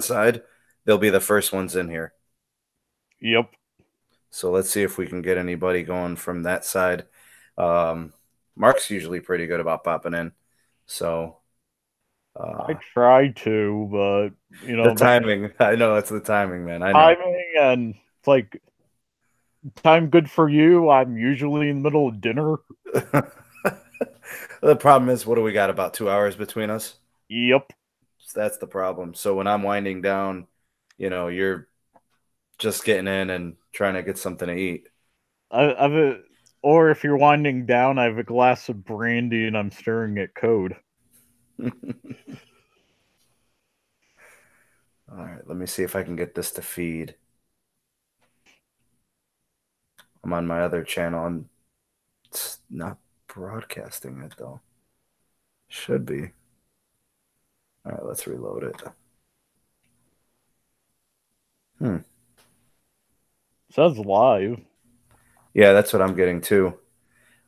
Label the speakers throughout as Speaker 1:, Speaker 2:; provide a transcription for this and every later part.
Speaker 1: side, they'll be the first ones in here.
Speaker 2: Yep.
Speaker 1: So let's see if we can get anybody going from that side. Mark's usually pretty good about popping in. So
Speaker 2: I try to, but
Speaker 1: the
Speaker 2: that
Speaker 1: timing, I know it's the timing, man. I know.
Speaker 2: timing and it's like time good for you. I'm usually in the middle of dinner.
Speaker 1: The problem is, what do we got? About 2 hours between us?
Speaker 2: Yep.
Speaker 1: So that's the problem. So when I'm winding down, you're just getting in and trying to get something to eat.
Speaker 2: Or if you're winding down, I have a glass of brandy and I'm staring at code.
Speaker 1: All right, let me see if I can get this to feed. I'm on my other channel and it's not broadcasting it though. Should be. All right, let's reload it.
Speaker 2: Says live.
Speaker 1: Yeah, that's what I'm getting too.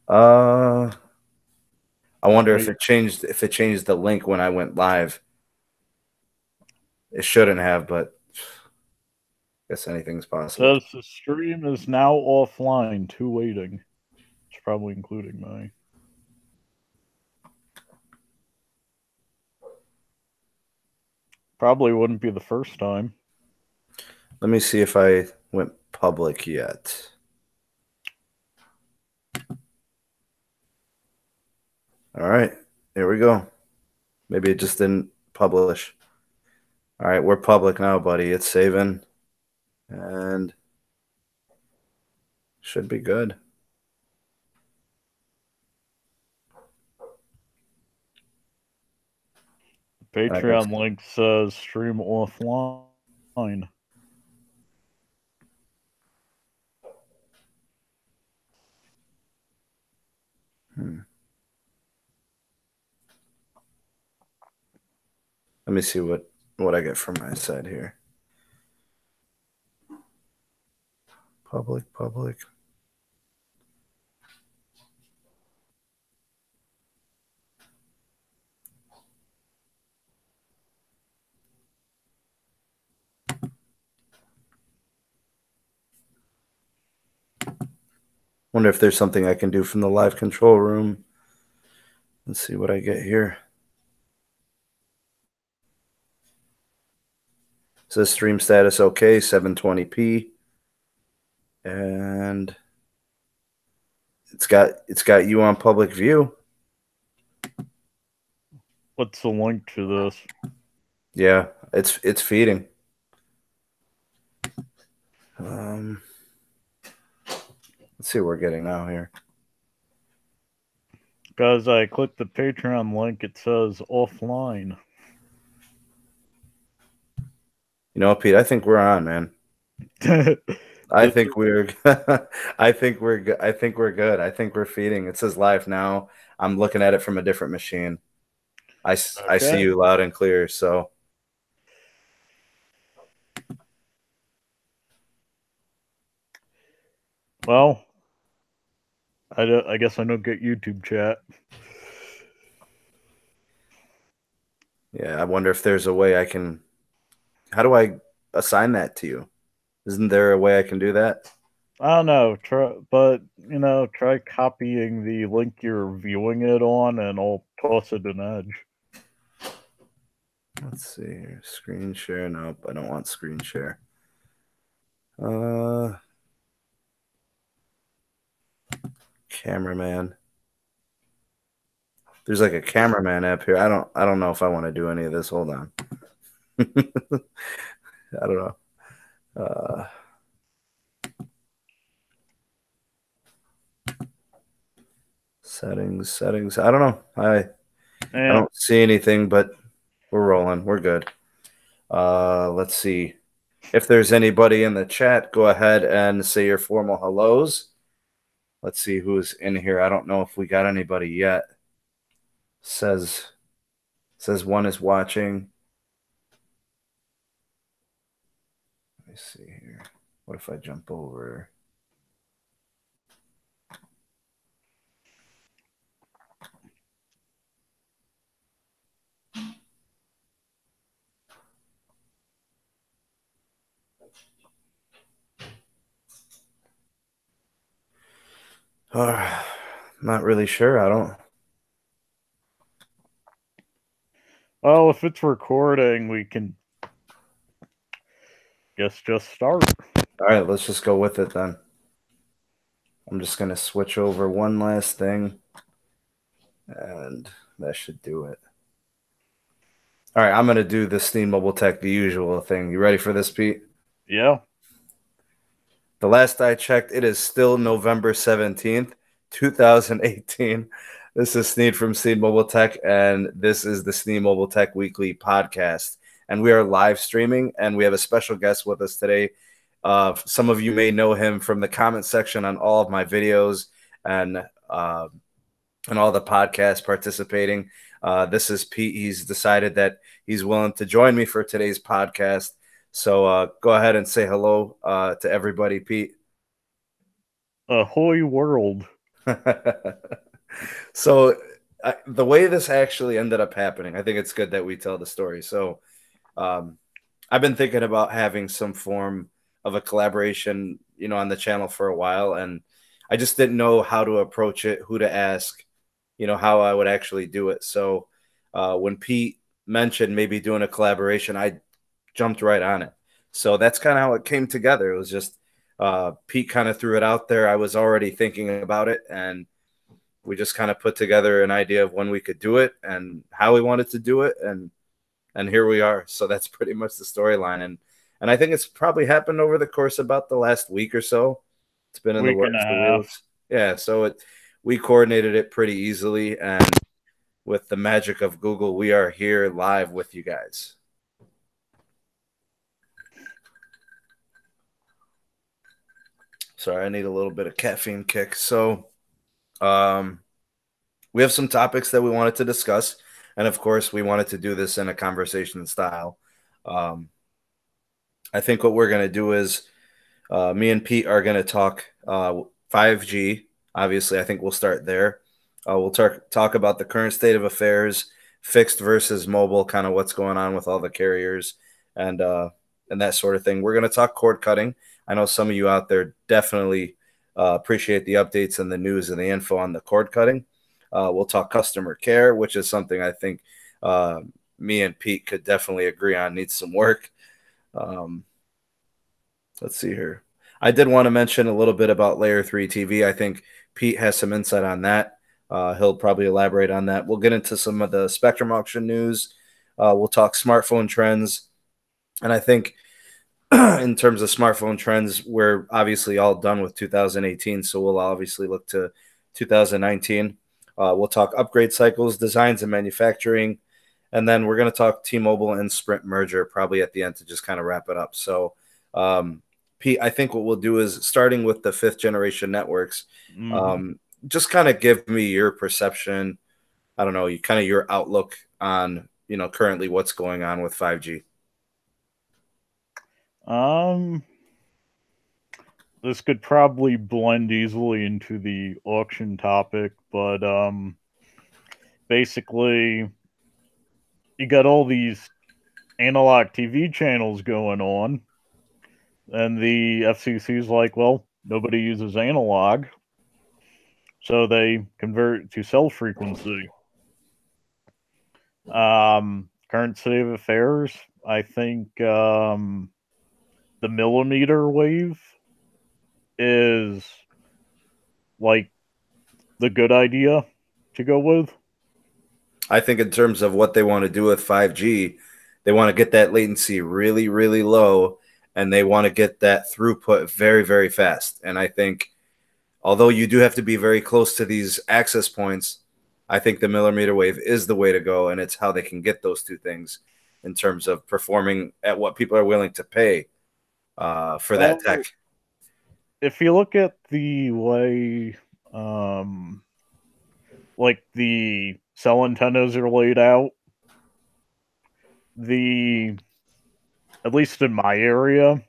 Speaker 1: I wonder
Speaker 2: Wait,
Speaker 1: if it changed the link when I went live. It shouldn't have, but I guess anything's possible.
Speaker 2: says the stream is now offline. Two waiting. It's probably including my. Probably wouldn't be the first time.
Speaker 1: Let me see if I went public yet. All right, here we go. Maybe it just didn't publish. All right, we're public now, buddy. It's saving and should be good.
Speaker 2: Patreon link says stream offline.
Speaker 1: Let me see what I get from my side here. Public. Wonder if there's something I can do from the live control room. Let's see what I get here. Says stream status okay, 720p. And it's got you on public view.
Speaker 2: What's the link to this?
Speaker 1: Yeah, it's feeding. Let's see what we're getting now here.
Speaker 2: Guys, I clicked the Patreon link. It says offline.
Speaker 1: Pete, I think we're on, man. I think we're I think we're good. I think we're good. I think we're feeding. It says live now. I'm looking at it from a different machine. I see you loud and clear, so
Speaker 2: well, I guess I don't get YouTube chat.
Speaker 1: yeah, I wonder if there's a way I can. How do I assign that to you? Isn't there a way I can do that?
Speaker 2: I don't know, try copying the link you're viewing it on, and I'll toss it an edge.
Speaker 1: Let's see here. Screen share. Nope, I don't want screen share. Cameraman. There's like a cameraman app here. I don't know if I want to do any of this. Hold on. I don't know. Settings. I don't know. I don't see anything, but we're rolling. We're good. Let's see. If there's anybody in the chat, go ahead and say your formal hellos. Let's see who's in here. I don't know if we got anybody yet. Says one is watching. Let me see here. What if I jump over? Not really sure. I don't.
Speaker 2: Well, if it's recording, we can just start.
Speaker 1: All right, let's just go with it then. I'm just going to switch over one last thing, and that should do it. All right, I'm going to do the sneedmobiletech, the usual thing. You ready for this, Pete?
Speaker 2: Yeah.
Speaker 1: The last I checked, it is still November 17th, 2018. This is Sneed from sneedmobiletech, and this is the sneedmobiletech Weekly Podcast. And we are live streaming, and we have a special guest with us today. Some of you may know him from the comment section on all of my videos and all the podcasts participating. This is Pete. He's decided that he's willing to join me for today's podcast. So go ahead and say hello to everybody, Pete.
Speaker 2: Ahoy world.
Speaker 1: So the way this actually ended up happening, I think it's good that we tell the story. So I've been thinking about having some form of a collaboration, on the channel for a while, and I just didn't know how to approach it, who to ask, how I would actually do it. So when Pete mentioned maybe doing a collaboration, I jumped right on it. So that's kind of how it came together. It was just Pete kind of threw it out there. I was already thinking about it, and we just kind of put together an idea of when we could do it and how we wanted to do it, and here we are. So that's pretty much the storyline, and I think it's probably happened over the course of about the last week or so. It's been in the works. Yeah, so we coordinated it pretty easily, and with the magic of Google, we are here live with you guys. Sorry, I need a little bit of caffeine kick. So we have some topics that we wanted to discuss, and of course, we wanted to do this in a conversation style. I think what we're going to do is me and Pete are going to talk 5G. Obviously, I think we'll start there. We'll talk about the current state of affairs, fixed versus mobile, kind of what's going on with all the carriers and that sort of thing. We're going to talk cord cutting. I know some of you out there definitely appreciate the updates and the news and the info on the cord cutting. We'll talk customer care, which is something I think me and Pete could definitely agree on needs some work. Let's see here. I did want to mention a little bit about Layer 3 TV. I think Pete has some insight on that. He'll probably elaborate on that. We'll get into some of the Spectrum auction news. We'll talk smartphone trends. And I think in terms of smartphone trends, we're obviously all done with 2018, so we'll obviously look to 2019. We'll talk upgrade cycles, designs, and manufacturing. And then we're going to talk T-Mobile and Sprint merger probably at the end to just kind of wrap it up. So, Pete, I think what we'll do is starting with the 5th generation networks, just kind of give me your perception. I don't know, kind of your outlook on, currently what's going on with 5G.
Speaker 2: This could probably blend easily into the auction topic, but basically you got all these analog TV channels going on, and the FCC's like, well, nobody uses analog, so they convert to cell frequency. Current state of affairs, I think the millimeter wave is like the good idea to go with.
Speaker 1: I think in terms of what they want to do with 5G, they want to get that latency really, really low, and they want to get that throughput very, very fast. And I think although you do have to be very close to these access points, I think the millimeter wave is the way to go, and it's how they can get those two things in terms of performing at what people are willing to pay for that tech.
Speaker 2: If you look at the way like the cell antennas are laid out, at least in my area,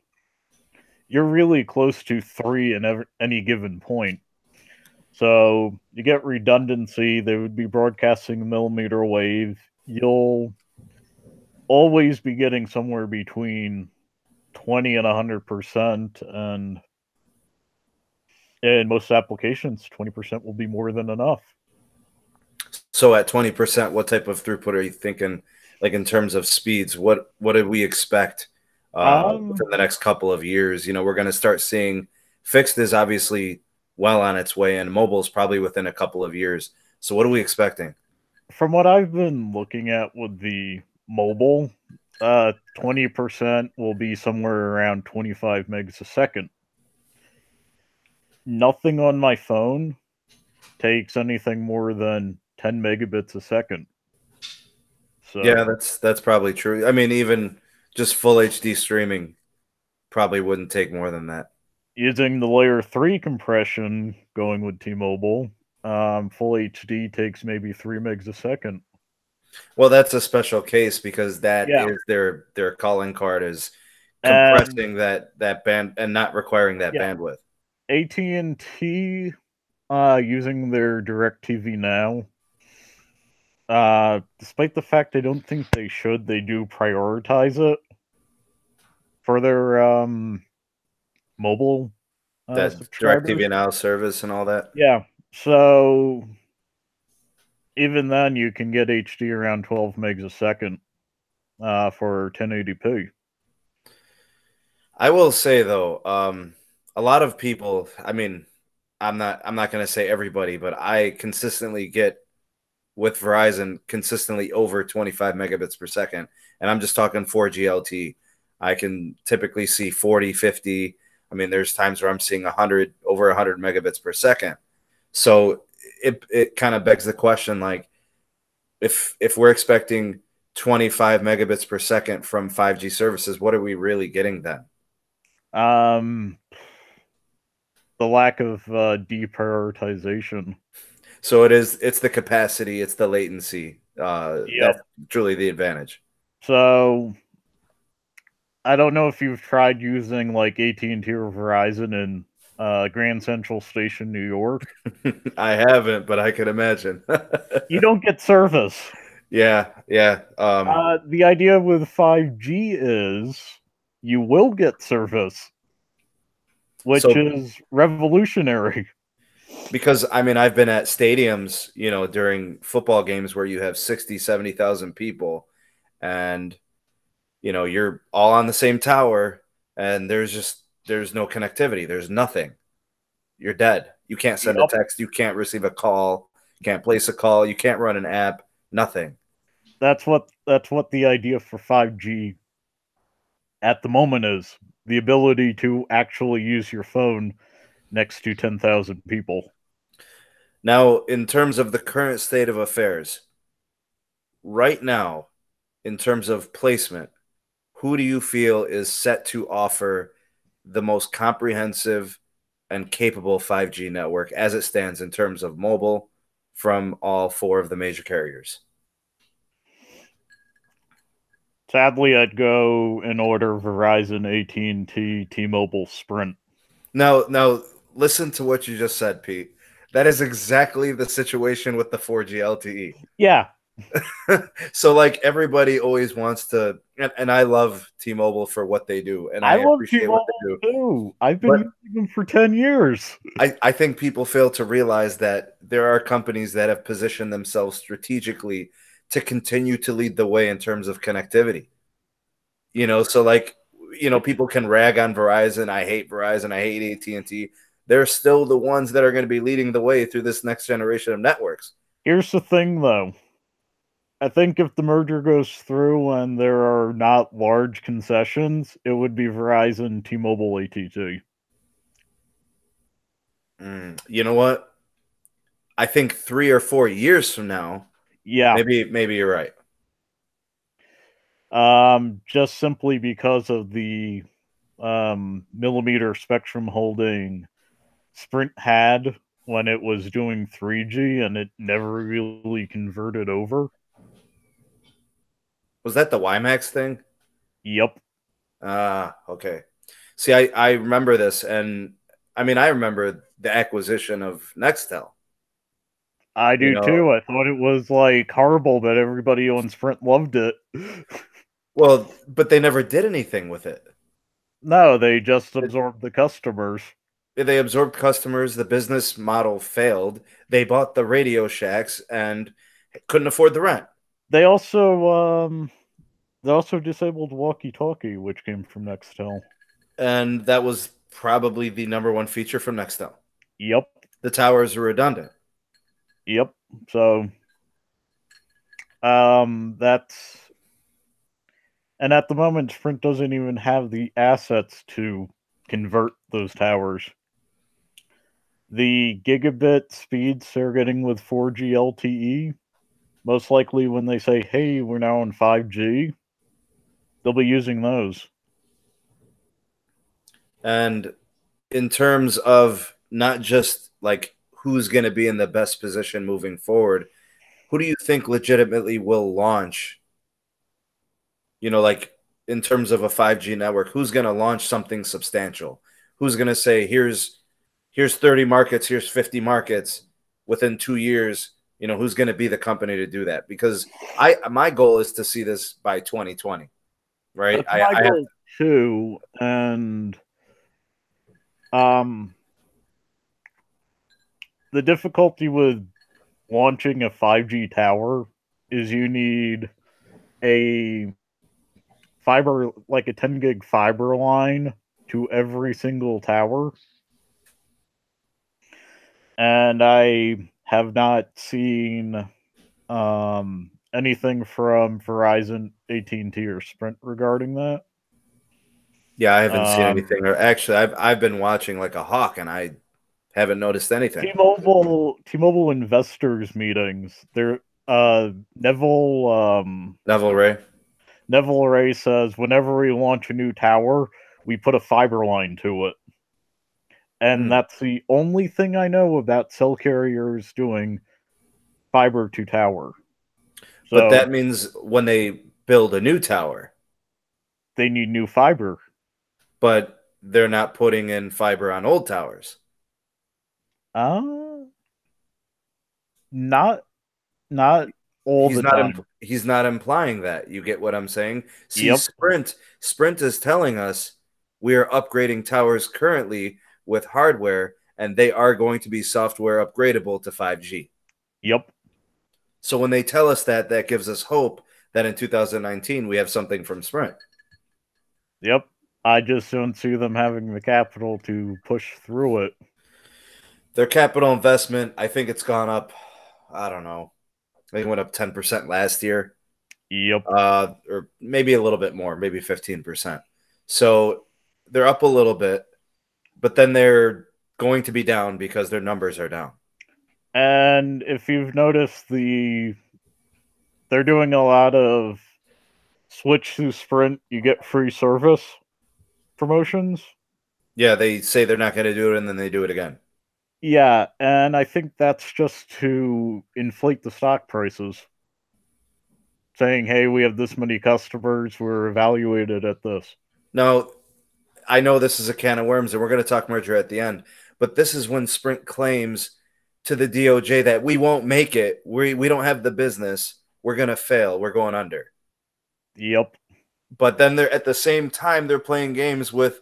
Speaker 2: you're really close to 3 in any given point. So you get redundancy. They would be broadcasting a millimeter wave. You'll always be getting somewhere between 20 and 100%. And In most applications, 20% will be more than enough.
Speaker 1: So at 20%, what type of throughput are you thinking, like in terms of speeds? What do we expect within the next couple of years? We're going to start seeing fixed is obviously well on its way, and mobile is probably within a couple of years. So what are we expecting?
Speaker 2: From what I've been looking at with the mobile, 20% will be somewhere around 25 megs a second. Nothing on my phone takes anything more than 10 megabits a second. So
Speaker 1: yeah, that's probably true. I mean, even just full HD streaming probably wouldn't take more than that.
Speaker 2: Using the layer 3 compression going with T-Mobile, full HD takes maybe 3 megs a second.
Speaker 1: Well, that's a special case because that is their calling card is compressing that band and not requiring that bandwidth.
Speaker 2: AT&T, using their DirecTV Now, despite the fact I don't think they should, they do prioritize it for their mobile
Speaker 1: that DirecTV Now service and all that.
Speaker 2: Yeah, so even then you can get HD around 12 megs a second for 1080p.
Speaker 1: I will say though, a lot of people, I mean, I'm not going to say everybody, but I consistently get with Verizon consistently over 25 megabits per second. And I'm just talking 4G LTE. I can typically see 40, 50. I mean, there's times where I'm seeing over 100 megabits per second. So it kind of begs the question, like, if we're expecting 25 megabits per second from 5G services, what are we really getting then?
Speaker 2: The lack of deprioritization.
Speaker 1: So it's the capacity, it's the latency. That's truly the advantage.
Speaker 2: So I don't know if you've tried using like AT&T or Verizon in Grand Central Station, New York.
Speaker 1: I haven't, but I can imagine.
Speaker 2: You don't get service.
Speaker 1: Yeah.
Speaker 2: The idea with 5G is you will get service, which is revolutionary.
Speaker 1: Because, I mean, I've been at stadiums, during football games where you have 60, 70,000 people and, you're all on the same tower and there's no connectivity. There's nothing. You're dead. You can't send a text. You can't receive a call. You can't place a call. You can't run an app. Nothing.
Speaker 2: That's what the idea for 5G at the moment is. The ability to actually use your phone next to 10,000 people.
Speaker 1: Now, in terms of the current state of affairs, right now, in terms of placement, who do you feel is set to offer the most comprehensive and capable 5G network as it stands in terms of mobile from all four of the major carriers?
Speaker 2: Sadly, I'd go in order: Verizon, AT&T, T-Mobile, Sprint.
Speaker 1: Now, listen to what you just said, Pete. That is exactly the situation with the 4G LTE.
Speaker 2: Yeah.
Speaker 1: So, like, everybody always wants to, and I love T-Mobile for what they do, and I
Speaker 2: love
Speaker 1: appreciate
Speaker 2: T-Mobile
Speaker 1: what they do.
Speaker 2: Too. I've been using them for 10 years.
Speaker 1: I think people fail to realize that there are companies that have positioned themselves strategically to continue to lead the way in terms of connectivity. So like, people can rag on Verizon. I hate Verizon. I hate AT&T. They're still the ones that are going to be leading the way through this next generation of networks.
Speaker 2: Here's the thing, though. I think if the merger goes through and there are not large concessions, it would be Verizon, T-Mobile, AT&T.
Speaker 1: You know what? I think 3 or 4 years from now, maybe you're right.
Speaker 2: Just simply because of the millimeter spectrum holding Sprint had when it was doing 3G and it never really converted over.
Speaker 1: Was that the WiMAX thing?
Speaker 2: Yep.
Speaker 1: Okay. See, I remember this, and I mean, I remember the acquisition of Nextel.
Speaker 2: I do too. I thought it was like horrible, but everybody on Sprint loved it.
Speaker 1: Well, but they never did anything with it.
Speaker 2: No, they just absorbed the customers.
Speaker 1: They absorbed customers. The business model failed. They bought the Radio Shacks and couldn't afford the rent.
Speaker 2: They also disabled Walkie Talkie, which came from Nextel.
Speaker 1: And that was probably the number one feature from Nextel.
Speaker 2: Yep.
Speaker 1: The towers are redundant.
Speaker 2: Yep. So that's, and at the moment Sprint doesn't even have the assets to convert those towers. The gigabit speeds they're getting with 4G LTE, most likely when they say, hey, we're now on 5G, they'll be using those.
Speaker 1: And in terms of not just like who's going to be in the best position moving forward, who do you think legitimately will launch? You know, like in terms of a 5G network, who's going to launch something substantial? Who's going to say, here's 30 markets, here's 50 markets within 2 years? You know, who's going to be the company to do that? Because my goal is to see this by 2020, right?
Speaker 2: That's my goal too, and the difficulty with launching a 5G tower is you need a fiber, like a 10 gig fiber line to every single tower. And I have not seen anything from Verizon, AT&T, or Sprint regarding that.
Speaker 1: Yeah, I haven't seen anything. Or actually, I've been watching like a hawk, and I haven't noticed anything.
Speaker 2: T-Mobile investors meetings. They're Neville Ray says whenever we launch a new tower, we put a fiber line to it. And that's the only thing I know about cell carriers doing fiber to tower. So
Speaker 1: but that means when they build a new tower,
Speaker 2: they need new fiber.
Speaker 1: But they're not putting in fiber on old towers.
Speaker 2: Not all the time.
Speaker 1: He's not implying that. You get what I'm saying? See,
Speaker 2: Yep.
Speaker 1: Sprint is telling us we are upgrading towers currently with hardware, and they are going to be software upgradable to 5G.
Speaker 2: Yep.
Speaker 1: So when they tell us that, that gives us hope that in 2019 we have something from Sprint.
Speaker 2: Yep. I just don't see them having the capital to push through it.
Speaker 1: Their capital investment, I think it's gone up, I don't know, I think it went up 10% last year.
Speaker 2: Yep.
Speaker 1: Or maybe a little bit more, maybe 15%. So they're up a little bit, but then they're going to be down because their numbers are down.
Speaker 2: And if you've noticed, they're doing a lot of switch to Sprint, you get free service promotions.
Speaker 1: Yeah, they say they're not going to do it, and then they do it again.
Speaker 2: Yeah, and I think that's just to inflate the stock prices. Saying, hey, we have this many customers, we're evaluated at this.
Speaker 1: Now, I know this is a can of worms, and we're going to talk merger at the end, but this is when Sprint claims to the DOJ that we won't make it, we don't have the business, we're going to fail, we're going under.
Speaker 2: Yep.
Speaker 1: But then they're at the same time they're playing games with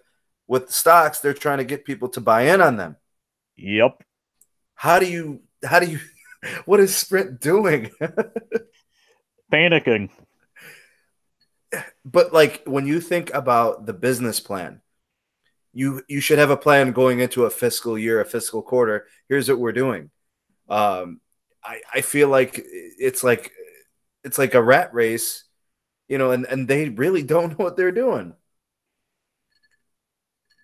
Speaker 1: stocks. They're trying to get people to buy in on them.
Speaker 2: Yep.
Speaker 1: How do you what is Sprint doing?
Speaker 2: Panicking.
Speaker 1: But like when you think about the business plan, you should have a plan going into a fiscal year, a fiscal quarter. Here's what we're doing. I feel like it's like a rat race, you know, and they really don't know what they're doing.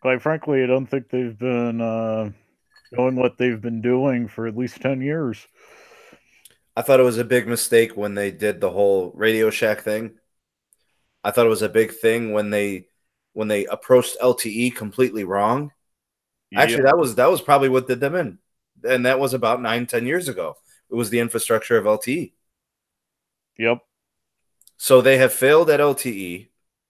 Speaker 2: Quite frankly, I don't think they've been doing what they've been doing for at least 10 years.
Speaker 1: I thought it was a big mistake when they did the whole Radio Shack thing. I thought it was a big thing when they approached LTE completely wrong. Yep. Actually, that was probably what did them in. And that was about 9-10 years ago. It was the infrastructure of LTE.
Speaker 2: Yep.
Speaker 1: So they have failed at LTE.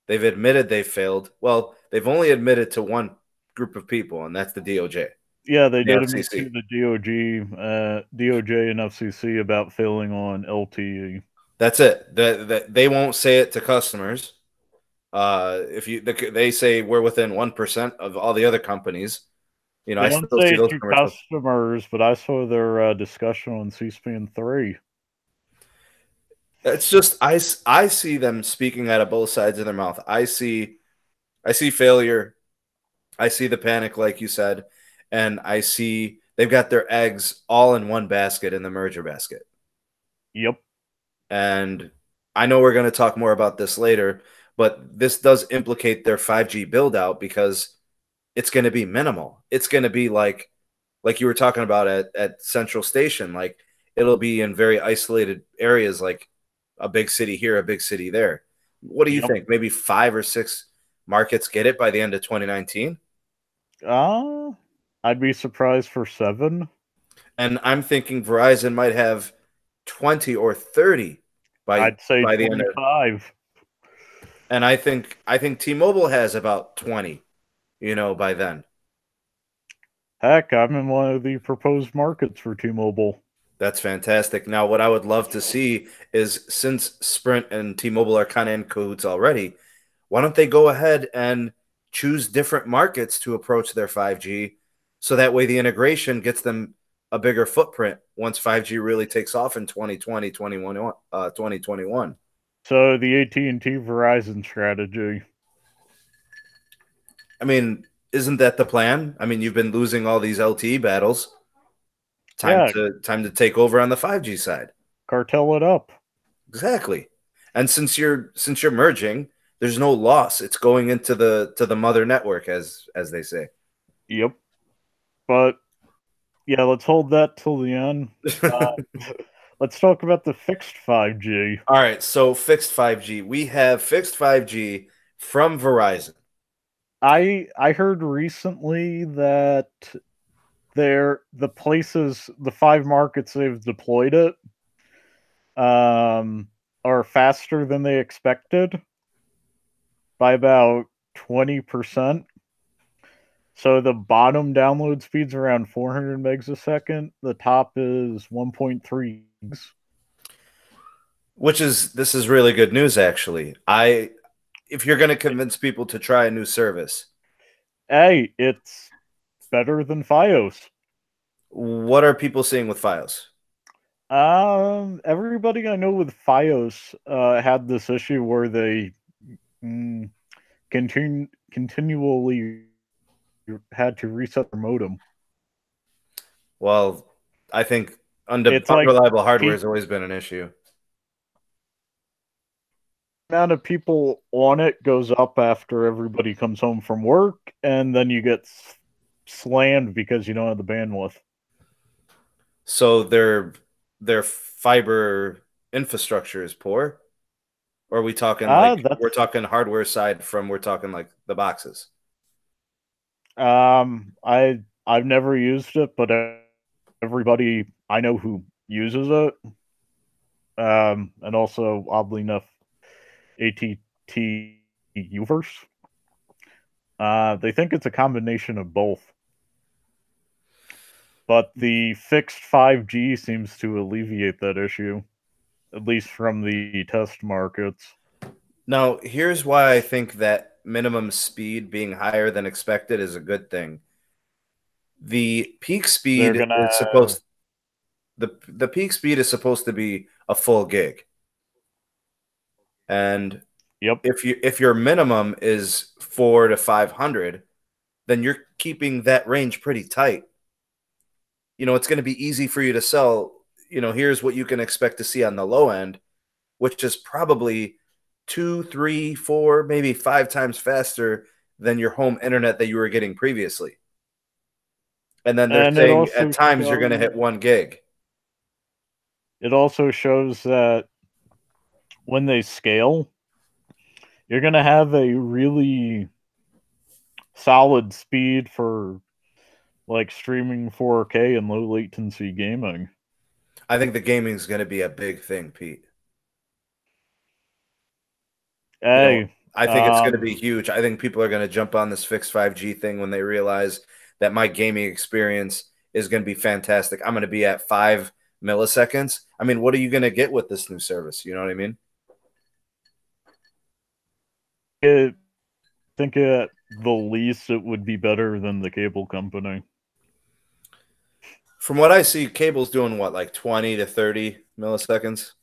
Speaker 1: They've admitted they failed. Well, they've only admitted to one group of people, and that's the DOJ.
Speaker 2: Yeah, they did admit to the DOJ and FCC about failing on LTE.
Speaker 1: That's it. They won't say it to customers. They say we're within 1% of all the other companies. You know,
Speaker 2: They
Speaker 1: I
Speaker 2: don't
Speaker 1: still
Speaker 2: say
Speaker 1: see
Speaker 2: it
Speaker 1: those
Speaker 2: to
Speaker 1: commercials.
Speaker 2: customers, but I saw their discussion on C-SPAN 3.
Speaker 1: It's just I see them speaking out of both sides of their mouth. I see failure. I see the panic, like you said, and I see they've got their eggs all in one basket in the merger basket.
Speaker 2: Yep.
Speaker 1: And I know we're going to talk more about this later, but this does implicate their 5G build out because it's going to be minimal. It's going to be like you were talking about at Central Station, like it'll be in very isolated areas, like a big city here, a big city there. What do you
Speaker 2: Yep.
Speaker 1: think? Maybe 5 or 6 markets get it by the end of 2019?
Speaker 2: I'd be surprised for 7.
Speaker 1: And I'm thinking Verizon might have 20 or 30
Speaker 2: I'd say
Speaker 1: by the end of,
Speaker 2: 25.
Speaker 1: and I think T-Mobile has about 20, by then.
Speaker 2: Heck, I'm in one of the proposed markets for T-Mobile.
Speaker 1: That's fantastic. Now, what I would love to see is, since Sprint and T-Mobile are kind of in cahoots already, why don't they go ahead and choose different markets to approach their 5G, so that way the integration gets them a bigger footprint once 5G really takes off in 2020, 2021.
Speaker 2: So the AT&T Verizon strategy.
Speaker 1: I mean, isn't that the plan? I mean, you've been losing all these LTE battles.
Speaker 2: Yeah,
Speaker 1: Time to take over on the 5G side.
Speaker 2: cartel it up.
Speaker 1: Exactly. And since you're merging, there's no loss. It's going into the mother network, as they say.
Speaker 2: Yep. But yeah, let's hold that till the end. Let's talk about the fixed 5G.
Speaker 1: All right, so fixed 5G. We have fixed 5G from Verizon.
Speaker 2: I heard recently that the 5 markets they've deployed it are faster than they expected by about 20%. So the bottom download speed's around 400 megs a second. The top is 1.3 gigs.
Speaker 1: This is really good news, actually. If you're going to convince people to try a new service,
Speaker 2: Hey, it's better than FiOS.
Speaker 1: what are people seeing with Fios?
Speaker 2: Everybody I know with FiOS had this issue where they continually had to reset their modem.
Speaker 1: Well, I think
Speaker 2: It's like
Speaker 1: unreliable hardware has always been an issue.
Speaker 2: the amount of people on it goes up after everybody comes home from work, and then you get slammed because you don't have the bandwidth.
Speaker 1: So their fiber infrastructure is poor? Or are we talking we're talking hardware side from we're talking like the boxes?
Speaker 2: I've never used it, but everybody I know who uses it, and also oddly enough, ATT users, they think it's a combination of both. But the fixed 5G seems to alleviate that issue, at least from the test markets.
Speaker 1: Now, here's why I think that minimum speed being higher than expected is a good thing. The peak
Speaker 2: They're
Speaker 1: speed
Speaker 2: gonna
Speaker 1: is supposed the peak speed is supposed to be a full gig. And
Speaker 2: Yep.
Speaker 1: if your minimum is 4 to 500, then you're keeping that range pretty tight. It's going to be easy for you to sell, here's what you can expect to see on the low end, which is probably 2, 3, 4, maybe 5 times faster than your home internet that you were getting previously. And then they're saying at times you're going to hit 1 gig.
Speaker 2: It also shows that when they scale, you're going to have a really solid speed for like streaming 4K and low latency gaming.
Speaker 1: I think the gaming is going to be a big thing, Pete.
Speaker 2: Hey,
Speaker 1: I think it's going to be huge. I think people are going to jump on this fixed 5G thing when they realize that my gaming experience is going to be fantastic. I'm going to be at 5 milliseconds. I mean, what are you going to get with this new service? You know what I mean?
Speaker 2: I think at the least it would be better than the cable company.
Speaker 1: From what I see, cable's doing what, like 20 to 30 milliseconds?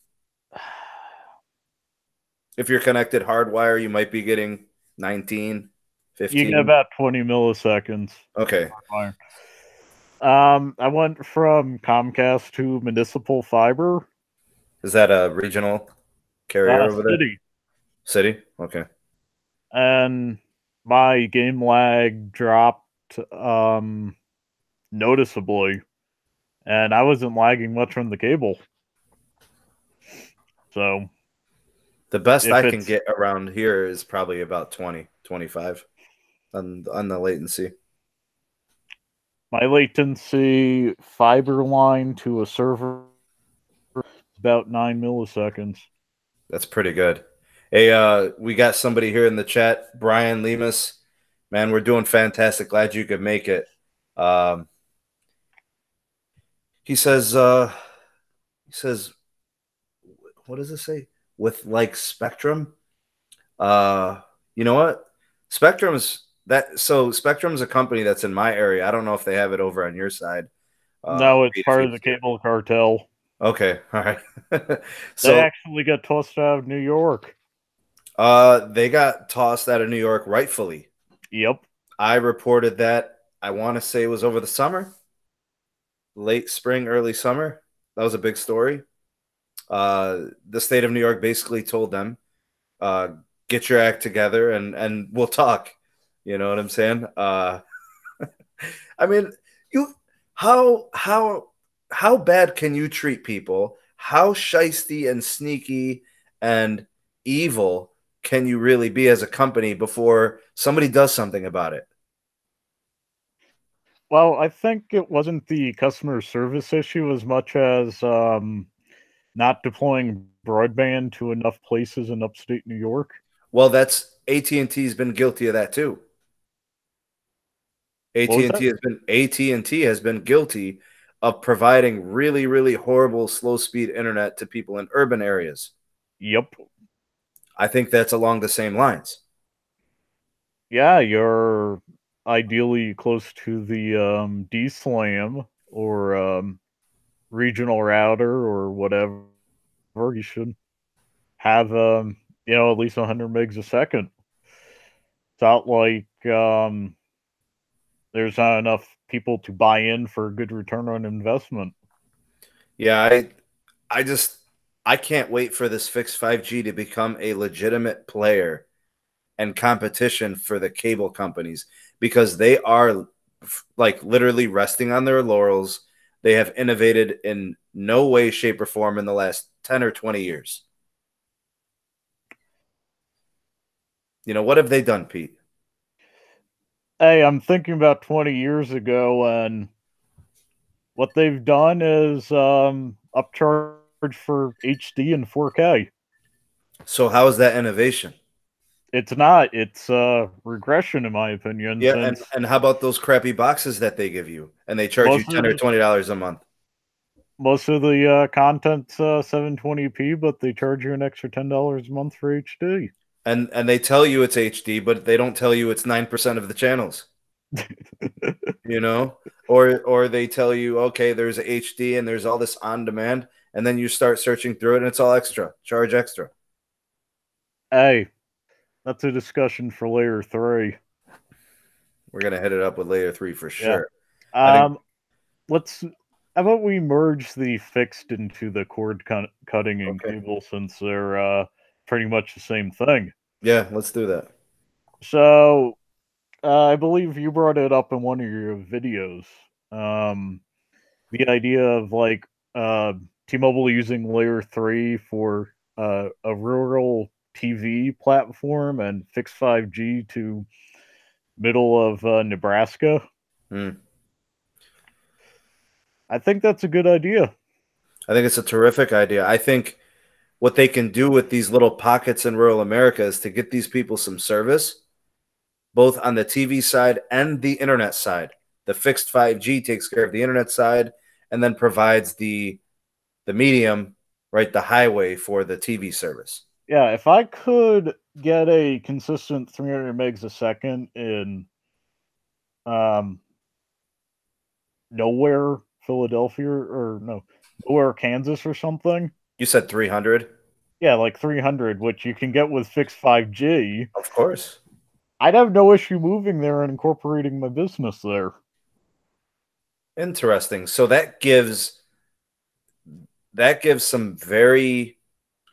Speaker 1: If you're connected hardwire, you might be getting 19, 15.
Speaker 2: You get about 20 milliseconds.
Speaker 1: Okay.
Speaker 2: I went from Comcast to Municipal Fiber.
Speaker 1: Is that a regional carrier over there? City? Okay.
Speaker 2: And my game lag dropped noticeably, and I wasn't lagging much from the cable. So
Speaker 1: the best I can get around here is probably about 20, 25 on the latency.
Speaker 2: My latency fiber line to a server is about 9 milliseconds.
Speaker 1: That's pretty good. Hey, we got somebody here in the chat, Brian Lemus. Man, we're doing fantastic. Glad you could make it. He says, what does it say? With like Spectrum? You know what? Spectrum's a company that's in my area. I don't know if they have it over on your side.
Speaker 2: No, it's part of the cable cartel.
Speaker 1: Okay, all right.
Speaker 2: So they actually got tossed out of New York.
Speaker 1: They got tossed out of New York rightfully.
Speaker 2: Yep.
Speaker 1: I reported that, I want to say it was over the summer. Late spring, early summer. That was a big story. The state of New York basically told them, get your act together and we'll talk. You know what I'm saying? I mean, how bad can you treat people? How shisty and sneaky and evil can you really be as a company before somebody does something about it?
Speaker 2: Well, I think it wasn't the customer service issue as much as not deploying broadband to enough places in upstate New York.
Speaker 1: Well, that's AT&T's been guilty of that too. AT&T has been guilty of providing really, really horrible slow-speed internet to people in urban areas.
Speaker 2: Yep.
Speaker 1: I think that's along the same lines.
Speaker 2: Yeah, you're ideally close to the DSLAM or regional router or whatever. You should have at least 100 megs a second. It's not like there's not enough people to buy in for a good return on investment.
Speaker 1: Yeah, I can't wait for this fixed 5G to become a legitimate player and competition for the cable companies, because they are like literally resting on their laurels. They have innovated in no way, shape, or form in the last 10 or 20 years. You know, what have they done, Pete?
Speaker 2: Hey, I'm thinking about 20 years ago, and what they've done is upcharge for HD and 4K.
Speaker 1: So how is that innovation?
Speaker 2: It's not. It's regression, in my opinion.
Speaker 1: Yeah, and how about those crappy boxes that they give you, and they charge you $10 or $20 a month?
Speaker 2: Most of the content's 720p, but they charge you an extra $10 a month for HD.
Speaker 1: And they tell you it's HD, but they don't tell you it's 9% of the channels. You know, or they tell you, okay, there's HD and there's all this on demand, and then you start searching through it and it's all extra, charge extra.
Speaker 2: Hey, that's a discussion for layer 3.
Speaker 1: We're gonna hit it up with layer 3 for sure.
Speaker 2: Yeah. How about we merge the fixed into the cord cutting and cable, since they're pretty much the same thing.
Speaker 1: Yeah, let's do that.
Speaker 2: So, I believe you brought it up in one of your videos. The idea of like T-Mobile using layer 3 for a rural TV platform and fixed 5G to middle of Nebraska. I think that's a good idea.
Speaker 1: I think it's a terrific idea. I think what they can do with these little pockets in rural America is to get these people some service, both on the TV side and the internet side. The fixed 5G takes care of the internet side and then provides the medium, right, the highway for the TV service.
Speaker 2: Yeah, if I could get a consistent 300 megs a second in nowhere Philadelphia or no, nowhere, Kansas or something.
Speaker 1: You said 300?
Speaker 2: Yeah, like 300, which you can get with fixed 5G.
Speaker 1: Of course.
Speaker 2: I'd have no issue moving there and incorporating my business there.
Speaker 1: Interesting. So that gives some very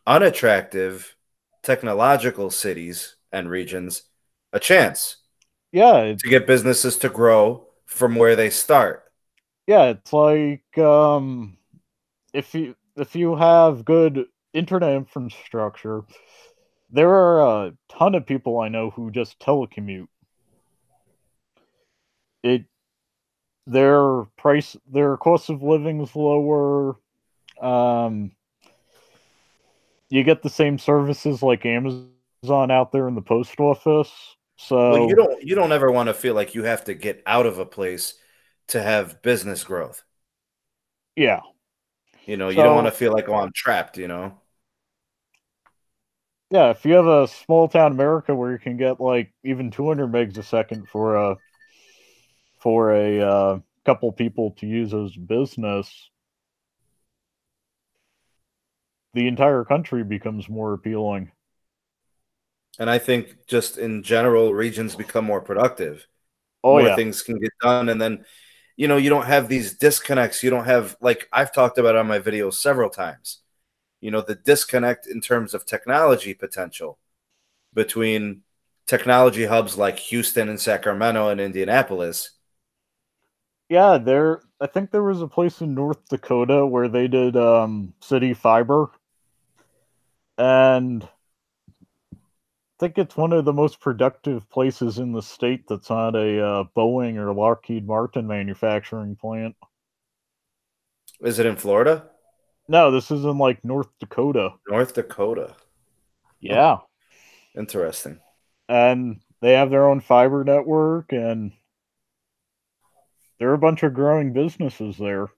Speaker 1: unattractive technological cities and regions a chance
Speaker 2: Yeah,
Speaker 1: to get businesses to grow from where they start.
Speaker 2: yeah, it's like if you have good internet infrastructure, there are a ton of people I know who just telecommute. It their cost of living is lower. Um, you get the same services like Amazon out there in the post office.
Speaker 1: Well,
Speaker 2: So
Speaker 1: you don't ever want to feel like you have to get out of a place to have business growth.
Speaker 2: yeah,
Speaker 1: You know, you don't want to
Speaker 2: so
Speaker 1: feel like, oh, I'm trapped, you know.
Speaker 2: yeah, if you have a small town America where you can get like even 200 megs a second for a couple people to use as business, the entire country becomes more appealing.
Speaker 1: And I think just in general, regions become more productive.
Speaker 2: Oh
Speaker 1: More
Speaker 2: yeah,
Speaker 1: things can get done. And then, you know, you don't have these disconnects. You don't have, like I've talked about on my videos several times, you know, the disconnect in terms of technology potential between technology hubs like Houston and Sacramento and Indianapolis.
Speaker 2: yeah. I think there was a place in North Dakota where they did city fiber, and I think it's one of the most productive places in the state that's not a Boeing or Lockheed Martin manufacturing plant.
Speaker 1: Is it in Florida?
Speaker 2: No, this is in like North Dakota.
Speaker 1: North Dakota. Huh.
Speaker 2: Yeah,
Speaker 1: Interesting.
Speaker 2: and they have their own fiber network, and there are a bunch of growing businesses there.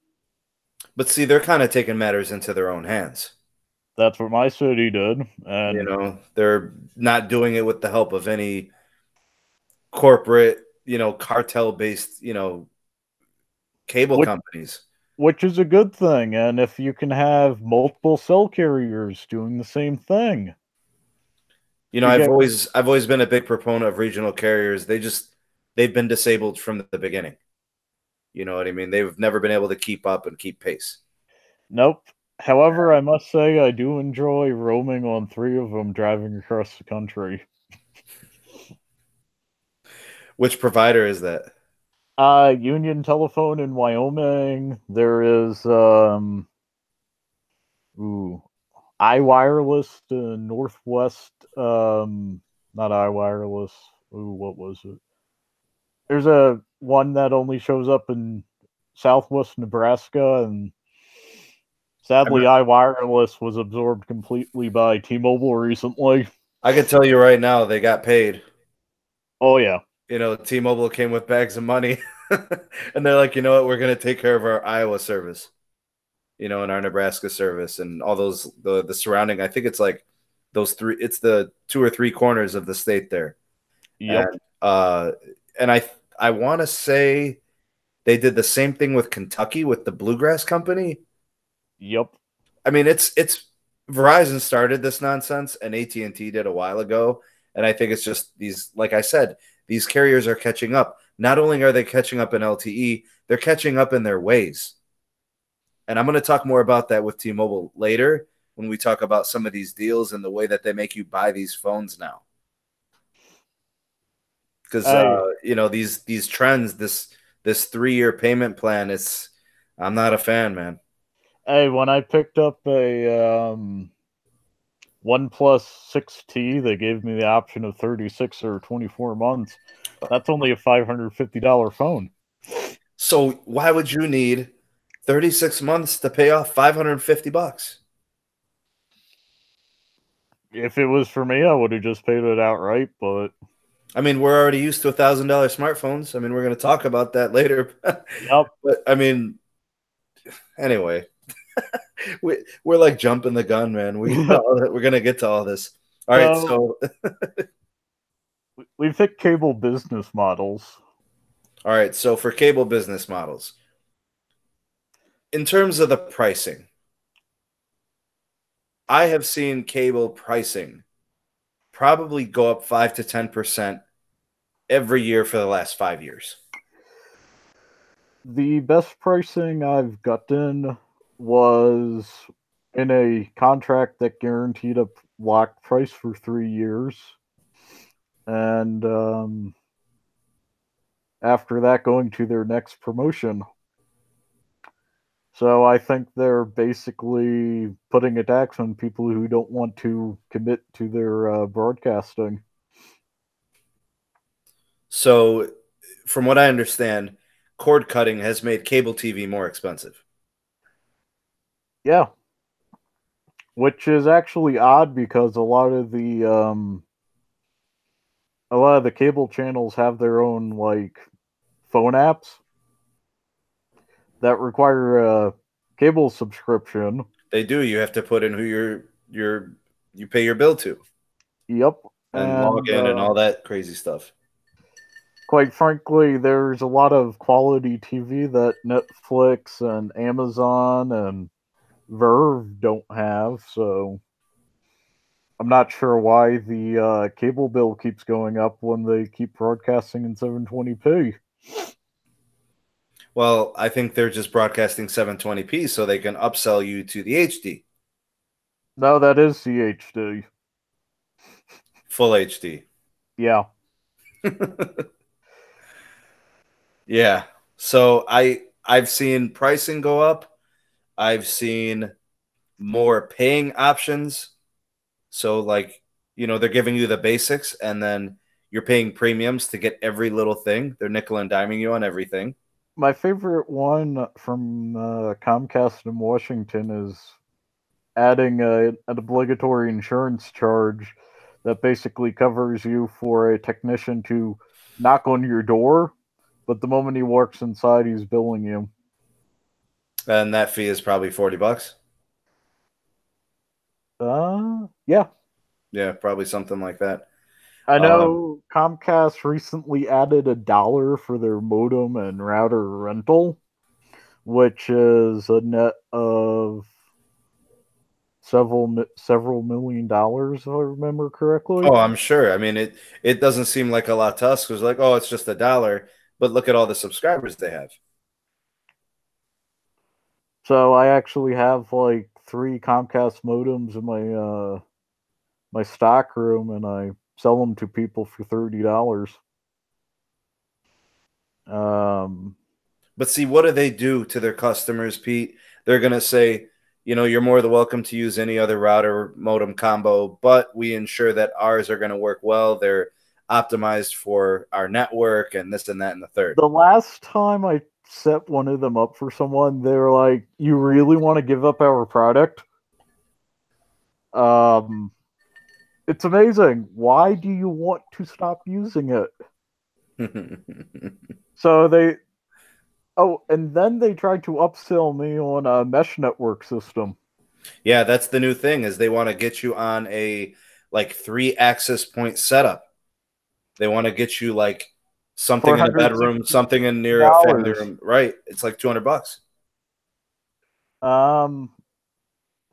Speaker 1: But see, they're kind of taking matters into their own hands.
Speaker 2: That's what my city did,
Speaker 1: You
Speaker 2: and
Speaker 1: know, they're not doing it with the help of any corporate, you know, cartel based, you know, cable
Speaker 2: which
Speaker 1: companies.
Speaker 2: which is a good thing. And if you can have multiple cell carriers doing the same thing,
Speaker 1: You know,
Speaker 2: you get
Speaker 1: I've always been a big proponent of regional carriers. They've been disabled from the beginning. You know what I mean? They've never been able to keep up and keep pace.
Speaker 2: nope. However, I must say I do enjoy roaming on three of them driving across the country.
Speaker 1: Which provider is that?
Speaker 2: Union Telephone in Wyoming. There is ooh, iWireless to Northwest. Not iWireless. Ooh, what was it? There's a one that only shows up in Southwest Nebraska, and sadly, iWireless was absorbed completely by T-Mobile recently.
Speaker 1: I can tell you right now, they got paid.
Speaker 2: Oh yeah,
Speaker 1: You know, T-Mobile came with bags of money, and they're like, you know what, we're going to take care of our Iowa service, you know, and our Nebraska service, and all those the surrounding. I think it's like those three. It's the 2 or 3 corners of the state there,
Speaker 2: yep,
Speaker 1: and uh, and I want to say they did the same thing with Kentucky with the Bluegrass Company.
Speaker 2: yep.
Speaker 1: I mean, it's Verizon started this nonsense, and AT&T did a while ago, and I think it's just these, like I said, these carriers are catching up. Not only are they catching up in LTE, they're catching up in their ways. And I'm going to talk more about that with T-Mobile later when we talk about some of these deals and the way that they make you buy these phones now. Because
Speaker 2: Hey,
Speaker 1: you know, these trends, this 3-year payment plan, it's I'm not a fan, man.
Speaker 2: hey, when I picked up a OnePlus 6T, they gave me the option of 36 or 24 months. That's only a $550 phone.
Speaker 1: So why would you need 36 months to pay off $550?
Speaker 2: If it was for me, I would have just paid it outright, but
Speaker 1: I mean, we're already used to $1,000 smartphones. I mean, we're going to talk about that later.
Speaker 2: yep.
Speaker 1: But I mean, anyway, we're like jumping the gun, man. We're going to get to all this. All right,
Speaker 2: So
Speaker 1: so
Speaker 2: we've hit cable business models.
Speaker 1: all right, so for cable business models, in terms of the pricing, I have seen cable pricing probably go up 5 to 10% every year for the last 5 years.
Speaker 2: The best pricing I've gotten was in a contract that guaranteed a locked price for 3 years. And after that, going to their next promotion. So I think they're basically putting a tax on people who don't want to commit to their broadcasting.
Speaker 1: So, from what I understand, cord cutting has made cable TV more expensive.
Speaker 2: Yeah, which is actually odd because a lot of the cable channels have their own like phone apps that require a cable subscription.
Speaker 1: They do. You have to put in who you pay your bill to.
Speaker 2: Yep,
Speaker 1: And log
Speaker 2: and
Speaker 1: in and all that crazy stuff.
Speaker 2: quite frankly, there's a lot of quality TV that Netflix and Amazon and Verve don't have, so I'm not sure why the cable bill keeps going up when they keep broadcasting in 720p.
Speaker 1: Well, I think they're just broadcasting 720p so they can upsell you to the HD.
Speaker 2: No, that is CHD.
Speaker 1: Full HD.
Speaker 2: Yeah.
Speaker 1: Yeah. So I've seen pricing go up. I've seen more paying options. So like, they're giving you the basics and then you're paying premiums to get every little thing. They're nickel and diming you on everything.
Speaker 2: My favorite one from Comcast in Washington is adding an obligatory insurance charge that basically covers you for a technician to knock on your door, but the moment he walks inside, he's billing you.
Speaker 1: And that fee is probably $40.
Speaker 2: Yeah.
Speaker 1: Yeah, probably something like that.
Speaker 2: I know Comcast recently added $1 for their modem and router rental, which is a net of several $1 million, if I remember correctly.
Speaker 1: Oh, I'm sure. I mean, it doesn't seem like a lot to us because like, oh, it's just $1, but look at all the subscribers they have.
Speaker 2: So I actually have like 3 Comcast modems in my stock room, and I sell them to people for $30.
Speaker 1: But see, what do they do to their customers, Pete? They're gonna say, you're more than welcome to use any other router modem combo, but we ensure that ours are gonna work well. They're optimized for our network and this and that and the third.
Speaker 2: The last time I set one of them up for someone, they were like, "You really want to give up our product?" It's amazing. Why do you want to stop using it? So and then they tried to upsell me on a mesh network system.
Speaker 1: Yeah, that's the new thing is they want to get you on a like 3 access point setup. They want to get you like something in a bedroom, something in near a family room. Right. It's like $200.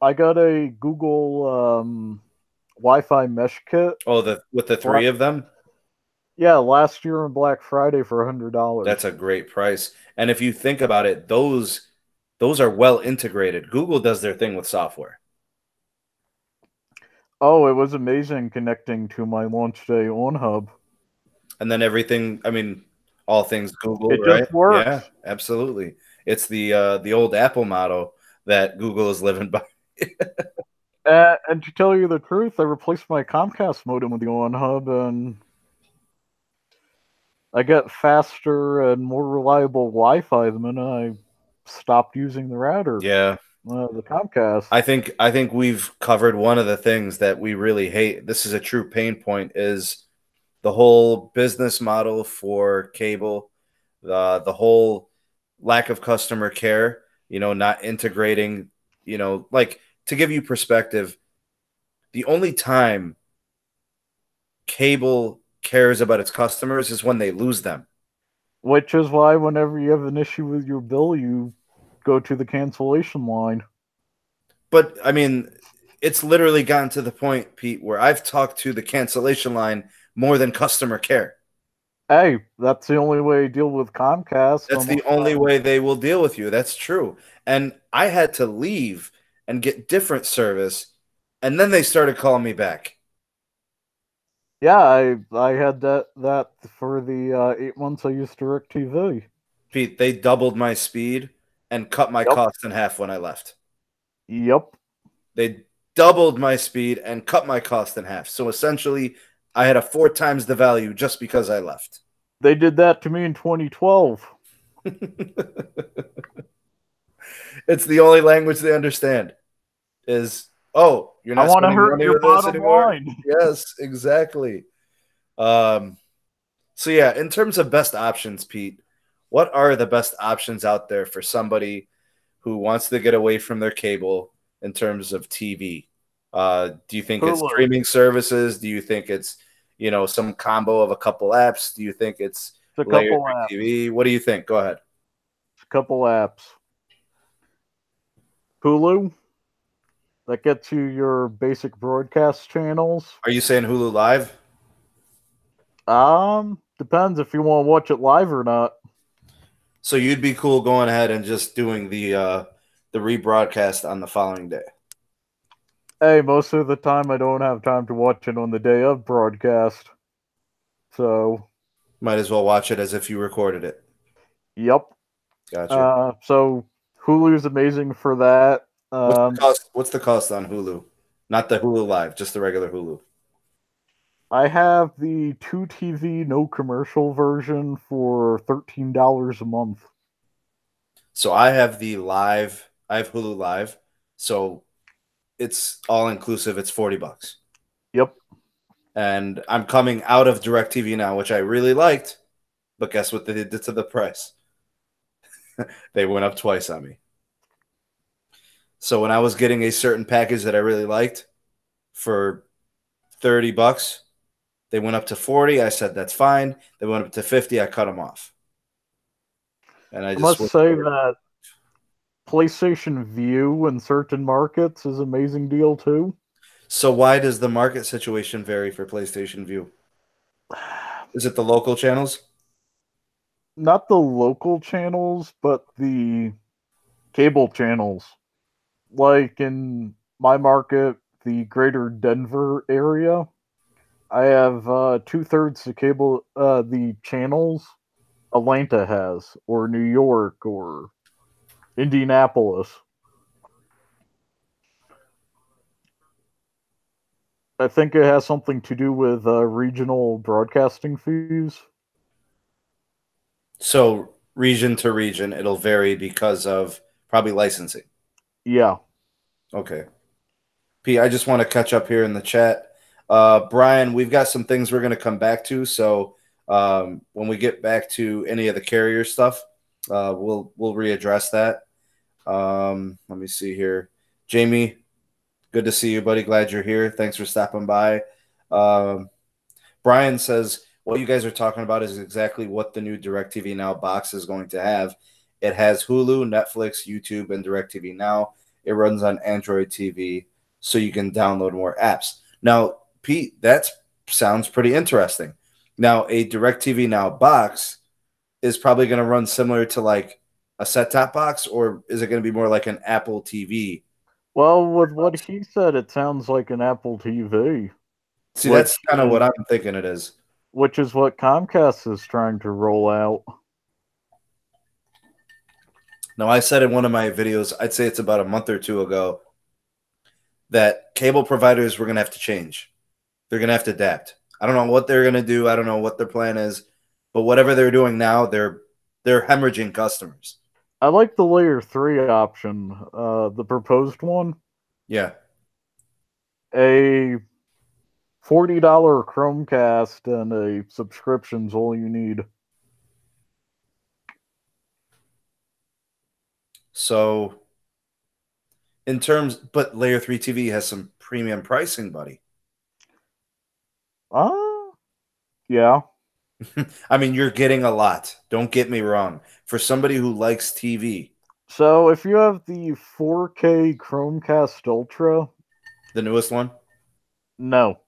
Speaker 2: I got a Google Wi-Fi mesh kit.
Speaker 1: Oh, with the 3 of them?
Speaker 2: Yeah, last year on Black Friday for $100.
Speaker 1: That's a great price. And if you think about it, those are well integrated. Google does their thing with software.
Speaker 2: Oh, it was amazing connecting to my launch day on Hub.
Speaker 1: And then everything, I mean, all things Google,
Speaker 2: it
Speaker 1: right?
Speaker 2: Just works.
Speaker 1: Yeah, absolutely. It's the old Apple motto that Google is living by.
Speaker 2: And to tell you the truth, I replaced my Comcast modem with the on Hub, and I get faster and more reliable Wi-Fi the minute I stopped using the router.
Speaker 1: Yeah.
Speaker 2: The Comcast.
Speaker 1: I think we've covered one of the things that we really hate. This is a true pain point is the whole business model for cable, the whole lack of customer care, not integrating, like to give you perspective, the only time cable cares about its customers is when they lose them.
Speaker 2: Which is why whenever you have an issue with your bill, you go to the cancellation line.
Speaker 1: But, I mean, it's literally gotten to the point, Pete, where I've talked to the cancellation line more than customer care.
Speaker 2: Hey, that's the only way to deal with Comcast.
Speaker 1: That's the only way they will deal with you. That's true. And I had to leave and get different service, and then they started calling me back.
Speaker 2: Yeah, I had that for the 8 months I used DirecTV.
Speaker 1: Pete, they doubled my speed and cut my cost in half when I left.
Speaker 2: Yep.
Speaker 1: They doubled my speed and cut my cost in half. So essentially, I had a 4 times the value just because I left.
Speaker 2: They did that to me in 2012.
Speaker 1: It's the only language they understand is, oh, you're not spending money with us anymore. Line. Yes, exactly. So yeah, in terms of best options, Pete, what are the best options out there for somebody who wants to get away from their cable in terms of TV? Do you think Hulu. It's streaming services? Do you think it's, some combo of a couple apps? Do you think it's
Speaker 2: a couple apps?
Speaker 1: TV? What do you think? Go ahead.
Speaker 2: It's a couple apps. Hulu, that gets you your basic broadcast channels.
Speaker 1: Are you saying Hulu Live?
Speaker 2: Depends if you want to watch it live or not.
Speaker 1: So you'd be cool going ahead and just doing the rebroadcast on the following day.
Speaker 2: Hey, most of the time I don't have time to watch it on the day of broadcast. So
Speaker 1: might as well watch it as if you recorded it.
Speaker 2: Yep.
Speaker 1: Gotcha.
Speaker 2: So Hulu's amazing for that.
Speaker 1: What's the cost on Hulu? Not the Hulu Live, just the regular Hulu.
Speaker 2: I have the 2TV no commercial version for $13 a month.
Speaker 1: So I have the live. I have Hulu Live. So it's all inclusive. It's $40.
Speaker 2: Yep.
Speaker 1: And I'm coming out of DirecTV now, which I really liked. But guess what they did to the price? They went up twice on me. So when I was getting a certain package that I really liked for $30, they went up to 40. I said, that's fine. They went up to 50. I cut them off. And I
Speaker 2: must say that PlayStation View in certain markets is an amazing deal too.
Speaker 1: So why does the market situation vary for PlayStation View? Is it the local channels?
Speaker 2: Not the local channels, but the cable channels. Like in my market, the greater Denver area, I have 2/3 the cable, the channels Atlanta has, or New York, or Indianapolis. I think it has something to do with regional broadcasting fees.
Speaker 1: So region to region, it'll vary because of probably licensing.
Speaker 2: Yeah.
Speaker 1: Okay. P, I just want to catch up here in the chat. Brian, we've got some things we're going to come back to. So when we get back to any of the carrier stuff, we'll readdress that. Let me see here. Jamie, good to see you, buddy. Glad you're here. Thanks for stopping by. Brian says, what you guys are talking about is exactly what the new DirecTV Now box is going to have. It has Hulu, Netflix, YouTube, and DirecTV Now. It runs on Android TV, so you can download more apps. Now, Pete, that sounds pretty interesting. Now, a DirecTV Now box is probably going to run similar to like a set-top box, or is it going to be more like an Apple TV?
Speaker 2: Well, with what he said, it sounds like an Apple TV.
Speaker 1: See, that's kind of what I'm thinking it is.
Speaker 2: Which is what Comcast is trying to roll out.
Speaker 1: Now, I said in one of my videos, I'd say it's about a month or two ago, that cable providers were going to have to change. They're going to have to adapt. I don't know what they're going to do. I don't know what their plan is. But whatever they're doing now, they're hemorrhaging customers.
Speaker 2: I like the layer 3 option, the proposed one.
Speaker 1: Yeah.
Speaker 2: A $40 Chromecast and a subscription's all you need.
Speaker 1: So, in terms, but layer 3 TV has some premium pricing, buddy.
Speaker 2: Yeah.
Speaker 1: I mean, you're getting a lot. Don't get me wrong. For somebody who likes TV.
Speaker 2: So if you have the 4K Chromecast Ultra,
Speaker 1: The newest one?
Speaker 2: no,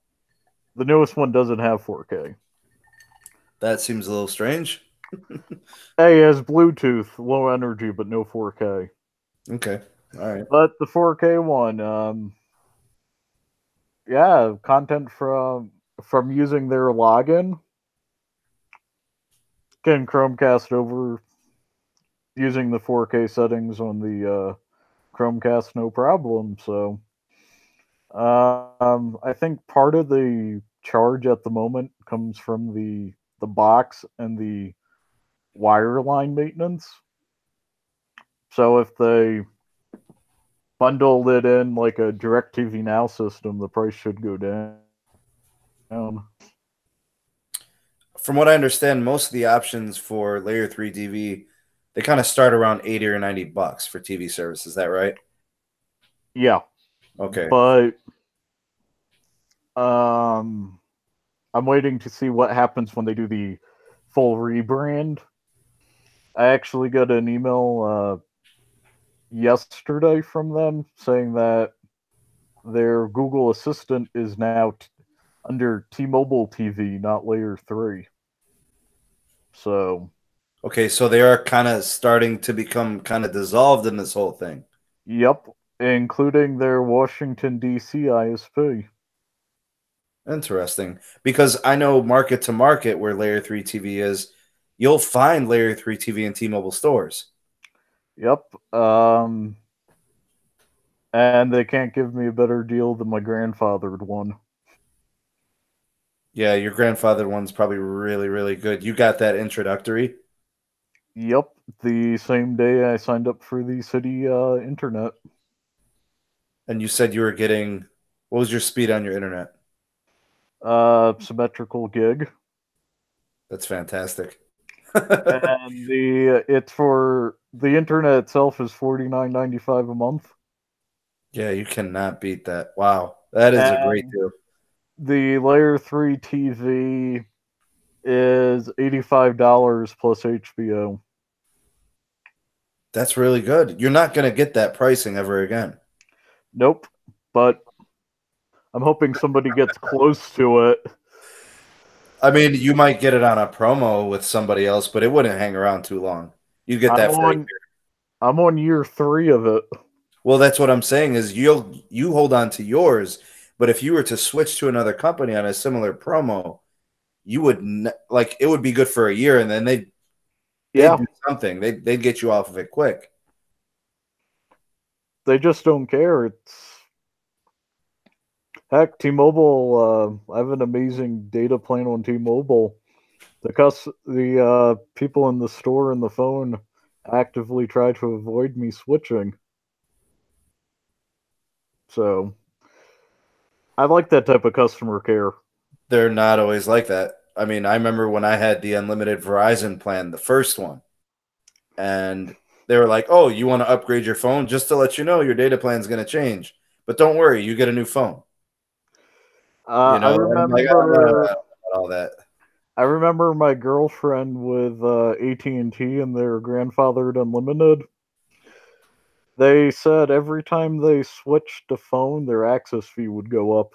Speaker 2: the newest one doesn't have 4K.
Speaker 1: That seems a little strange.
Speaker 2: Hey, it has Bluetooth, low energy, but no 4K.
Speaker 1: Okay. All right.
Speaker 2: But the 4K one, yeah, content from using their login can Chromecast over using the 4K settings on the Chromecast, no problem. So, I think part of the charge at the moment comes from the box and the wireline maintenance. So if they bundled it in like a DirecTV Now system, the price should go down.
Speaker 1: From what I understand, most of the options for Layer 3 TV, they kind of start around 80 or $90 for TV service. Is that right?
Speaker 2: Yeah.
Speaker 1: Okay.
Speaker 2: But I'm waiting to see what happens when they do the full rebrand. I actually got an email yesterday from them saying that their Google Assistant is now under T-Mobile TV, not Layer 3. So,
Speaker 1: Okay, so they are kind of starting to become kind of dissolved in this whole thing.
Speaker 2: yep, including their Washington, D.C. ISP.
Speaker 1: Interesting. Because I know market to market where Layer 3 TV is, you'll find Layer 3 TV in T-Mobile stores.
Speaker 2: Yep. And they can't give me a better deal than my grandfathered one.
Speaker 1: Yeah, your grandfather one's probably really, really good. You got that introductory?
Speaker 2: Yep, the same day I signed up for the city internet.
Speaker 1: And you said you were getting, what was your speed on your internet?
Speaker 2: Symmetrical gig.
Speaker 1: That's fantastic.
Speaker 2: And it's for the internet itself is $49.95 a month.
Speaker 1: Yeah, you cannot beat that. Wow. That is a great
Speaker 2: And
Speaker 1: deal.
Speaker 2: the Layer 3 TV is $85 plus HBO.
Speaker 1: That's really good. You're not going to get that pricing ever again.
Speaker 2: Nope. But I'm hoping somebody gets close to it.
Speaker 1: I mean, you might get it on a promo with somebody else, but it wouldn't hang around too long. You get that for a year.
Speaker 2: I'm on year 3 of it.
Speaker 1: Well, that's what I'm saying is you hold on to yours, but if you were to switch to another company on a similar promo, you would like it would be good for a year, and then they'd do something. They'd get you off of it quick.
Speaker 2: They just don't care. It's heck, T-Mobile. I have an amazing data plan on T-Mobile. The people in the store and the phone actively try to avoid me switching. So I like that type of customer care.
Speaker 1: They're not always like that. I mean, I remember when I had the unlimited Verizon plan, the first one, and they were like, "Oh, you want to upgrade your phone? Just to let you know, your data plan is going to change, but don't worry, you get a new phone."
Speaker 2: I
Speaker 1: And I'm like,
Speaker 2: remember
Speaker 1: all that.
Speaker 2: I remember my girlfriend with AT&T and their grandfathered unlimited. They said every time they switched to phone, their access fee would go up.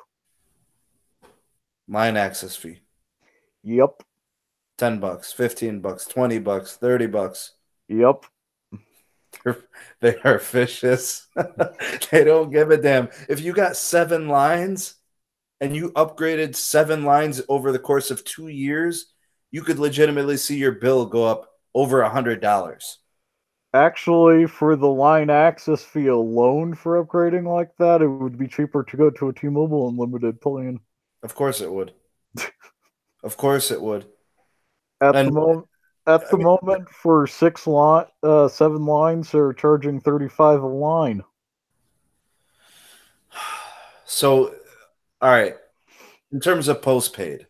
Speaker 1: Line access fee.
Speaker 2: Yep.
Speaker 1: $10, $15, $20, $30.
Speaker 2: Yep.
Speaker 1: They are vicious. They don't give a damn. If you got 7 lines and you upgraded 7 lines over the course of 2 years, you could legitimately see your bill go up over $100.
Speaker 2: Actually, for the line access fee alone for upgrading like that, it would be cheaper to go to a T-Mobile unlimited plan.
Speaker 1: Of course it would. Of course it would.
Speaker 2: At
Speaker 1: And
Speaker 2: the moment, for 7 lines, they're charging $35 a line.
Speaker 1: So, all right. In terms of postpaid,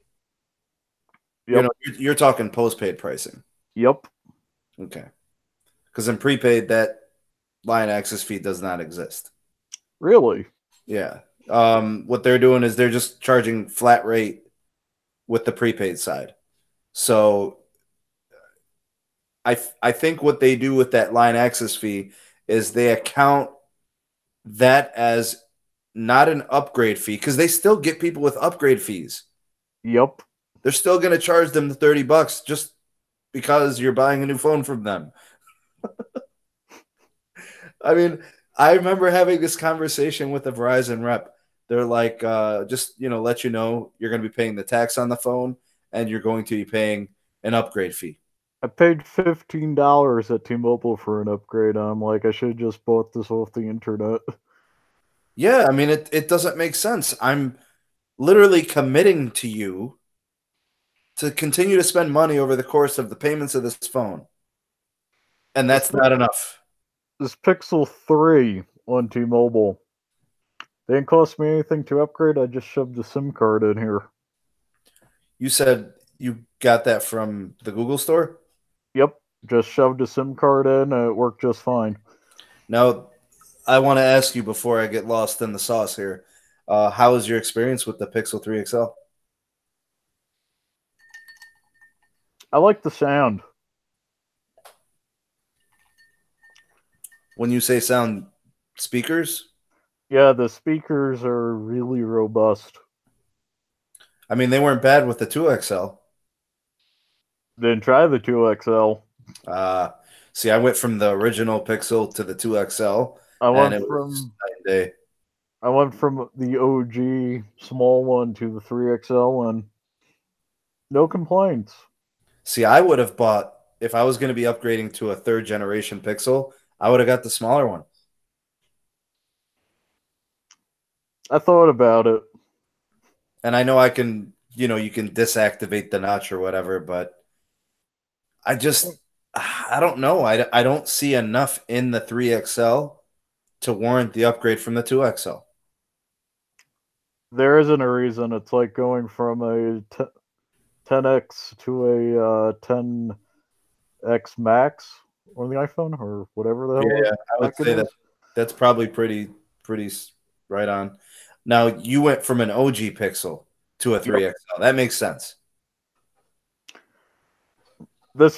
Speaker 2: Yep.
Speaker 1: you're talking postpaid pricing.
Speaker 2: Yep.
Speaker 1: Okay. Because in prepaid, that line access fee does not exist.
Speaker 2: Really?
Speaker 1: Yeah. What they're doing is they're just charging flat rate with the prepaid side. So I think what they do with that line access fee is they account that as not an upgrade fee because they still get people with upgrade fees.
Speaker 2: Yep.
Speaker 1: They're still going to charge them the $30 just because you're buying a new phone from them. I mean, I remember having this conversation with a Verizon rep. They're like, just, let you know you're going to be paying the tax on the phone and you're going to be paying an upgrade fee.
Speaker 2: I paid $15 at T-Mobile for an upgrade. I'm like, I should have just bought this off the internet.
Speaker 1: Yeah, I mean, it doesn't make sense. I'm literally committing to you to continue to spend money over the course of the payments of this phone. And that's not enough.
Speaker 2: This Pixel 3 on T-Mobile. They didn't cost me anything to upgrade. I just shoved a SIM card in here.
Speaker 1: You said you got that from the Google store?
Speaker 2: Yep. Just shoved a SIM card in and it worked just fine.
Speaker 1: Now, I want to ask you before I get lost in the sauce here. How was your experience with the Pixel 3 XL?
Speaker 2: I like the sound.
Speaker 1: When you say sound, speakers?
Speaker 2: Yeah, the speakers are really robust.
Speaker 1: I mean, they weren't bad with the 2XL.
Speaker 2: Didn't try the 2XL.
Speaker 1: See, I went from the original Pixel to the 2XL.
Speaker 2: I went from the OG small one to the 3XL and no complaints.
Speaker 1: See, I would have bought, if I was going to be upgrading to a third generation Pixel, I would have got the smaller one.
Speaker 2: I thought about it.
Speaker 1: And I know I can, you can disactivate the notch or whatever, but I don't know. I don't see enough in the 3XL to warrant the upgrade from the 2XL.
Speaker 2: There isn't a reason. It's like going from a 10X to a 10X Max on the iPhone or whatever the hell.
Speaker 1: Yeah, I would say that's probably pretty right on. Now, you went from an OG Pixel to a 3XL. Yep. That makes sense.
Speaker 2: Let's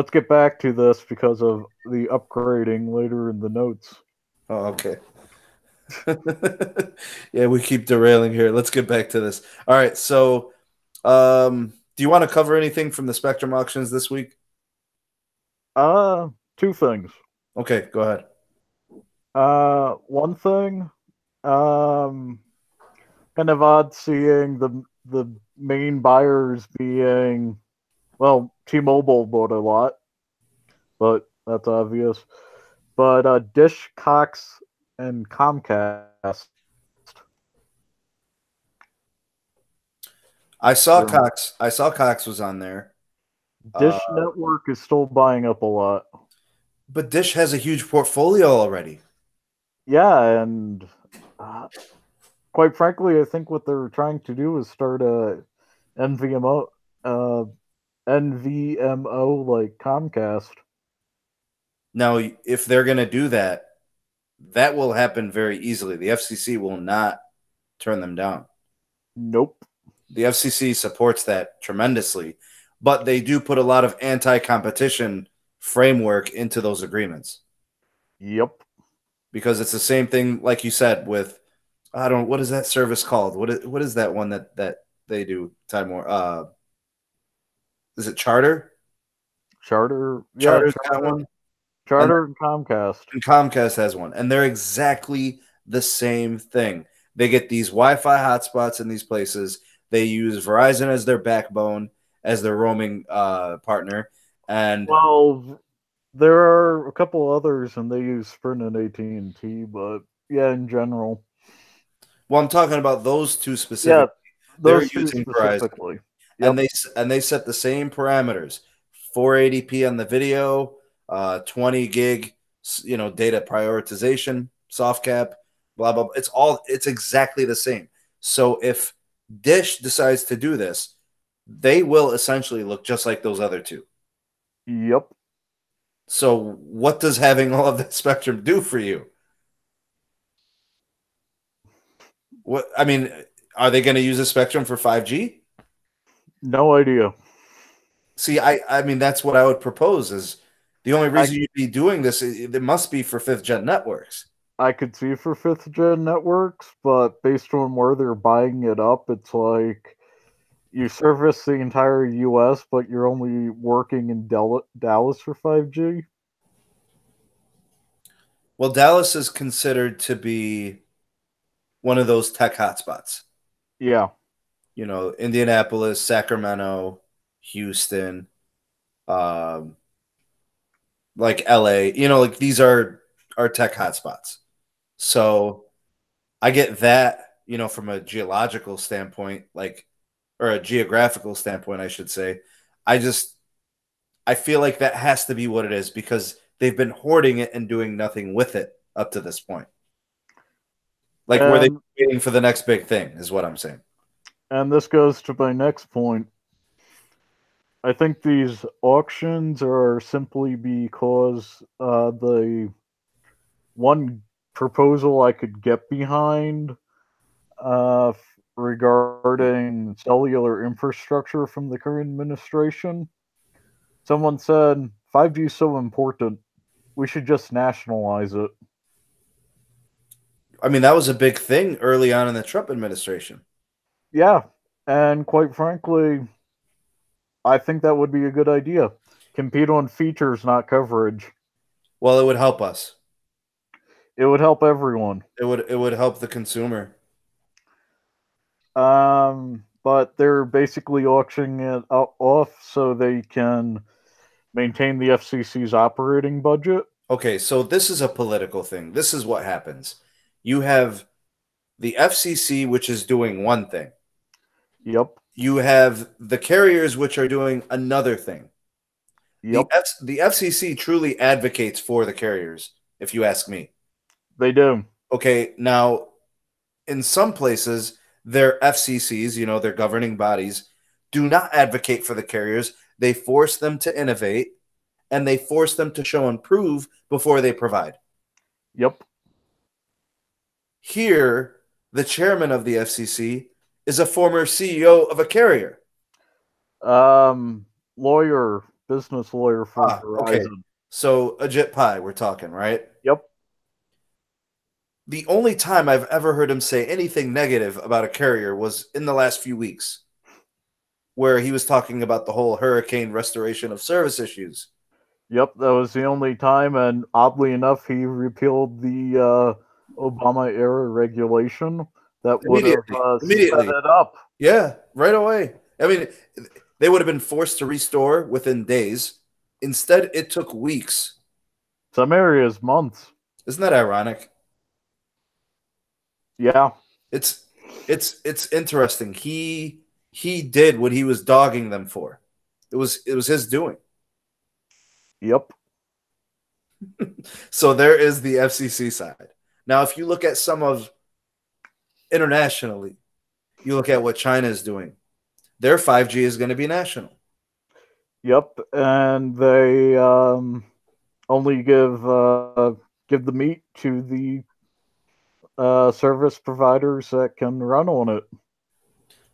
Speaker 2: get back to this because of the upgrading later in the notes.
Speaker 1: Oh, okay. Yeah, we keep derailing here. Let's get back to this. All right, so do you want to cover anything from the Spectrum auctions this week?
Speaker 2: Two things.
Speaker 1: Okay, go ahead.
Speaker 2: One thing, kind of odd seeing the main buyers being, well, T-Mobile bought a lot, but that's obvious. But Dish, Cox, and Comcast.
Speaker 1: I saw Cox. I saw Cox was on there.
Speaker 2: Dish Network is still buying up a lot.
Speaker 1: But Dish has a huge portfolio already.
Speaker 2: Yeah, and quite frankly, I think what they're trying to do is start a NVMO like Comcast.
Speaker 1: Now, if they're going to do that, that will happen very easily. The FCC will not turn them down.
Speaker 2: Nope.
Speaker 1: The FCC supports that tremendously, but they do put a lot of anti-competition framework into those agreements.
Speaker 2: Yep.
Speaker 1: Because it's the same thing, like you said, with what is that service called? What is that one that they do? Time more. Is it Charter?
Speaker 2: Charter.
Speaker 1: Charter's got one.
Speaker 2: Charter and Comcast.
Speaker 1: And Comcast has one, and they're exactly the same thing. They get these Wi-Fi hotspots in these places. They use Verizon as their backbone, as their roaming partner, and
Speaker 2: there are a couple others, and they use Sprint and AT&T, but yeah, in general.
Speaker 1: Well, I'm talking about those two specifically.
Speaker 2: Yeah, those two specifically.
Speaker 1: Yep. And they set the same parameters: 480p on the video, 20 gig, data prioritization, soft cap, blah blah. It's exactly the same. So if Dish decides to do this, they will essentially look just like those other two.
Speaker 2: Yep.
Speaker 1: So what does having all of that spectrum do for you? What I mean, are they going to use the spectrum for 5G?
Speaker 2: No idea.
Speaker 1: See, I mean, that's what I would propose is The only reason you'd be doing this, it must be for 5th gen networks.
Speaker 2: I could see for 5th gen networks, but based on where they're buying it up, it's like you service the entire U.S., but you're only working in Dallas for 5G.
Speaker 1: Well, Dallas is considered to be one of those tech hotspots.
Speaker 2: Yeah.
Speaker 1: You know, Indianapolis, Sacramento, Houston, like LA, you know, like these are tech hotspots. So I get that, you know, from a geological standpoint, like, or a geographical standpoint, I should say. I feel like that has to be what it is because they've been hoarding it and doing nothing with it up to this point. Like, were they waiting for the next big thing, is what I'm saying.
Speaker 2: And this goes to my next point. I think these auctions are simply because the one proposal I could get behind regarding cellular infrastructure from the current administration. Someone said 5G is so important, we should just nationalize it.
Speaker 1: I mean, that was a big thing early on in the Trump administration.
Speaker 2: Yeah, and quite frankly, I think that would be a good idea. Compete on features, not coverage.
Speaker 1: Well, it would help us.
Speaker 2: It would help everyone.
Speaker 1: It would help the consumer.
Speaker 2: But they're basically auctioning it off so they can maintain the FCC's operating budget.
Speaker 1: Okay, so this is a political thing. This is what happens. You have the FCC, which is doing one thing.
Speaker 2: Yep.
Speaker 1: You have the carriers, which are doing another thing.
Speaker 2: Yep.
Speaker 1: The FCC truly advocates for the carriers, if you ask me.
Speaker 2: They do.
Speaker 1: Okay, now, in some places, their FCCs, you know, their governing bodies, do not advocate for the carriers. They force them to innovate, and they force them to show and prove before they provide.
Speaker 2: Yep.
Speaker 1: Here, the chairman of the FCC is a former CEO of a carrier.
Speaker 2: Business lawyer for Verizon.
Speaker 1: Okay. So, Ajit Pai, we're talking, right?
Speaker 2: Yep.
Speaker 1: The only time I've ever heard him say anything negative about a carrier was in the last few weeks, where he was talking about the whole hurricane restoration of service issues.
Speaker 2: Yep, that was the only time, and oddly enough, he repealed the Obama-era regulation that would have set it up.
Speaker 1: Yeah, right away. I mean, they would have been forced to restore within days. Instead, it took weeks.
Speaker 2: Some areas, months.
Speaker 1: Isn't that ironic?
Speaker 2: Yeah.
Speaker 1: It's interesting. He did what he was dogging them for. It was his doing.
Speaker 2: Yep.
Speaker 1: So there is the FCC side. Now, if you look at some of internationally, you look at what China is doing. Their 5G is going to be national.
Speaker 2: Yep, and they only give the meat to the service providers that can run on it.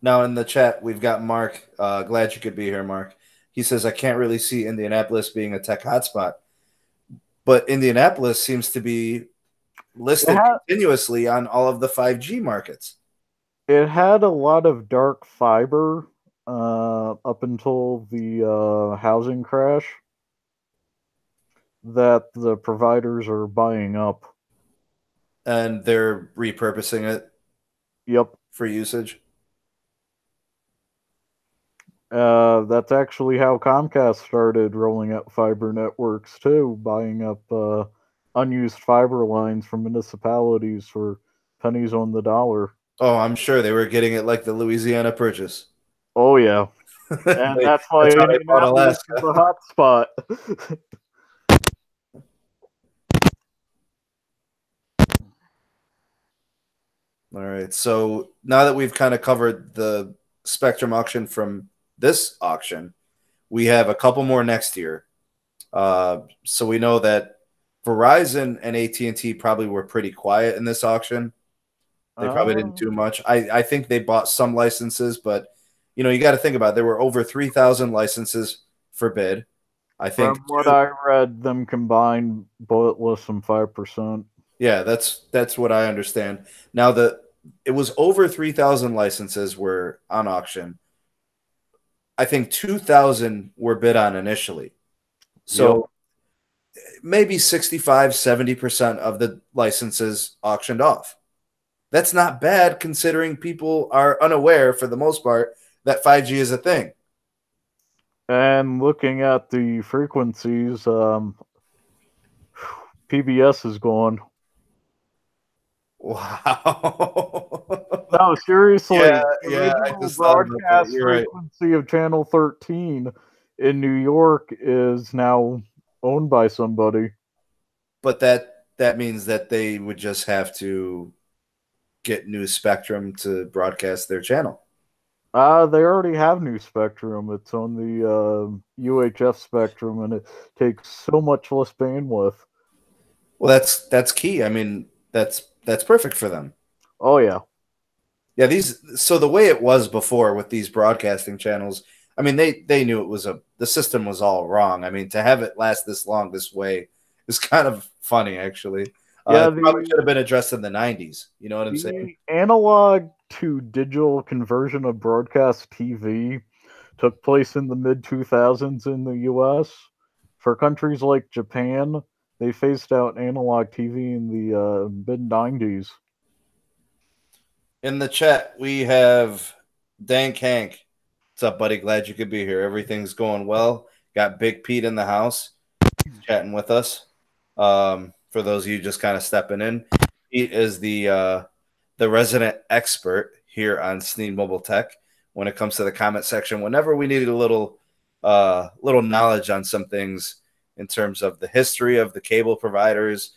Speaker 1: Now, in the chat, we've got Mark. Glad you could be here, Mark. He says, I can't really see Indianapolis being a tech hotspot. But Indianapolis seems to be listed continuously on all of the 5G markets.
Speaker 2: It had a lot of dark fiber up until the housing crash that the providers are buying up.
Speaker 1: And they're repurposing it?
Speaker 2: Yep.
Speaker 1: For usage?
Speaker 2: That's actually how Comcast started rolling out fiber networks too, buying up unused fiber lines from municipalities for pennies on the dollar.
Speaker 1: Oh, I'm sure they were getting it like the Louisiana Purchase.
Speaker 2: Oh yeah, and that's why they bought Alaska. Is a hot spot.
Speaker 1: All right, so now that we've kind of covered the Spectrum auction from this auction, we have a couple more next year. So we know that Verizon and AT&T probably were pretty quiet in this auction. They probably didn't do much. I think they bought some licenses, but you know, you got to think about it. There were over 3,000 licenses for bid. I think
Speaker 2: from what I read, them combined bought less than 5%.
Speaker 1: Yeah, that's what I understand. Now it was over 3,000 licenses were on auction. I think 2,000 were bid on initially. So maybe 65, 70% of the licenses auctioned off. That's not bad considering people are unaware, for the most part, that 5G is a thing.
Speaker 2: And looking at the frequencies, PBS is gone.
Speaker 1: Wow.
Speaker 2: No, seriously.
Speaker 1: Yeah,
Speaker 2: The
Speaker 1: yeah, I
Speaker 2: original
Speaker 1: just thought about that.
Speaker 2: broadcast
Speaker 1: You're right.
Speaker 2: frequency of Channel 13 in New York is now owned by somebody.
Speaker 1: But that means that they would just have to get new spectrum to broadcast their channel.
Speaker 2: They already have new spectrum. It's on the UHF spectrum, and it takes so much less bandwidth.
Speaker 1: Well, that's key. I mean, that's perfect for them.
Speaker 2: Oh yeah.
Speaker 1: Yeah, so the way it was before with these broadcasting channels, I mean, they knew it was the system was all wrong. I mean, to have it last this long this way is kind of funny, actually.
Speaker 2: Yeah,
Speaker 1: it probably should have been addressed in the 90s. You know what I'm saying?
Speaker 2: The analog to digital conversion of broadcast TV took place in the mid 2000s in the US. For countries like Japan, they phased out analog TV in the mid 90s.
Speaker 1: In the chat, we have Dank Hank. What's up, buddy? Glad you could be here. Everything's going well. Got Big Pete in the house chatting with us. For those of you just kind of stepping in, Pete is the resident expert here on sneedmobiletech when it comes to the comment section. Whenever we need a little knowledge on some things in terms of the history of the cable providers,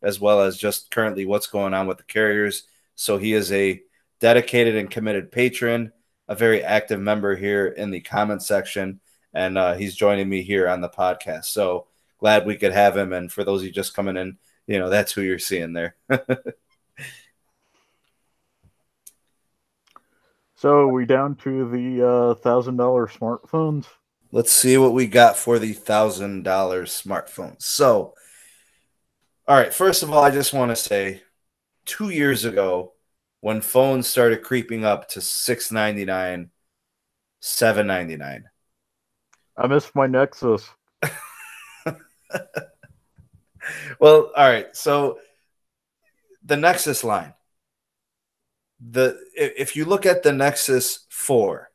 Speaker 1: as well as just currently what's going on with the carriers. So he is a dedicated and committed patron, a very active member here in the comment section, and he's joining me here on the podcast. So glad we could have him. And for those of you just coming in, that's who you're seeing there.
Speaker 2: So are we down to the $1,000 smartphones?
Speaker 1: Let's see what we got for the $1,000 smartphones. So, all right, first of all, I just want to say 2 years ago, when phones started creeping up to $699, $799.
Speaker 2: I missed my Nexus.
Speaker 1: Well, all right. So the Nexus line, if you look at the Nexus 4,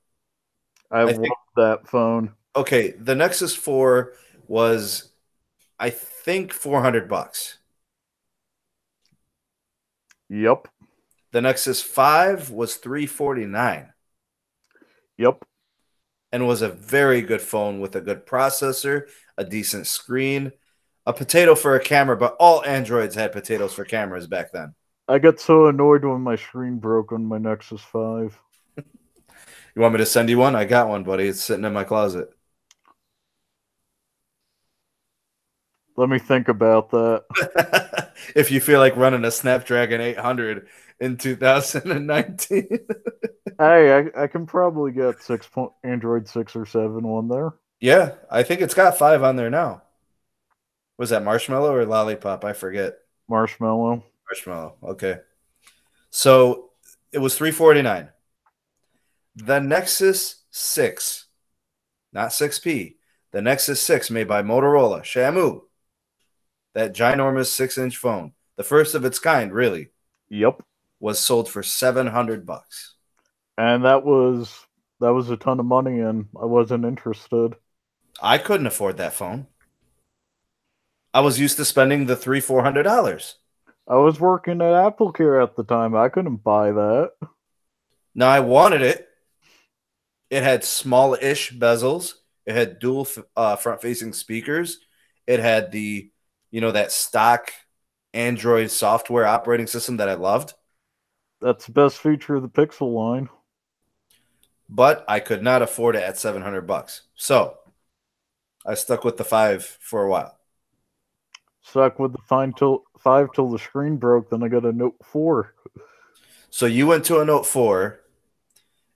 Speaker 2: I love that phone.
Speaker 1: Okay, the Nexus 4 was, I think, $400.
Speaker 2: Yep.
Speaker 1: The Nexus 5 was $349.
Speaker 2: Yep.
Speaker 1: And was a very good phone with a good processor, a decent screen, a potato for a camera, but all Androids had potatoes for cameras back then.
Speaker 2: I got so annoyed when my screen broke on my Nexus 5.
Speaker 1: You want me to send you one? I got one, buddy. It's sitting in my closet.
Speaker 2: Let me think about that.
Speaker 1: If you feel like running a Snapdragon 800 in 2019.
Speaker 2: Hey, I can probably get Android 6 or 7 on there.
Speaker 1: Yeah, I think it's got 5 on there now. Was that Marshmallow or Lollipop? I forget.
Speaker 2: Marshmallow.
Speaker 1: Marshmallow. Okay. So it was $349. The Nexus 6, not 6P, the Nexus 6 made by Motorola, Shamu, that ginormous 6-inch phone, the first of its kind, really.
Speaker 2: Yep.
Speaker 1: Was sold for $700.
Speaker 2: And that was a ton of money, and I wasn't interested.
Speaker 1: I couldn't afford that phone. I was used to spending the $300-$400.
Speaker 2: I was working at Apple Care at the time. I couldn't buy that.
Speaker 1: Now, I wanted it. It had small-ish bezels. It had dual front-facing speakers. It had the, that stock Android software operating system that I loved.
Speaker 2: That's the best feature of the Pixel line.
Speaker 1: But I could not afford it at $700. So I stuck with the 5 for a while.
Speaker 2: Stuck with the 5 till the screen broke. Then I got a Note 4.
Speaker 1: So you went to a Note 4,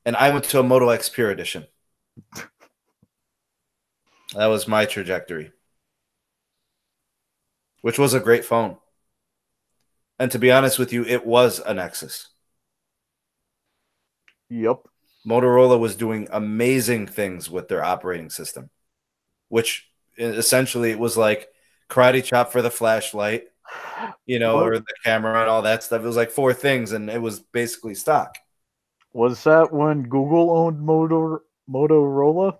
Speaker 1: and I went to a Moto X Pure Edition. That was my trajectory, which was a great phone. And to be honest with you, it was a Nexus.
Speaker 2: Yep.
Speaker 1: Motorola was doing amazing things with their operating system, which essentially it was like karate chop for the flashlight, or the camera and all that stuff. It was like 4 things, and it was basically stock.
Speaker 2: Was that when Google owned Motorola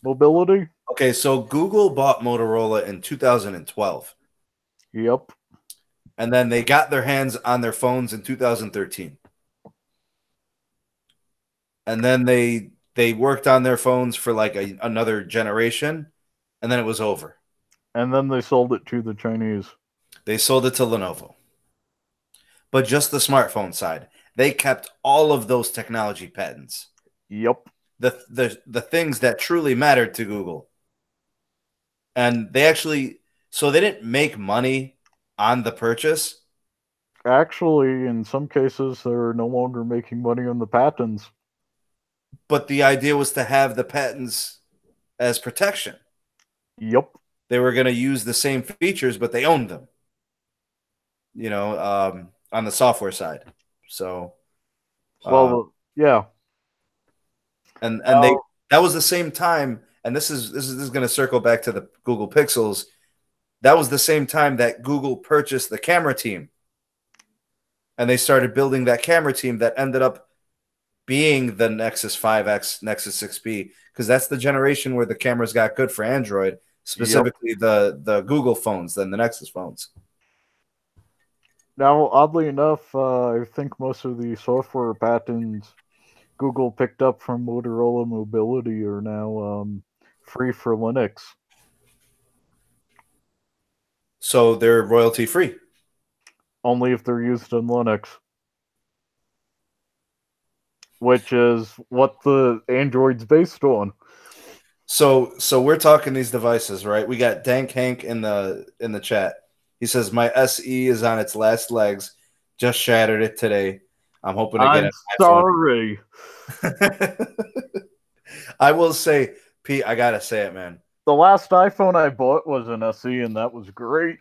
Speaker 2: Mobility?
Speaker 1: Okay, so Google bought Motorola in 2012.
Speaker 2: Yep.
Speaker 1: And then they got their hands on their phones in 2013. And then they worked on their phones for like another generation, and then it was over.
Speaker 2: And then they sold it to the Chinese.
Speaker 1: They sold it to Lenovo. But just the smartphone side. They kept all of those technology patents.
Speaker 2: Yep.
Speaker 1: The things that truly mattered to Google. And they didn't make money on the purchase.
Speaker 2: Actually, in some cases, they're no longer making money on the patents.
Speaker 1: But the idea was to have the patents as protection.
Speaker 2: Yep.
Speaker 1: They were going to use the same features, but they owned them. On the software side. So,
Speaker 2: yeah.
Speaker 1: And that was the same time, and this is going to circle back to the Google Pixels. That was the same time that Google purchased the camera team. And they started building that camera team that ended up being the Nexus 5X, Nexus 6P, because that's the generation where the cameras got good for Android, specifically the Google phones than the Nexus phones.
Speaker 2: Now, oddly enough, I think most of the software patents Google picked up from Motorola Mobility are now free for Linux.
Speaker 1: So they're royalty free.
Speaker 2: Only if they're used in Linux. Which is what the Android's based on.
Speaker 1: So we're talking these devices, right? We got Dank Hank in the chat. He says my SE is on its last legs. Just shattered it today. I'm hoping to get it.
Speaker 2: Sorry.
Speaker 1: I will say, Pete, I gotta say it, man.
Speaker 2: The last iPhone I bought was an SE, and that was great.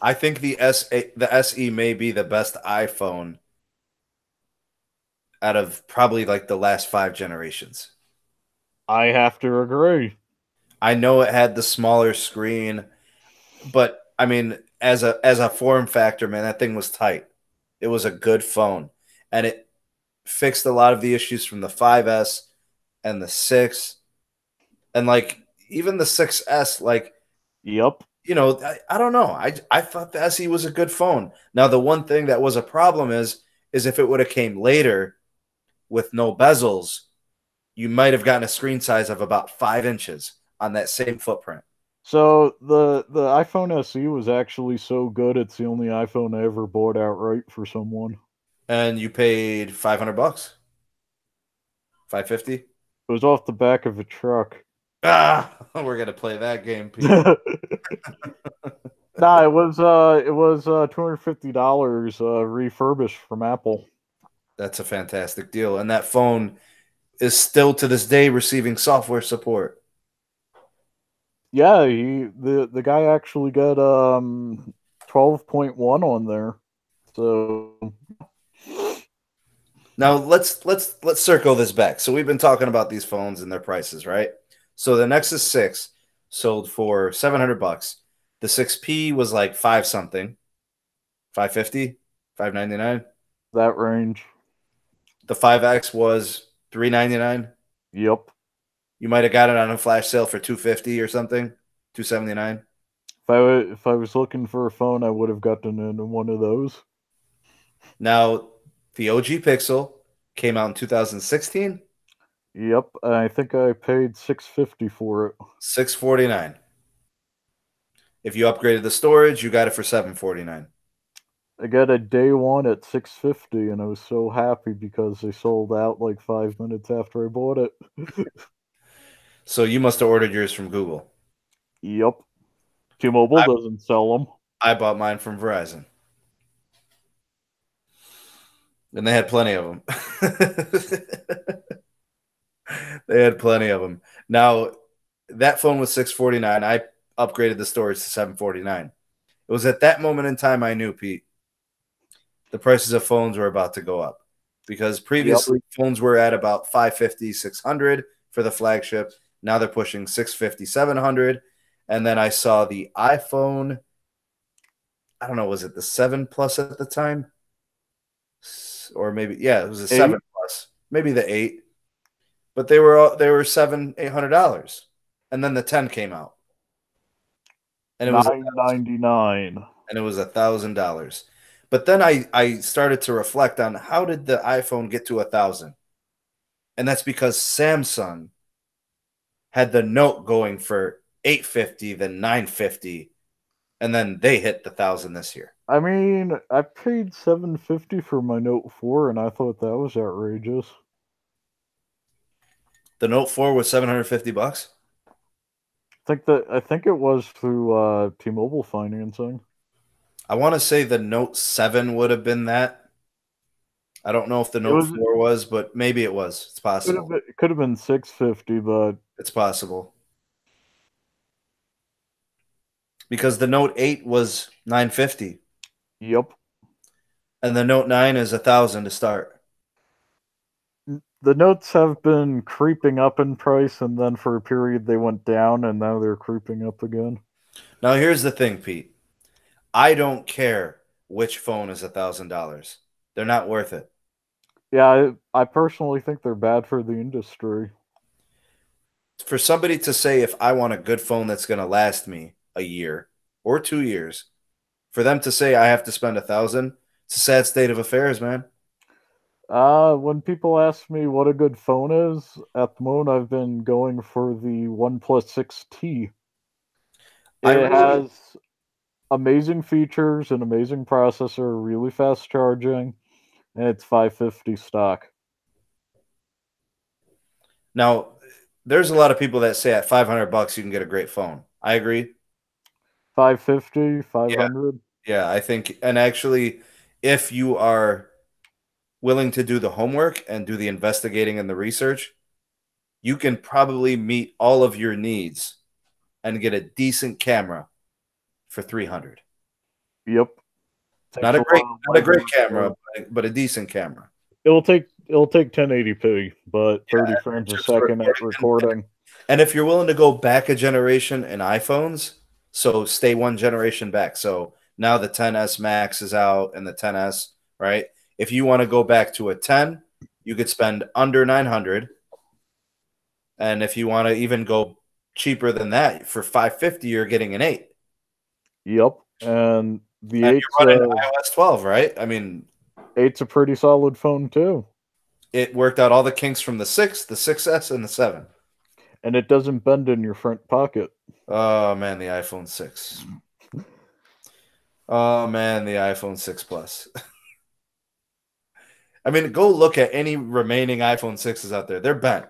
Speaker 1: I think the SE may be the best iPhone out of probably like the last 5 generations.
Speaker 2: I have to agree.
Speaker 1: I know it had the smaller screen, but I mean, as a form factor, man, that thing was tight. It was a good phone, and it fixed a lot of the issues from the 5S and the 6, and like even the 6S. Like,
Speaker 2: yep.
Speaker 1: I don't know. I thought the SE was a good phone. Now, the one thing that was a problem is if it would have came later with no bezels, you might have gotten a screen size of about 5 inches on that same footprint.
Speaker 2: So the iPhone SE was actually so good, it's the only iPhone I ever bought outright for someone.
Speaker 1: And you paid $500, $550.
Speaker 2: It was off the back of a truck.
Speaker 1: We're gonna play that game, Pete.
Speaker 2: Nah, it was $250 refurbished from Apple.
Speaker 1: That's a fantastic deal, and that phone is still to this day receiving software support.
Speaker 2: Yeah, the guy actually got 12.1 on there. So
Speaker 1: now let's circle this back. So we've been talking about these phones and their prices, right? So the Nexus 6 sold for $700. The 6P was like 5 something, 550, 599.
Speaker 2: That range.
Speaker 1: The 5X was $399.
Speaker 2: Yep.
Speaker 1: You might have got it on a flash sale for $250 or something, $279.
Speaker 2: If I was looking for a phone, I would have gotten into one of those.
Speaker 1: Now, the OG Pixel came out in 2016.
Speaker 2: Yep, I think I paid $650 for it.
Speaker 1: $649. If you upgraded the storage, you got it for $749.
Speaker 2: I got a day one at $650, and I was so happy because they sold out like 5 minutes after I bought it.
Speaker 1: So you must have ordered yours from Google.
Speaker 2: Yep. T-Mobile doesn't sell them.
Speaker 1: I bought mine from Verizon. And they had plenty of them. They had plenty of them. Now, that phone was $649. I upgraded the storage to $749. It was at that moment in time I knew, Pete, the prices of phones were about to go up because previously phones were at about $550, $600 for the flagship. Now they're pushing $650, $700. And then I saw the iPhone, I don't know, was it the 7 Plus at the time? Or maybe, yeah, it was a 7 Plus, maybe the 8. But they were $700-$800. And then the 10 came out. And it was
Speaker 2: $999.
Speaker 1: And it was $1,000. But then I started to reflect on how did the iPhone get to 1,000? And that's because Samsung had the Note going for $850, then $950, and then they hit the 1,000 this year.
Speaker 2: I mean, I paid $750 for my Note 4, and I thought that was outrageous.
Speaker 1: The Note 4 was $750.
Speaker 2: I think it was through T-Mobile financing.
Speaker 1: I want to say the Note 7 would have been that. I don't know if the Note 4 was, but maybe it was. It's possible.
Speaker 2: It could have been $650, but
Speaker 1: it's possible. Because the Note 8 was $950.
Speaker 2: Yep.
Speaker 1: And the Note 9 is $1,000 to start.
Speaker 2: The Notes have been creeping up in price, and then for a period they went down, and now they're creeping up again.
Speaker 1: Now here's the thing, Pete. I don't care which phone is $1,000. They're not worth it.
Speaker 2: Yeah, I personally think they're bad for the industry.
Speaker 1: For somebody to say, if I want a good phone that's going to last me a year or 2 years, for them to say I have to spend $1,000, it's a sad state of affairs, man.
Speaker 2: When people ask me what a good phone is, at the moment I've been going for the OnePlus 6T. It has amazing features, an amazing processor, really fast charging, and it's $550 stock.
Speaker 1: Now, there's a lot of people that say at $500 you can get a great phone. I agree.
Speaker 2: $550, $500.
Speaker 1: Yeah, I think, and actually, if you are willing to do the homework and do the investigating and the research, you can probably meet all of your needs and get a decent camera for $300.
Speaker 2: Yep.
Speaker 1: Not a great camera, but a decent camera.
Speaker 2: It'll take 1080p, but 30 frames a second at recording.
Speaker 1: And if you're willing to go back a generation in iPhones, so stay one generation back. So now the XS Max is out and the XS, right? If you want to go back to a 10, you could spend under $900. And if you want to even go cheaper than that, for $550, you're getting an 8.
Speaker 2: Yep. And the 8's
Speaker 1: you're running iOS 12, right? I mean,
Speaker 2: 8's a pretty solid phone too.
Speaker 1: It worked out all the kinks from the 6, the 6S, and the 7.
Speaker 2: And it doesn't bend in your front pocket.
Speaker 1: Oh, man, the iPhone 6. Oh, man, the iPhone 6 Plus. I mean, go look at any remaining iPhone 6s out there. They're bent.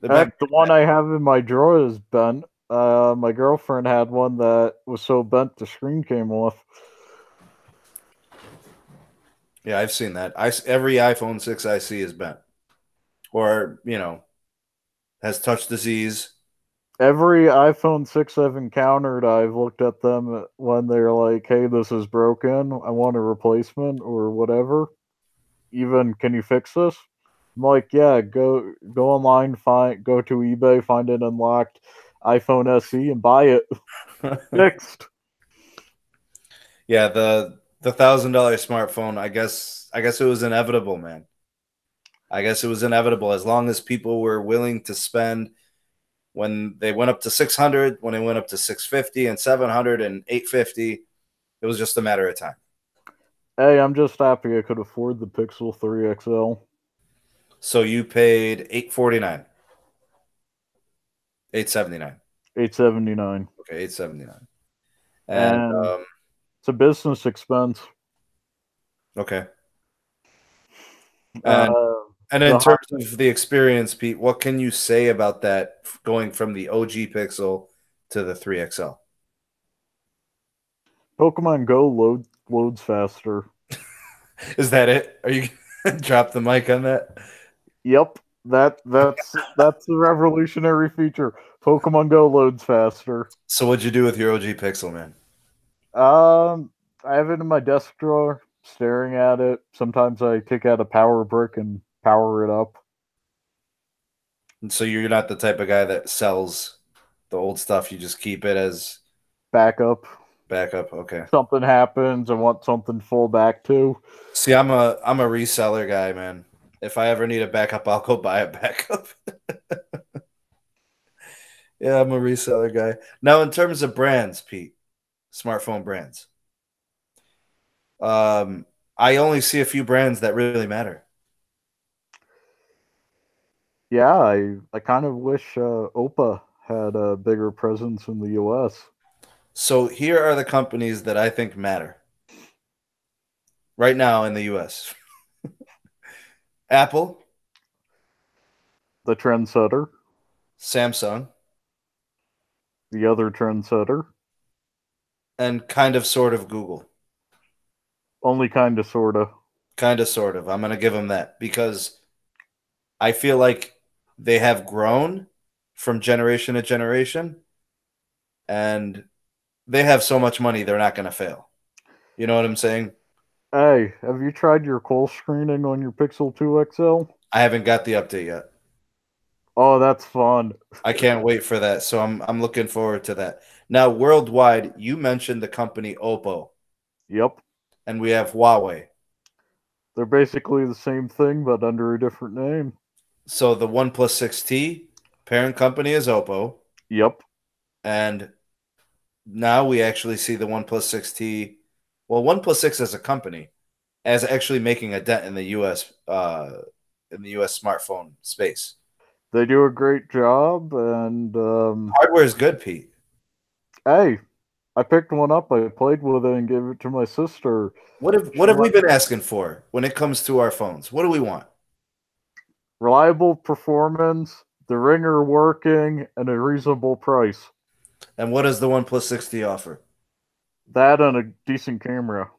Speaker 2: The one I have in my drawer is bent. My girlfriend had one that was so bent the screen came off.
Speaker 1: Yeah, I've seen that. Every iPhone 6 I see is bent. Or, has touch disease.
Speaker 2: Every iPhone 6 I've encountered, I've looked at them when they're like, hey, this is broken. I want a replacement or whatever. Even, can you fix this? I'm like, yeah, go online, go to eBay, find an unlocked iPhone SE and buy it. Fixed.
Speaker 1: Yeah, the $1,000 smartphone, I guess it was inevitable, man. I guess it was inevitable as long as people were willing to spend. When they went up to 600, when they went up to 650 and 700 and 850, it was just a matter of time.
Speaker 2: Hey, I'm just happy I could afford the Pixel 3 XL.
Speaker 1: So you paid $849. $879.
Speaker 2: $879.
Speaker 1: Okay, $879.
Speaker 2: And it's a business expense.
Speaker 1: Okay. And in terms of the experience, Pete, what can you say about that going from the OG Pixel to the 3XL?
Speaker 2: Pokemon Go loads faster.
Speaker 1: Is that it? Are you going to drop the mic on that?
Speaker 2: Yep. That's the revolutionary feature. Pokemon Go loads faster.
Speaker 1: So what'd you do with your OG Pixel, man?
Speaker 2: I have it in my desk drawer, staring at it. Sometimes I take out a power brick and power it up.
Speaker 1: And so you're not the type of guy that sells the old stuff. You just keep it as
Speaker 2: Backup.
Speaker 1: backup. Okay.
Speaker 2: Something happens, I want something full back to.
Speaker 1: See, I'm a reseller guy, man. If I ever need a backup, I'll go buy a backup. Yeah, I'm a reseller guy. Now, in terms of brands, Pete, smartphone brands, I only see a few brands that really matter.
Speaker 2: Yeah, I kind of wish Oppa had a bigger presence in the U.S.
Speaker 1: So here are the companies that I think matter right now in the U.S. Apple,
Speaker 2: The trendsetter,
Speaker 1: Samsung,
Speaker 2: the other trendsetter,
Speaker 1: and kind of sort of Google.
Speaker 2: only kind of, sort of.
Speaker 1: Kind of sort of. I'm going to give them that because I feel like they have grown from generation to generation and they have so much money they're not going to fail. You know what I'm saying?
Speaker 2: Hey, have you tried your call screening on your Pixel 2 XL?
Speaker 1: I haven't got the update yet.
Speaker 2: Oh, that's fun.
Speaker 1: I can't wait for that. So I'm looking forward to that. Now, worldwide, you mentioned the company Oppo.
Speaker 2: Yep.
Speaker 1: And we have Huawei.
Speaker 2: They're basically the same thing, but under a different name.
Speaker 1: So the OnePlus 6T parent company is Oppo.
Speaker 2: Yep.
Speaker 1: And now we actually see the OnePlus 6T. Well, OnePlus 6 as a company as actually making a dent in the US smartphone space.
Speaker 2: They do a great job, and
Speaker 1: hardware is good, Pete.
Speaker 2: Hey, I picked one up. I played with it and gave it to my sister.
Speaker 1: What have we been asking for when it comes to our phones? What do we want?
Speaker 2: Reliable performance, the ringer working, and a reasonable price.
Speaker 1: And what does the OnePlus 6T offer?
Speaker 2: That and a decent camera.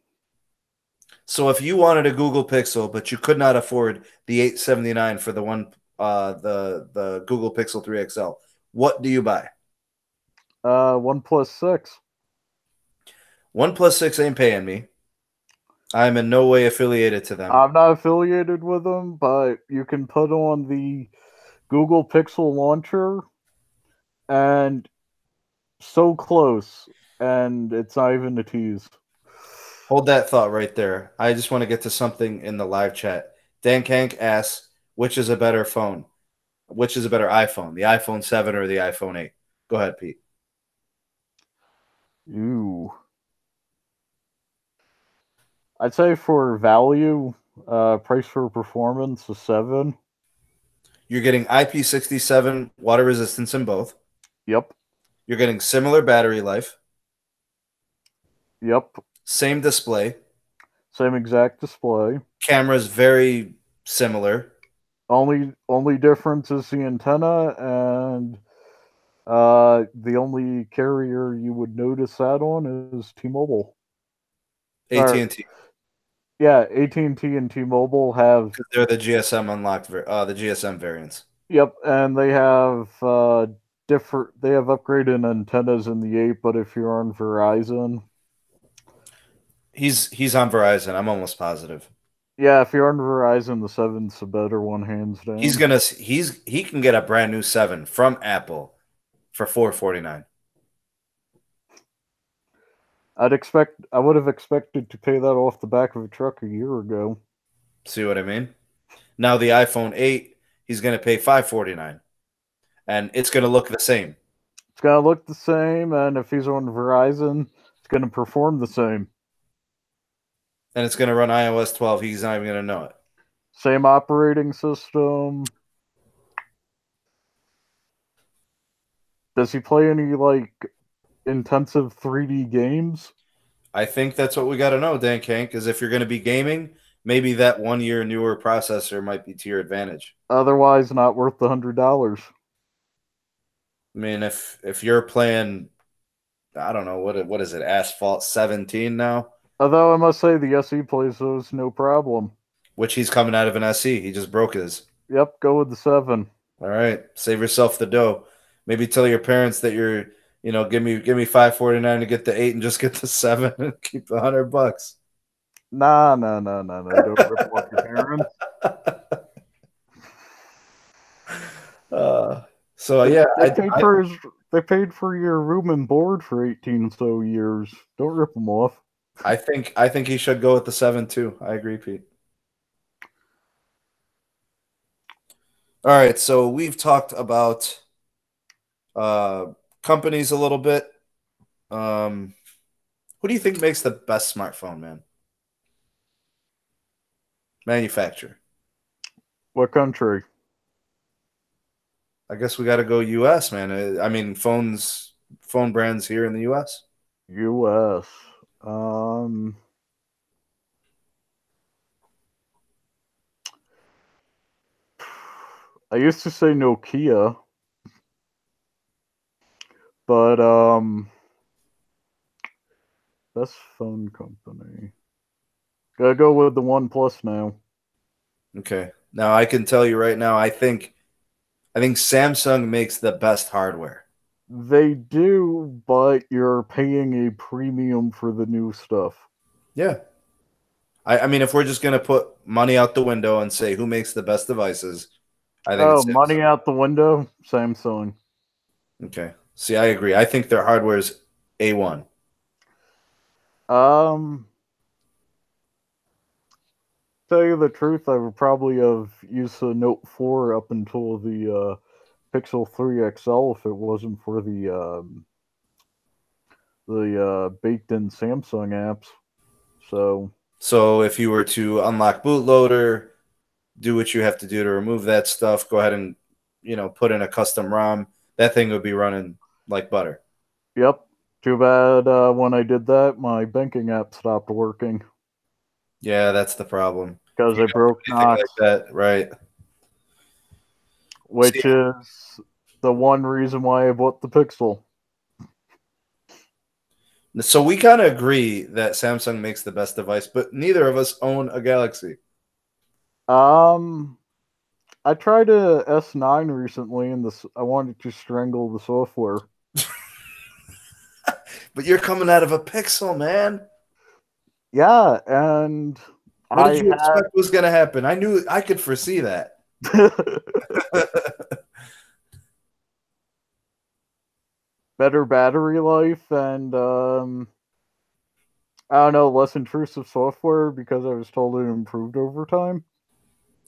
Speaker 1: So if you wanted a Google Pixel, but you could not afford the $879 for the Google Pixel 3 XL, what do you buy?
Speaker 2: OnePlus 6.
Speaker 1: OnePlus 6 ain't paying me. I'm in no way affiliated to them.
Speaker 2: I'm not affiliated with them, but you can put on the Google Pixel launcher and so close, and it's not even a tease.
Speaker 1: Hold that thought right there. I just want to get to something in the live chat. Dan Kank asks, which is a better phone? Which is a better iPhone? The iPhone 7 or the iPhone 8? Go ahead, Pete.
Speaker 2: Ooh. I'd say for value, price for performance, a 7.
Speaker 1: You're getting IP67 water resistance in both.
Speaker 2: Yep.
Speaker 1: You're getting similar battery life.
Speaker 2: Yep.
Speaker 1: Same display.
Speaker 2: Same exact display.
Speaker 1: Camera's very similar.
Speaker 2: Only difference is the antenna, and the only carrier you would notice that on is T-Mobile.
Speaker 1: AT&T.
Speaker 2: Yeah, AT&T and T-Mobile have.
Speaker 1: They're the GSM unlocked, the GSM variants.
Speaker 2: Yep, and they have different. They have upgraded antennas in the 8, but if you're on Verizon,
Speaker 1: he's on Verizon. I'm almost positive.
Speaker 2: Yeah, if you're on Verizon, the 7's the better one, hands down.
Speaker 1: He can get a brand new 7 from Apple for $449.
Speaker 2: I would have expected to pay that off the back of a truck a year ago.
Speaker 1: See what I mean? Now the iPhone 8, he's going to pay $549, and it's going to look the same.
Speaker 2: It's going to look the same, and if he's on Verizon, it's going to perform the same.
Speaker 1: And it's going to run iOS 12. He's not even going to know it.
Speaker 2: Same operating system. Does he play any, intensive 3D games?
Speaker 1: I think that's what we got to know, Dan Kank, is if you're going to be gaming, maybe that 1 year newer processor might be to your advantage.
Speaker 2: Otherwise, not worth the $100.
Speaker 1: I mean, if you're playing, I don't know, what is it, Asphalt 17 now?
Speaker 2: Although I must say the SE plays those no problem.
Speaker 1: Which he's coming out of an SE. He just broke his.
Speaker 2: Yep, go with the 7.
Speaker 1: All right, save yourself the dough. Maybe tell your parents that you're, give me $5.49 to get the 8 and just get the 7 and keep the $100.
Speaker 2: Nah. Don't rip off your parents.
Speaker 1: So yeah,
Speaker 2: they paid for your room and board for 18 so years. Don't rip them off.
Speaker 1: I think he should go with the 7 too. I agree, Pete. All right, so we've talked about companies a little bit. Who do you think makes the best smartphone, man? Manufacturer.
Speaker 2: What country?
Speaker 1: I guess we got to go U.S., man. I mean, phone brands here in the U.S.
Speaker 2: U.S. I used to say Nokia, but best phone company. Gotta go with the OnePlus now.
Speaker 1: Okay. Now I can tell you right now, I think Samsung makes the best hardware.
Speaker 2: They do, but you're paying a premium for the new stuff.
Speaker 1: Yeah. I mean, if we're just gonna put money out the window and say who makes the best devices, I think it's Samsung.
Speaker 2: Money out the window, Samsung.
Speaker 1: Okay. See, I agree. I think their hardware is A1.
Speaker 2: Tell you the truth, I would probably have used the Note 4 up until the Pixel 3 XL if it wasn't for the baked-in Samsung apps.
Speaker 1: So if you were to unlock bootloader, do what you have to do to remove that stuff, go ahead and put in a custom ROM, that thing would be running like butter.
Speaker 2: Yep. Too bad when I did that, my banking app stopped working.
Speaker 1: Yeah, that's the problem.
Speaker 2: Because I broke Knox.
Speaker 1: Like that, right.
Speaker 2: Which is the one reason why I bought the Pixel.
Speaker 1: So we kind of agree that Samsung makes the best device, but neither of us own a Galaxy.
Speaker 2: I tried a S9 recently, and I wanted to strangle the software.
Speaker 1: But you're coming out of a Pixel, man.
Speaker 2: Yeah, and
Speaker 1: what did you expect was going to happen? I knew I could foresee that.
Speaker 2: Better battery life and I don't know, less intrusive software because I was told it improved over time.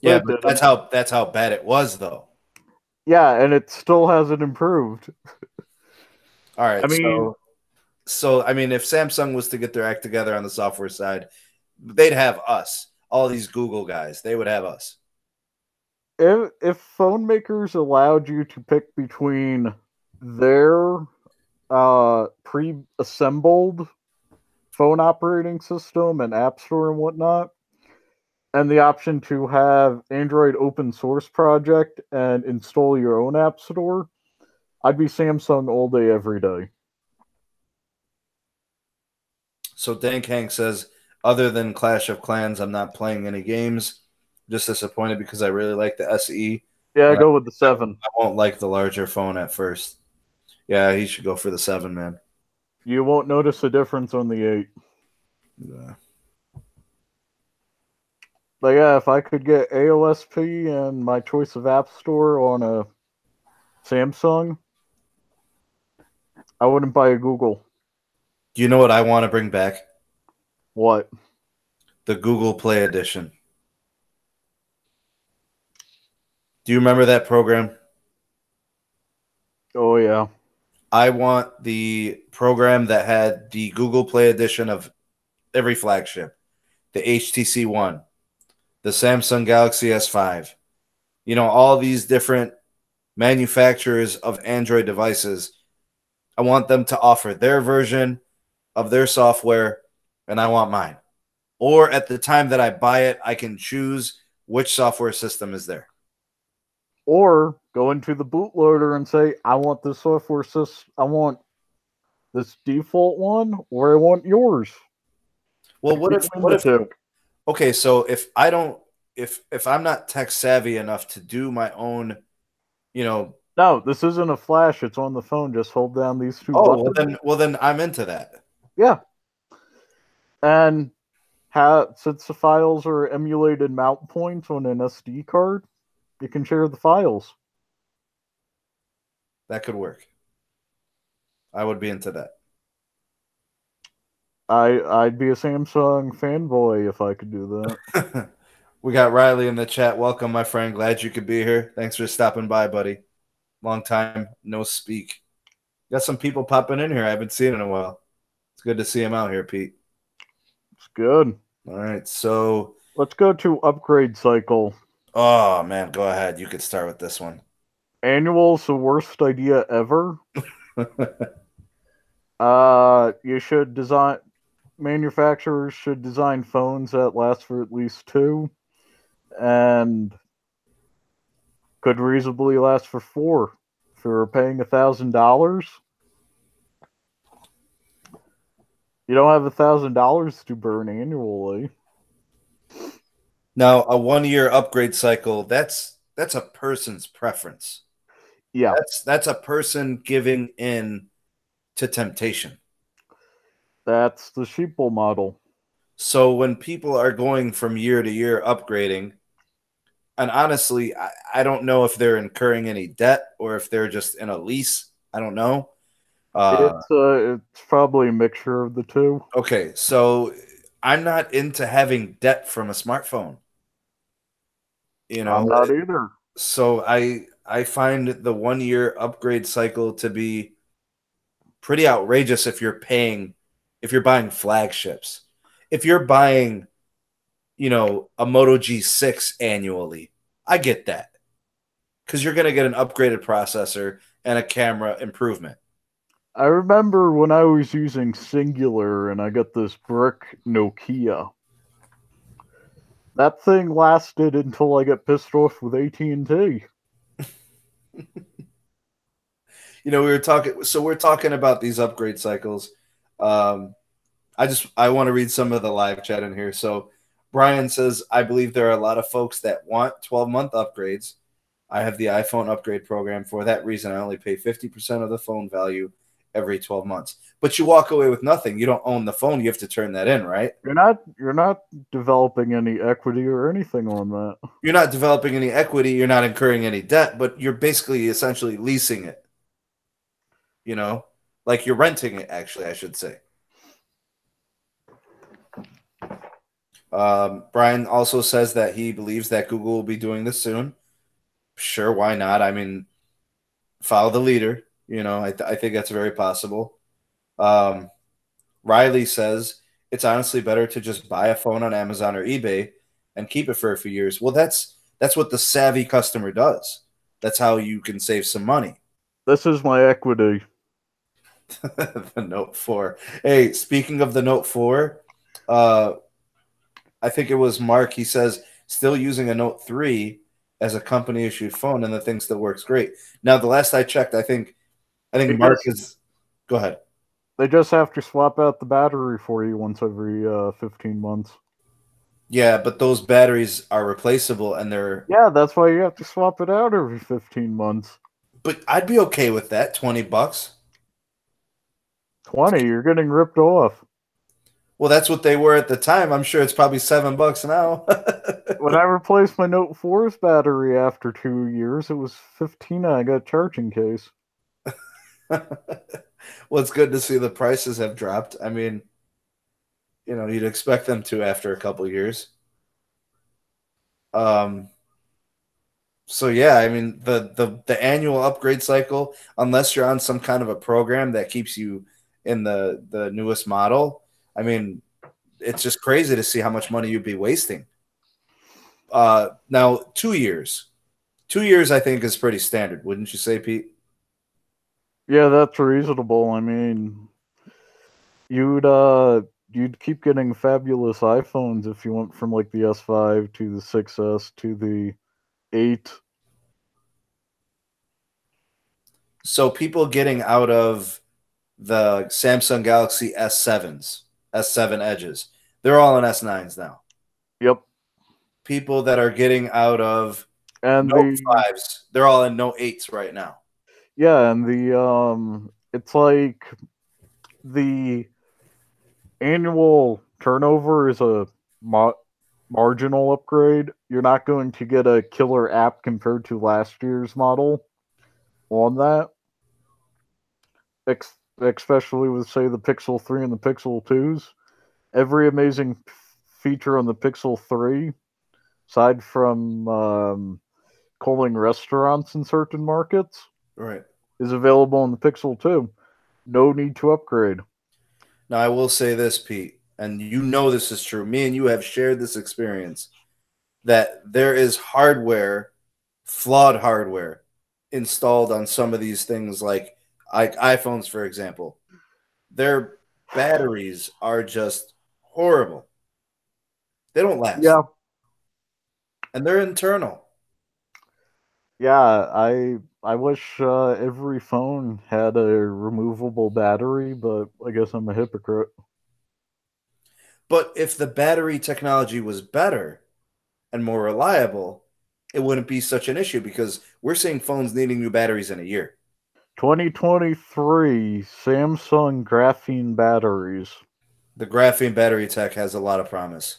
Speaker 1: Yeah, but that's how bad it was, though.
Speaker 2: Yeah, and it still hasn't improved.
Speaker 1: All right, so I mean, if Samsung was to get their act together on the software side, they'd have us. All these Google guys, they would have us.
Speaker 2: If phone makers allowed you to pick between their pre-assembled phone operating system and app store and whatnot, and the option to have Android open source project and install your own app store, I'd be Samsung all day, every day.
Speaker 1: So Dank Hank says, other than Clash of Clans, I'm not playing any games. Just disappointed because I really like the SE.
Speaker 2: Yeah, go with the 7.
Speaker 1: I won't like the larger phone at first. Yeah, he should go for the 7, man.
Speaker 2: You won't notice a difference on the 8.
Speaker 1: Yeah.
Speaker 2: But yeah, if I could get AOSP and my choice of app store on a Samsung, I wouldn't buy a Google.
Speaker 1: Do you know what I want to bring back?
Speaker 2: What?
Speaker 1: The Google Play Edition. Do you remember that program?
Speaker 2: Oh, yeah.
Speaker 1: I want the program that had the Google Play Edition of every flagship. The HTC One. The Samsung Galaxy S5. All these different manufacturers of Android devices. I want them to offer their version of their software, and I want mine. Or at the time that I buy it, I can choose which software system is there.
Speaker 2: Or go into the bootloader and say, I want this software system, I want this default one, or I want yours.
Speaker 1: Well, what if okay, so if I don't if I'm not tech savvy enough to do my own,
Speaker 2: No, this isn't a flash. It's on the phone. Just hold down these two buttons.
Speaker 1: Well then I'm into that.
Speaker 2: Yeah. And since the files are emulated mount points on an SD card, you can share the files.
Speaker 1: That could work. I would be into that.
Speaker 2: I'd be a Samsung fanboy if I could do
Speaker 1: that. We got Riley in the chat. Welcome, my friend. Glad you could be here. Thanks for stopping by, buddy. Long time no speak. Got some people popping in here I haven't seen in a while. It's good to see him out here, Pete.
Speaker 2: It's good.
Speaker 1: All right, so
Speaker 2: let's go to upgrade cycle.
Speaker 1: Oh man, go ahead. You could start with this one.
Speaker 2: Annual's the worst idea ever. You should design. Manufacturers should design phones that last for at least 2, and could reasonably last for 4. If you're paying $1,000, you don't have $1,000 to burn annually.
Speaker 1: Now, a 1-year upgrade cycle, that's a person's preference.
Speaker 2: Yeah.
Speaker 1: That's a person giving in to temptation.
Speaker 2: That's the sheeple model.
Speaker 1: So when people are going from year to year upgrading, and honestly, I don't know if they're incurring any debt or if they're just in a lease. I don't know.
Speaker 2: It's probably a mixture of the two.
Speaker 1: Okay, so I'm not into having debt from a smartphone. You know,
Speaker 2: I'm not either.
Speaker 1: So I find the 1-year upgrade cycle to be pretty outrageous if you're buying flagships. If you're buying, a Moto G6 annually, I get that. Because you're going to get an upgraded processor and a camera improvement.
Speaker 2: I remember when I was using Singular and I got this brick Nokia. That thing lasted until I got pissed off with AT&T.
Speaker 1: We're talking about these upgrade cycles. I want to read some of the live chat in here. So Brian says, I believe there are a lot of folks that want 12-month upgrades. I have the iPhone upgrade program. For that reason, I only pay 50% of the phone value every 12 months. But you walk away with nothing. You don't own the phone. You have to turn that in, right?
Speaker 2: You're not developing any equity or anything on that.
Speaker 1: You're not developing any equity. You're not incurring any debt, but you're basically essentially leasing it. Like you're renting it, actually, I should say. Brian also says that he believes that Google will be doing this soon. Sure, why not? I mean, follow the leader. I think that's very possible. Riley says it's honestly better to just buy a phone on Amazon or eBay and keep it for a few years. Well, that's what the savvy customer does. That's how you can save some money.
Speaker 2: This is my equity.
Speaker 1: The Note 4. Hey, speaking of the Note 4, I think it was Mark. He says still using a Note 3 as a company issued phone, and the thing still works great. Now, the last I checked, I think Mark is. Go ahead.
Speaker 2: They just have to swap out the battery for you once every 15 months.
Speaker 1: Yeah, but those batteries are replaceable, and they're.
Speaker 2: Yeah, that's why you have to swap it out every 15 months.
Speaker 1: But I'd be okay with that. $20.
Speaker 2: 20? You're getting ripped off.
Speaker 1: Well, that's what they were at the time. I'm sure it's probably $7 now.
Speaker 2: When I replaced my Note 4's battery after 2 years, it was 15. I got a charging case.
Speaker 1: Well, it's good to see the prices have dropped. I mean, you'd expect them to after a couple years. So yeah, I mean the annual upgrade cycle, unless you're on some kind of a program that keeps you in the newest model, I mean, it's just crazy to see how much money you'd be wasting. Now 2 years. 2 years I think is pretty standard, wouldn't you say, Pete?
Speaker 2: Yeah, that's reasonable. I mean, you'd keep getting fabulous iPhones if you went from like the S5 to the 6S to the 8.
Speaker 1: So people getting out of the Samsung Galaxy S7s, S7 Edges, they're all on S9s now.
Speaker 2: Yep.
Speaker 1: people that are getting out of
Speaker 2: And
Speaker 1: Note 5s. They're all in Note 8s right now.
Speaker 2: Yeah, and it's like the annual turnover is a marginal upgrade. You're not going to get a killer app compared to last year's model on that. Especially with, say, the Pixel 3 and the Pixel 2s. Every amazing feature on the Pixel 3, aside from calling restaurants in certain markets,
Speaker 1: Right.
Speaker 2: is available on the Pixel 2. No need to upgrade.
Speaker 1: Now, I will say this, Pete, and you know this is true. Me and you have shared this experience that there is hardware, flawed hardware, installed on some of these things, like iPhones, for example. Their batteries are just horrible. They don't last.
Speaker 2: Yeah.
Speaker 1: And they're internal.
Speaker 2: Yeah, I wish every phone had a removable battery, but I guess I'm a hypocrite.
Speaker 1: But if the battery technology was better and more reliable, it wouldn't be such an issue, because we're seeing phones needing new batteries in a year.
Speaker 2: 2023 Samsung graphene batteries.
Speaker 1: The graphene battery tech has a lot of promise.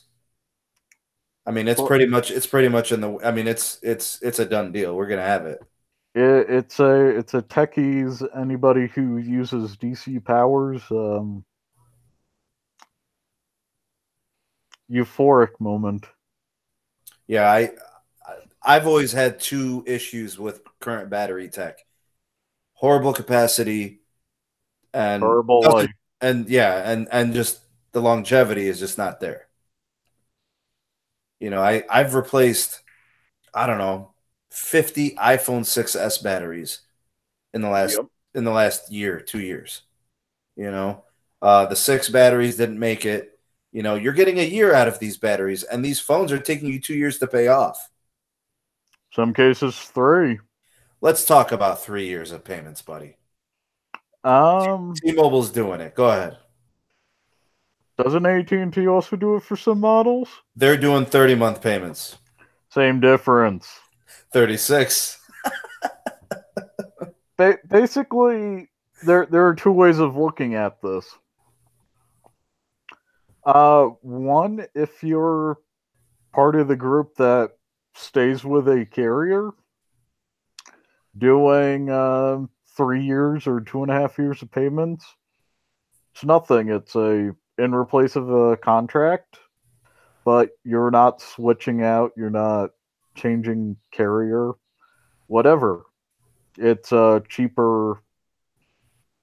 Speaker 1: I mean, it's pretty much in the. I mean, it's a done deal. We're gonna have it.
Speaker 2: It's a techies. Anybody who uses DC powers, euphoric moment.
Speaker 1: Yeah, I've always had two issues with current battery tech: horrible capacity, and
Speaker 2: Horrible life.
Speaker 1: and just the longevity is just not there. You know, I've replaced, I don't know, 50 iPhone 6s batteries in the last year, 2 years. You know, the 6 batteries didn't make it. You know, you're getting a year out of these batteries, and these phones are taking you 2 years to pay off.
Speaker 2: Some cases 3.
Speaker 1: Let's talk about 3 years of payments, buddy. T-Mobile's doing it. Go ahead.
Speaker 2: Doesn't AT&T also do it for some models?
Speaker 1: They're doing 30-month payments.
Speaker 2: Same difference.
Speaker 1: 36.
Speaker 2: Basically, there are two ways of looking at this. One, if you're part of the group that stays with a carrier, doing 3 years or 2.5 years of payments, it's nothing. It's in replace of a contract, but you're not switching out. You're not changing carrier, whatever. It's a cheaper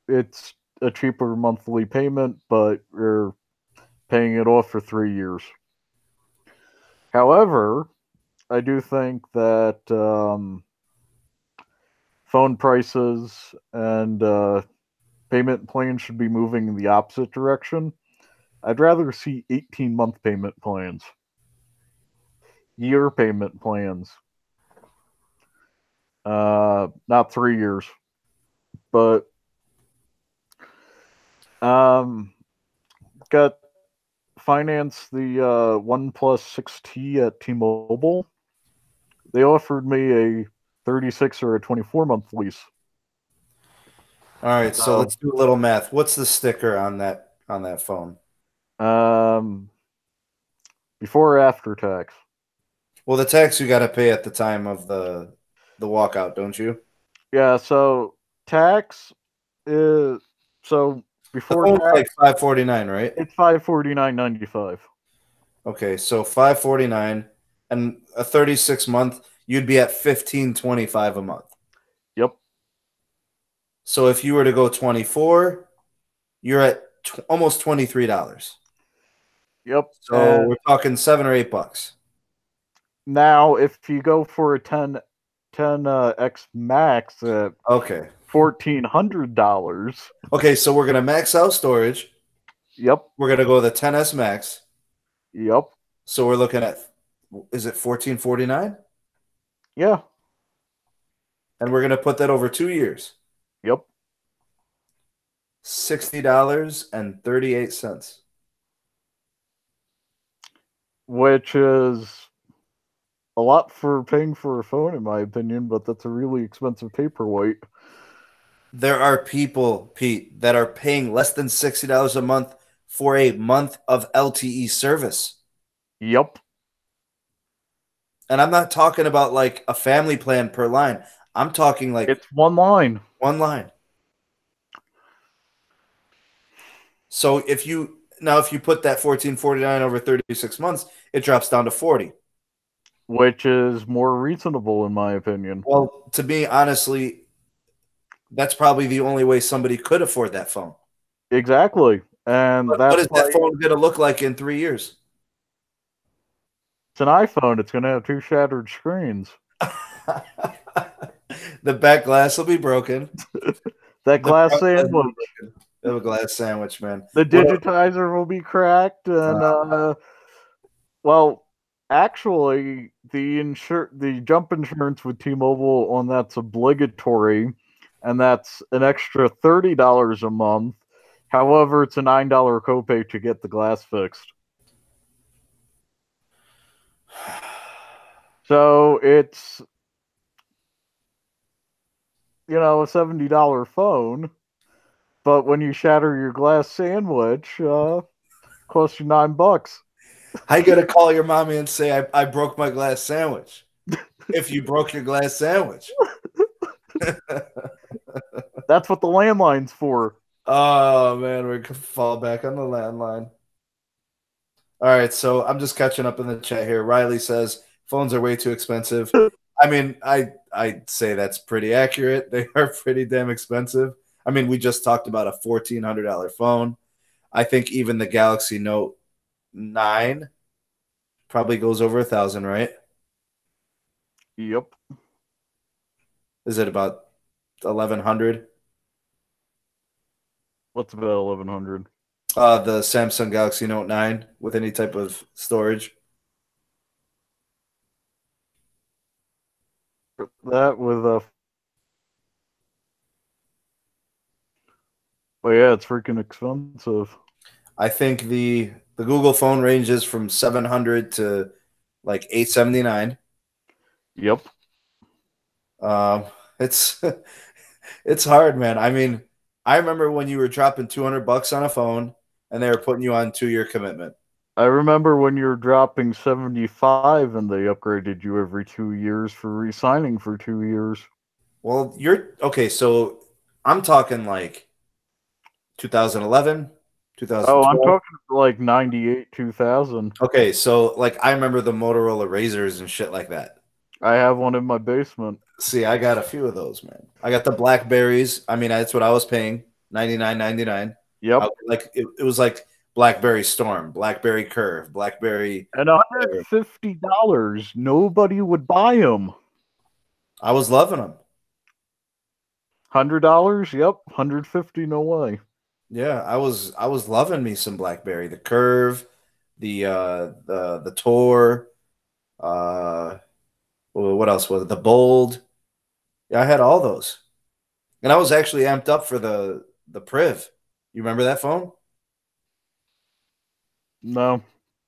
Speaker 2: monthly payment, but you're paying it off for 3 years. However, I do think that phone prices and payment plans should be moving in the opposite direction. I'd rather see 18-month payment plans, year payment plans, not 3 years. But got financed the OnePlus 6T at T-Mobile. They offered me a 36 or a 24-month lease.
Speaker 1: All right, so let's do a little math. What's the sticker on that phone?
Speaker 2: Before or after tax?
Speaker 1: Well, the tax you got to pay at the time of the walkout, don't you?
Speaker 2: Yeah, so tax is before
Speaker 1: the
Speaker 2: tax,
Speaker 1: like $549, right?
Speaker 2: It's $549.95.
Speaker 1: Okay, so $549 and a 36-month, you'd be at $15.25 a month.
Speaker 2: Yep.
Speaker 1: So if you were to go 24, you're at almost $23.
Speaker 2: Yep.
Speaker 1: So we're talking $7 or $8.
Speaker 2: Now, if you go for a 10X Max at $1,400.
Speaker 1: Okay, so we're gonna max out storage.
Speaker 2: Yep.
Speaker 1: We're gonna go the 10S Max.
Speaker 2: Yep.
Speaker 1: So we're looking at, is it $1449?
Speaker 2: Yeah.
Speaker 1: And we're gonna put that over 2 years.
Speaker 2: Yep.
Speaker 1: $60.38.
Speaker 2: Which is a lot for paying for a phone, in my opinion, but that's a really expensive paperweight.
Speaker 1: There are people, Pete, that are paying less than $60 a month for a month of LTE service.
Speaker 2: Yep.
Speaker 1: And I'm not talking about like a family plan per line. I'm talking like
Speaker 2: it's one line.
Speaker 1: One line. So if you put that $14.49 over 36 months, it drops down to 40.
Speaker 2: Which is more reasonable, in my opinion.
Speaker 1: Well, to me, honestly, that's probably the only way somebody could afford that phone.
Speaker 2: Exactly. And
Speaker 1: what is that phone going to look like in 3 years?
Speaker 2: It's an iPhone. It's going to have 2 shattered screens.
Speaker 1: The back glass will be broken.
Speaker 2: That glass sandwich.
Speaker 1: They have a glass sandwich, man.
Speaker 2: The digitizer will be cracked, and well, actually, the jump insurance with T-Mobile on that's obligatory, and that's an extra $30 a month. However, it's a $9 copay to get the glass fixed. So it's, a $70 phone, but when you shatter your glass sandwich, costs you $9.
Speaker 1: How you gonna call your mommy and say I broke my glass sandwich? If you broke your glass sandwich.
Speaker 2: That's what the landline's for.
Speaker 1: Oh man, we're gonna fall back on the landline. All right, so I'm just catching up in the chat here. Riley says phones are way too expensive. I mean, I'd say that's pretty accurate. They are pretty damn expensive. I mean, we just talked about a $1,400 phone. I think even the Galaxy Note 9 probably goes over 1,000, right?
Speaker 2: Yep.
Speaker 1: Is it about 1,100?
Speaker 2: What's about 1,100?
Speaker 1: The Samsung Galaxy Note 9 with any type of storage.
Speaker 2: That with a. But yeah, it's freaking expensive.
Speaker 1: I think the Google phone ranges from 700 to like 879.
Speaker 2: Yep.
Speaker 1: It's it's hard, man. I mean, I remember when you were dropping $200 on a phone and they were putting you on 2-year commitment.
Speaker 2: I remember when you were dropping 75 and they upgraded you every 2 years for re-signing for 2 years.
Speaker 1: Well, you're okay. So I'm talking like 2011, 2012.
Speaker 2: Oh, I'm talking like 98, 2000.
Speaker 1: Okay, so like I remember the Motorola Razors and shit like that.
Speaker 2: I have one in my basement.
Speaker 1: See, I got a few of those, man. I got the Blackberries. I mean, that's what I was paying, $99.99.
Speaker 2: Yep.
Speaker 1: Like it was like BlackBerry Storm, BlackBerry Curve, BlackBerry,
Speaker 2: and $150. Nobody would buy them.
Speaker 1: I was loving them.
Speaker 2: $100? Yep. $150? No way.
Speaker 1: Yeah, I was loving me some BlackBerry. The Curve, the Tour, what else was it? The Bold. Yeah, I had all those. And I was actually amped up for the Priv. You remember that phone?
Speaker 2: No.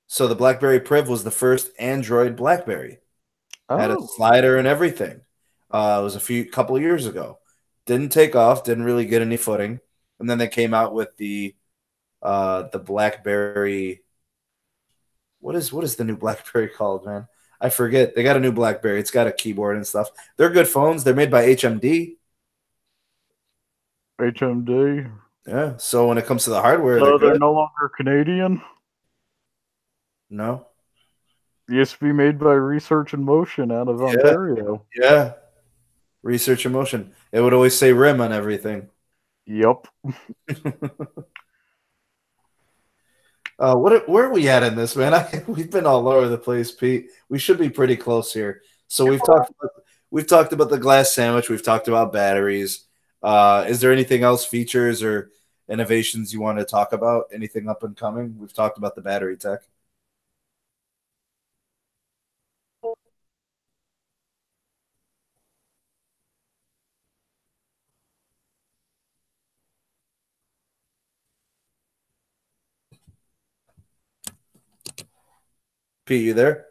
Speaker 1: So the BlackBerry Priv was the first Android BlackBerry.
Speaker 2: Oh.
Speaker 1: Had a slider and everything. It was a couple of years ago. Didn't take off. Didn't really get any footing. And then they came out with the BlackBerry. What is the new BlackBerry called, man? I forget. They got a new BlackBerry. It's got a keyboard and stuff. They're good phones. They're made by HMD.
Speaker 2: HMD.
Speaker 1: Yeah. So when it comes to the hardware,
Speaker 2: so they're no longer Canadian?
Speaker 1: No.
Speaker 2: Used to be made by Research in Motion out of Ontario.
Speaker 1: Yeah. Research in Motion. It would always say RIM on everything.
Speaker 2: Yep.
Speaker 1: Where are we at in this, man? We've been all over the place, Pete. We should be pretty close here. So we've talked about the glass sandwich. We've talked about batteries. Is there anything else, features or innovations you want to talk about? Anything up and coming? We've talked about the battery tech. Pete, you there?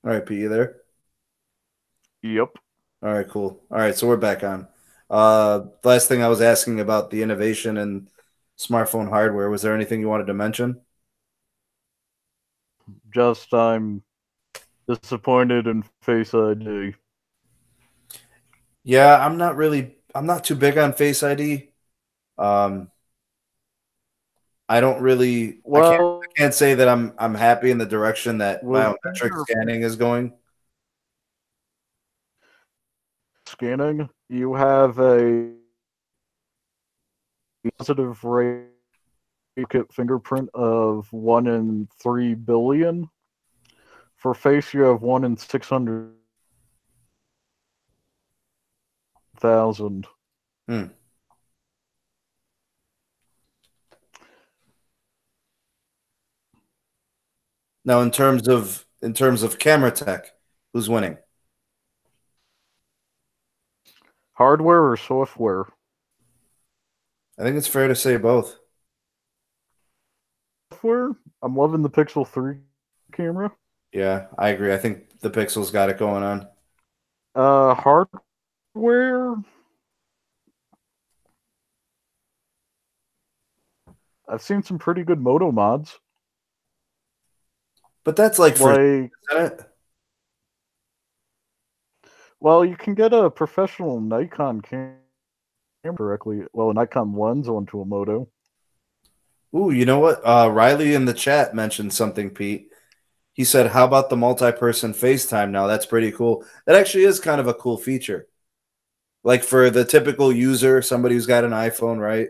Speaker 1: All right, Pete, you there?
Speaker 2: Yep.
Speaker 1: All right, cool. All right, so we're back on. Last thing I was asking about the innovation in smartphone hardware. Was there anything you wanted to mention?
Speaker 2: Just I'm disappointed in Face ID.
Speaker 1: Yeah, I'm not too big on Face ID. Um, I don't really,
Speaker 2: Well,
Speaker 1: I can't say that I'm happy in the direction that
Speaker 2: with
Speaker 1: biometric scanning is going.
Speaker 2: scanning, you have a positive rate fingerprint of 1 in 3 billion. For face, you have 1 in 600,000.
Speaker 1: Hmm. Now, in terms of camera tech, who's winning?
Speaker 2: Hardware or software?
Speaker 1: I think it's fair to say both.
Speaker 2: Software? I'm loving the Pixel 3 camera.
Speaker 1: Yeah, I agree. I think the Pixel's got it going on.
Speaker 2: Hardware? I've seen some pretty good moto mods.
Speaker 1: But that's like for,
Speaker 2: Like,
Speaker 1: isn't it?
Speaker 2: well, you can get a professional Nikon camera directly. Well, a Nikon lens onto a moto.
Speaker 1: Ooh, you know what? Riley in the chat mentioned something, Pete. He said, "How about the multi-person FaceTime now? That's pretty cool." That actually is kind of a cool feature. Like for the typical user, somebody who's got an iPhone, right?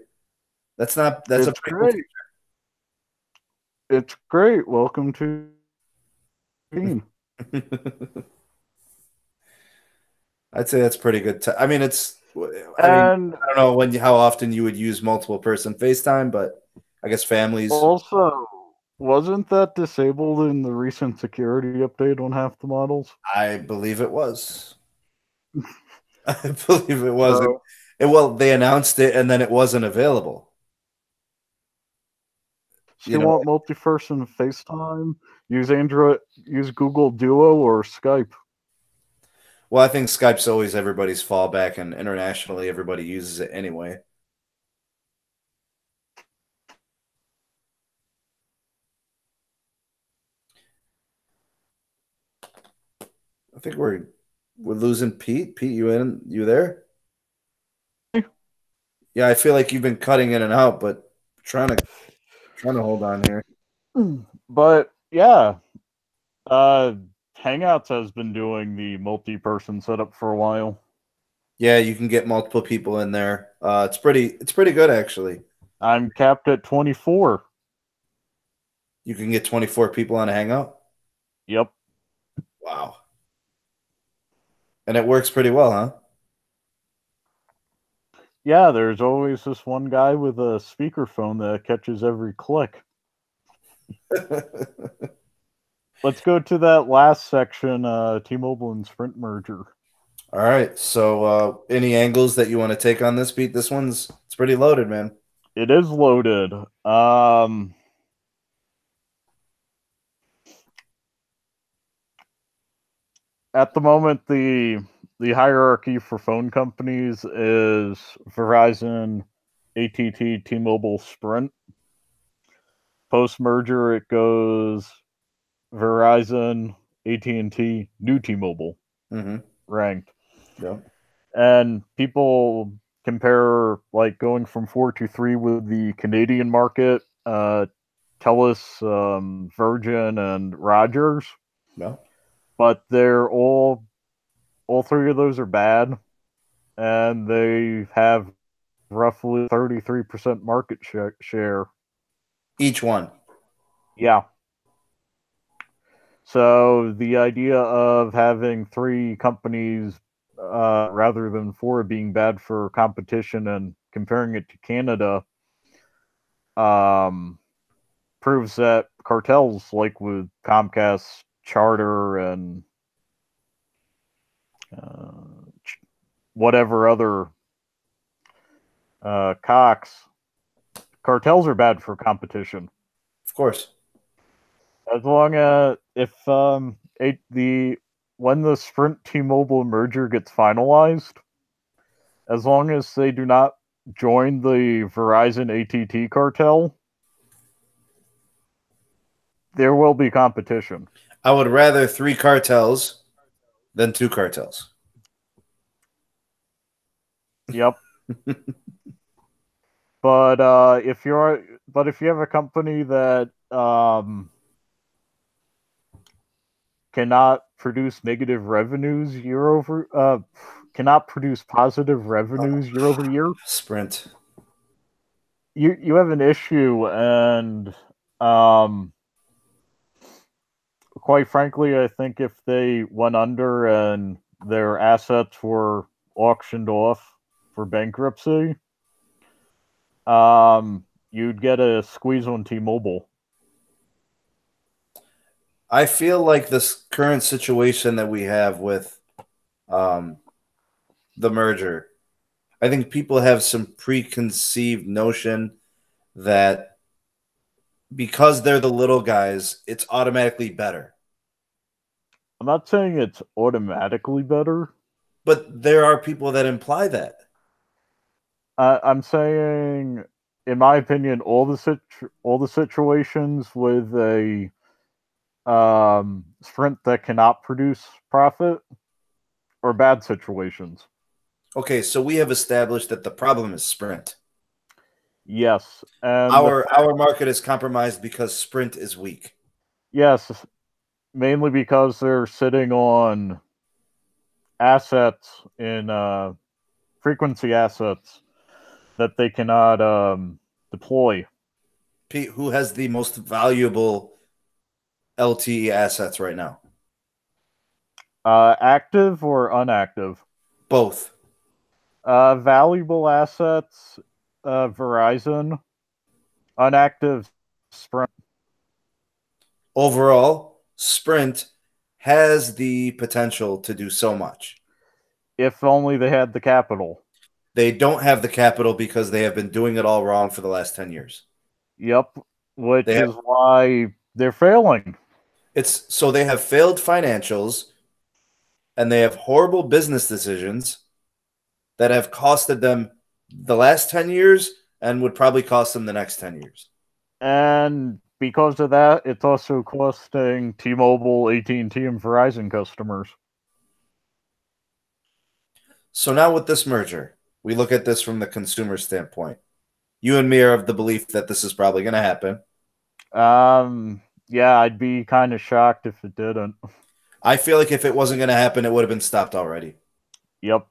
Speaker 1: That's a
Speaker 2: It's
Speaker 1: pretty cool
Speaker 2: great. It's great. Welcome to
Speaker 1: feature. I'd say that's pretty good. I mean, I
Speaker 2: And
Speaker 1: don't know how often you would use multiple person FaceTime, but I guess families.
Speaker 2: also, wasn't that disabled in the recent security update on half the models?
Speaker 1: I believe it was. I believe it was.
Speaker 2: So,
Speaker 1: Well, they announced it and then it wasn't available.
Speaker 2: so
Speaker 1: You
Speaker 2: you
Speaker 1: know,
Speaker 2: want multi-person FaceTime? Use Android, use Google Duo or Skype.
Speaker 1: well, I think Skype's always everybody's fallback, and internationally, everybody uses it anyway. I think we're losing Pete. Pete, you there? Yeah, I feel like you've been cutting in and out, but trying to hold on here.
Speaker 2: But yeah, uh, Hangouts has been doing the multi-person setup for a while.
Speaker 1: Yeah, you can get multiple people in there. It's pretty good actually.
Speaker 2: I'm capped at 24.
Speaker 1: You can get 24 people on a Hangout.
Speaker 2: Yep.
Speaker 1: Wow. And it works pretty well, huh?
Speaker 2: Yeah, there's always this one guy with a speakerphone that catches every click. Let's go to that last section, T-Mobile and Sprint merger.
Speaker 1: All right. So, any angles that you want to take on this, Pete? It's pretty loaded, man.
Speaker 2: It is loaded. At the moment, the hierarchy for phone companies is Verizon, AT&T, T-Mobile, Sprint. Post merger, it goes Verizon, AT&T, new T-Mobile ranked.
Speaker 1: Yep.
Speaker 2: And people compare like going from 4 to 3 with the Canadian market, TELUS, Virgin, and Rogers.
Speaker 1: No.
Speaker 2: But they're all three of those are bad, and they have roughly 33% market share.
Speaker 1: Each one.
Speaker 2: Yeah. So the idea of having 3 companies rather than 4 being bad for competition and comparing it to Canada proves that cartels like with Comcast, Charter, and whatever other Cox, cartels are bad for competition.
Speaker 1: Of course.
Speaker 2: As long as when the Sprint T-Mobile merger gets finalized, as long as they do not join the Verizon AT&T cartel, there will be competition.
Speaker 1: I would rather 3 cartels than 2 cartels.
Speaker 2: Yep. But if you have a company that cannot produce negative revenues cannot produce positive revenues year over year,
Speaker 1: Sprint.
Speaker 2: You have an issue, and quite frankly, I think if they went under and their assets were auctioned off for bankruptcy, you'd get a squeeze on T-Mobile.
Speaker 1: I feel like this current situation that we have with the merger, I think people have some preconceived notion that because they're the little guys, it's automatically better.
Speaker 2: I'm not saying it's automatically better.
Speaker 1: But there are people that imply that.
Speaker 2: I'm saying, in my opinion, all the situations with a Sprint that cannot produce profit are bad situations.
Speaker 1: Okay, so we have established that the problem is Sprint.
Speaker 2: Yes, and
Speaker 1: our market is compromised because Sprint is weak.
Speaker 2: Yes, mainly because they're sitting on assets in frequency assets that they cannot deploy.
Speaker 1: Pete, who has the most valuable LTE assets right now?
Speaker 2: Active or inactive?
Speaker 1: Both.
Speaker 2: Valuable assets, Verizon. Inactive, Sprint.
Speaker 1: Overall, Sprint has the potential to do so much.
Speaker 2: If only they had the capital.
Speaker 1: They don't have the capital because they have been doing it all wrong for the last 10 years.
Speaker 2: Yep, which is why they're failing.
Speaker 1: So they have failed financials and they have horrible business decisions that have costed them the last 10 years and would probably cost them the next 10 years.
Speaker 2: And because of that, it's also costing T-Mobile, AT&T, and Verizon customers.
Speaker 1: So now with this merger, we look at this from the consumer standpoint. You and me are of the belief that this is probably going to happen.
Speaker 2: Yeah, I'd be kind of shocked if it didn't.
Speaker 1: I feel like if it wasn't going to happen, it would have been stopped already.
Speaker 2: Yep.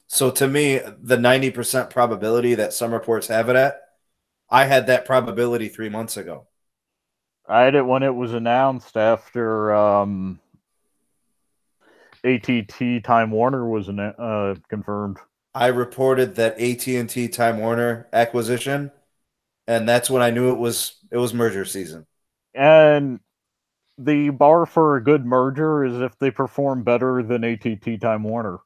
Speaker 1: So to me, the 90% probability that some reports have it at, I had that probability 3 months ago.
Speaker 2: I had it when it was announced after AT&T Time Warner was confirmed.
Speaker 1: I reported that AT&T Time Warner acquisition, and that's when I knew it was merger season.
Speaker 2: And the bar for a good merger is if they perform better than AT&T Time Warner.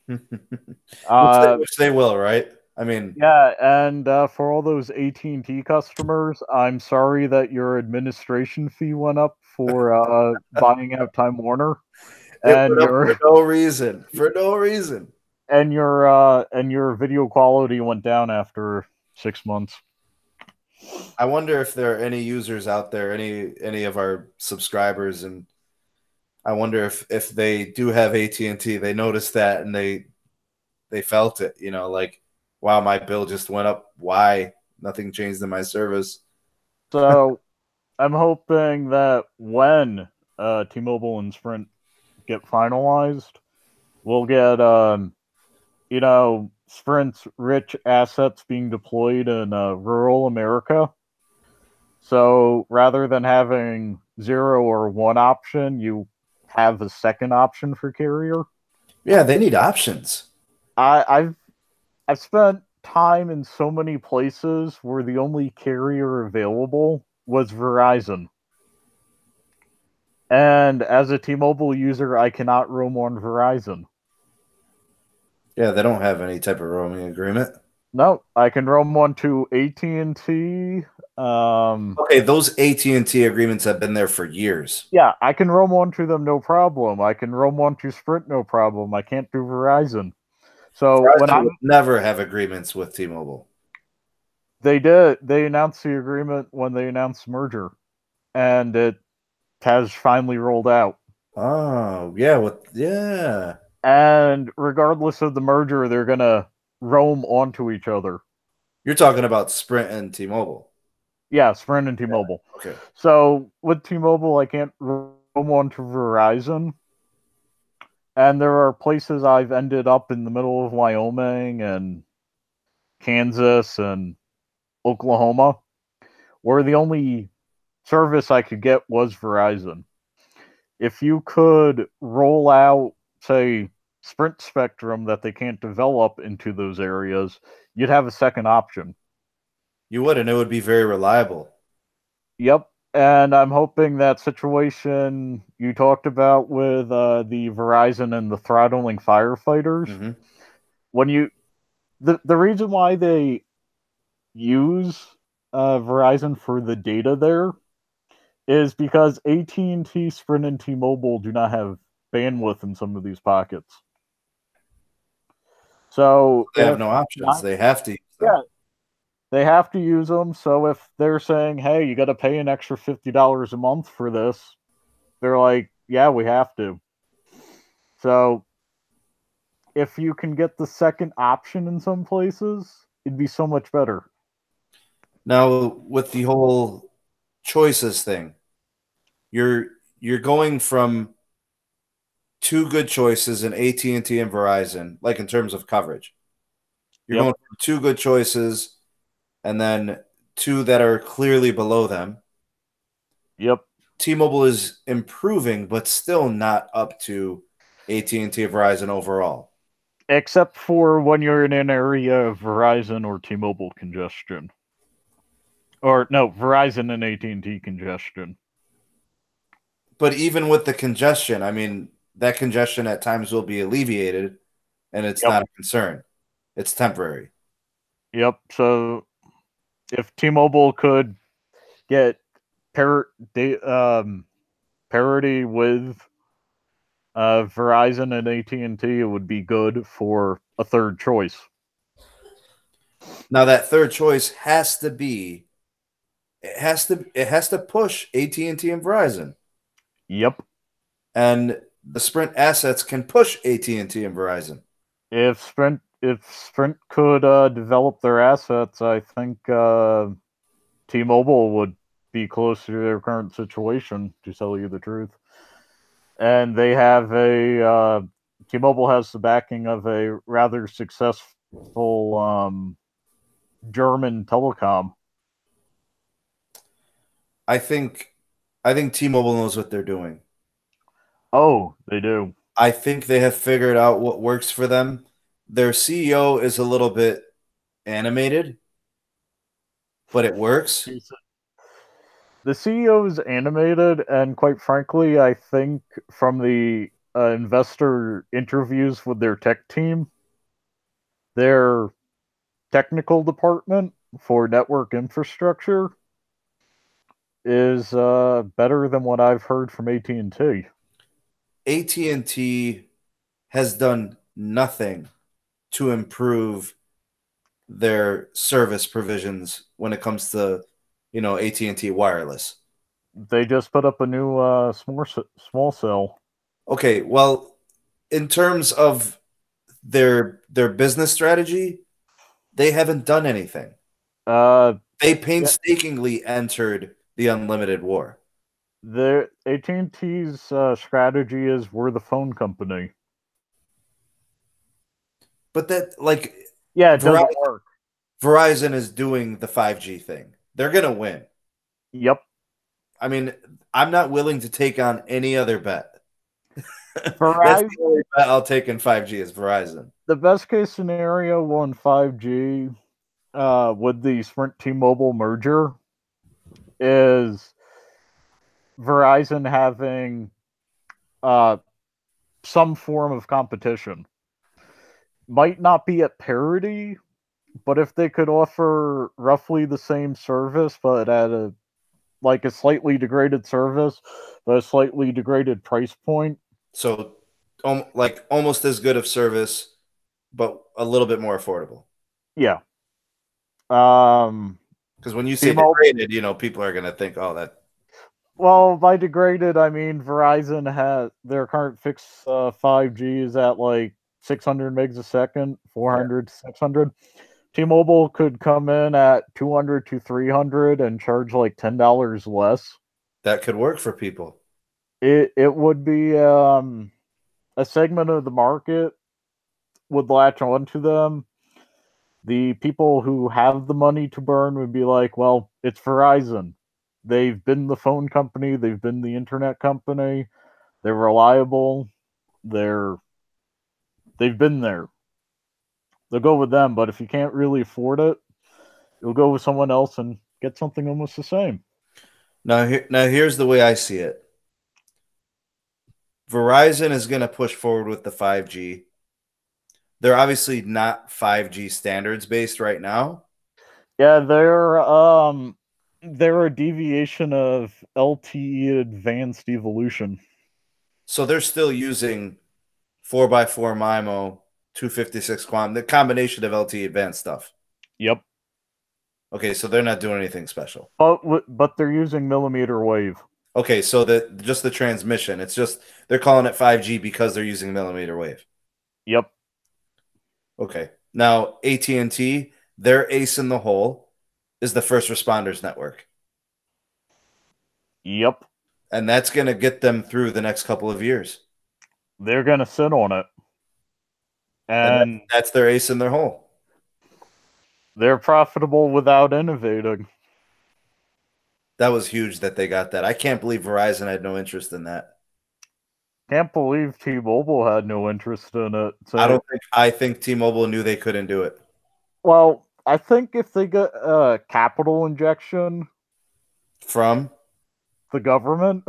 Speaker 1: Which they will, right? I mean,
Speaker 2: yeah, and for all those AT&T customers, I'm sorry that your administration fee went up for buying out Time Warner.
Speaker 1: And for no reason. For no reason.
Speaker 2: And your video quality went down after 6 months.
Speaker 1: I wonder if there are any users out there, any of our subscribers, and I wonder if they do have AT&T, they noticed that and they felt it, like, wow, my bill just went up. Why? Nothing changed in my service.
Speaker 2: So I'm hoping that when T-Mobile and Sprint get finalized, we'll get Sprint's rich assets being deployed in rural America. So rather than having 0 or 1 option, you have a second option for carrier.
Speaker 1: Yeah, they need options.
Speaker 2: I've spent time in so many places where the only carrier available was Verizon. And as a T-Mobile user, I cannot roam on Verizon.
Speaker 1: Yeah, they don't have any type of roaming agreement.
Speaker 2: No, I can roam on to AT&T,
Speaker 1: Okay, those AT&T agreements have been there for years.
Speaker 2: Yeah, I can roam onto them, no problem. I can roam onto Sprint, no problem. I can't do Verizon. So when
Speaker 1: Verizon would never have agreements with T-Mobile.
Speaker 2: they did, they announced the agreement when they announced merger, and it has finally rolled out.
Speaker 1: Oh, yeah.
Speaker 2: And regardless of the merger, they're gonna roam onto each other.
Speaker 1: You're talking about Sprint and T-Mobile.
Speaker 2: Yeah, Sprint and T-Mobile.
Speaker 1: Yeah, okay.
Speaker 2: So with T-Mobile, I can't roam onto Verizon. And there are places I've ended up in the middle of Wyoming and Kansas and Oklahoma where the only service I could get was Verizon. If you could roll out, say, Sprint spectrum that they can't develop into those areas, you'd have a second option.
Speaker 1: You would, and it would be very reliable.
Speaker 2: Yep. And I'm hoping that situation you talked about with the Verizon and the throttling firefighters, when you the reason why they use Verizon for the data there is because AT&T, Sprint, and T-Mobile do not have bandwidth in some of these pockets. So
Speaker 1: they have no options. They have to use them.
Speaker 2: Yeah, they have to use them. So if they're saying, hey, you got to pay an extra $50 a month for this, they're like, yeah, we have to. So if you can get the second option in some places, it'd be so much better.
Speaker 1: Now, with the whole choices thing, you're going from two good choices in AT&T and Verizon, like in terms of coverage. You're going from two good choices and then two that are clearly below them.
Speaker 2: Yep.
Speaker 1: T-Mobile is improving, but still not up to AT&T and Verizon overall.
Speaker 2: Except for when you're in an area of Verizon or T-Mobile congestion. Or, no, Verizon and AT&T congestion.
Speaker 1: But even with the congestion, I mean, that congestion at times will be alleviated, and it's not a concern. It's temporary.
Speaker 2: Yep. So if T-Mobile could get parity with Verizon and AT&T, it would be good for a third choice.
Speaker 1: Now that third choice has to be it has to push AT&T and Verizon.
Speaker 2: Yep.
Speaker 1: And the Sprint assets can push AT&T and Verizon.
Speaker 2: If Sprint could develop their assets, I think T-Mobile would be closer to their current situation, to tell you the truth. And they have T-Mobile has the backing of a rather successful German telecom.
Speaker 1: I think T-Mobile knows what they're doing.
Speaker 2: Oh, they do.
Speaker 1: I think they have figured out what works for them. Their CEO is a little bit animated, but it works.
Speaker 2: The CEO is animated, and quite frankly, I think from the investor interviews with their tech team, their technical department for network infrastructure is better than what I've heard from AT&T.
Speaker 1: AT&T has done nothing to improve their service provisions when it comes to, AT&T wireless.
Speaker 2: They just put up a new small cell.
Speaker 1: Okay, well, in terms of their business strategy, they haven't done anything. They painstakingly entered the unlimited war.
Speaker 2: The AT&T's strategy is we're the phone company.
Speaker 1: But that,
Speaker 2: it doesn't work.
Speaker 1: Verizon is doing the 5G thing. They're going to win.
Speaker 2: Yep.
Speaker 1: I mean, I'm not willing to take on any other bet.
Speaker 2: Verizon,
Speaker 1: that's the only bet I'll take in 5G is Verizon.
Speaker 2: The best case scenario on 5G with the Sprint T-Mobile merger is Verizon having some form of competition. Might not be at parity, But if they could offer roughly the same service, but at a slightly degraded service, but a slightly degraded price point.
Speaker 1: So, like almost as good of service, but a little bit more affordable.
Speaker 2: Yeah.
Speaker 1: Because when you say
Speaker 2: T-Mobile,
Speaker 1: degraded, people are gonna think, "Oh, that."
Speaker 2: well, by degraded, I mean Verizon has their current fixed 5G is at like 600 megs a second, 400 to 600. T-Mobile could come in at 200 to 300 and charge like $10 less.
Speaker 1: That could work for people.
Speaker 2: It would be a segment of the market would latch onto them. The people who have the money to burn would be like, well, it's Verizon. They've been the phone company, they've been the internet company, they're reliable, they've been there. They'll go with them, but if you can't really afford it, you'll go with someone else and get something almost the same.
Speaker 1: Now here's the way I see it. Verizon is going to push forward with the 5G. They're obviously not 5G standards based right now.
Speaker 2: Yeah, they're a deviation of LTE advanced evolution.
Speaker 1: So they're still using 4x4 MIMO, 256 QAM, the combination of LTE advanced stuff.
Speaker 2: Yep.
Speaker 1: Okay, so they're not doing anything special.
Speaker 2: But they're using millimeter wave.
Speaker 1: Okay, so just the transmission. It's just they're calling it 5G because they're using millimeter wave.
Speaker 2: Yep.
Speaker 1: Okay. Now AT&T, their ace in the hole is the first responders network.
Speaker 2: Yep.
Speaker 1: And that's going to get them through the next couple of years.
Speaker 2: They're going to sit on it. And
Speaker 1: that's their ace in their hole.
Speaker 2: They're profitable without innovating.
Speaker 1: That was huge that they got that. I can't believe Verizon had no interest in that.
Speaker 2: Can't believe T-Mobile had no interest in it.
Speaker 1: So, I think T-Mobile knew they couldn't do it.
Speaker 2: Well, I think if they get a capital injection
Speaker 1: from
Speaker 2: the government,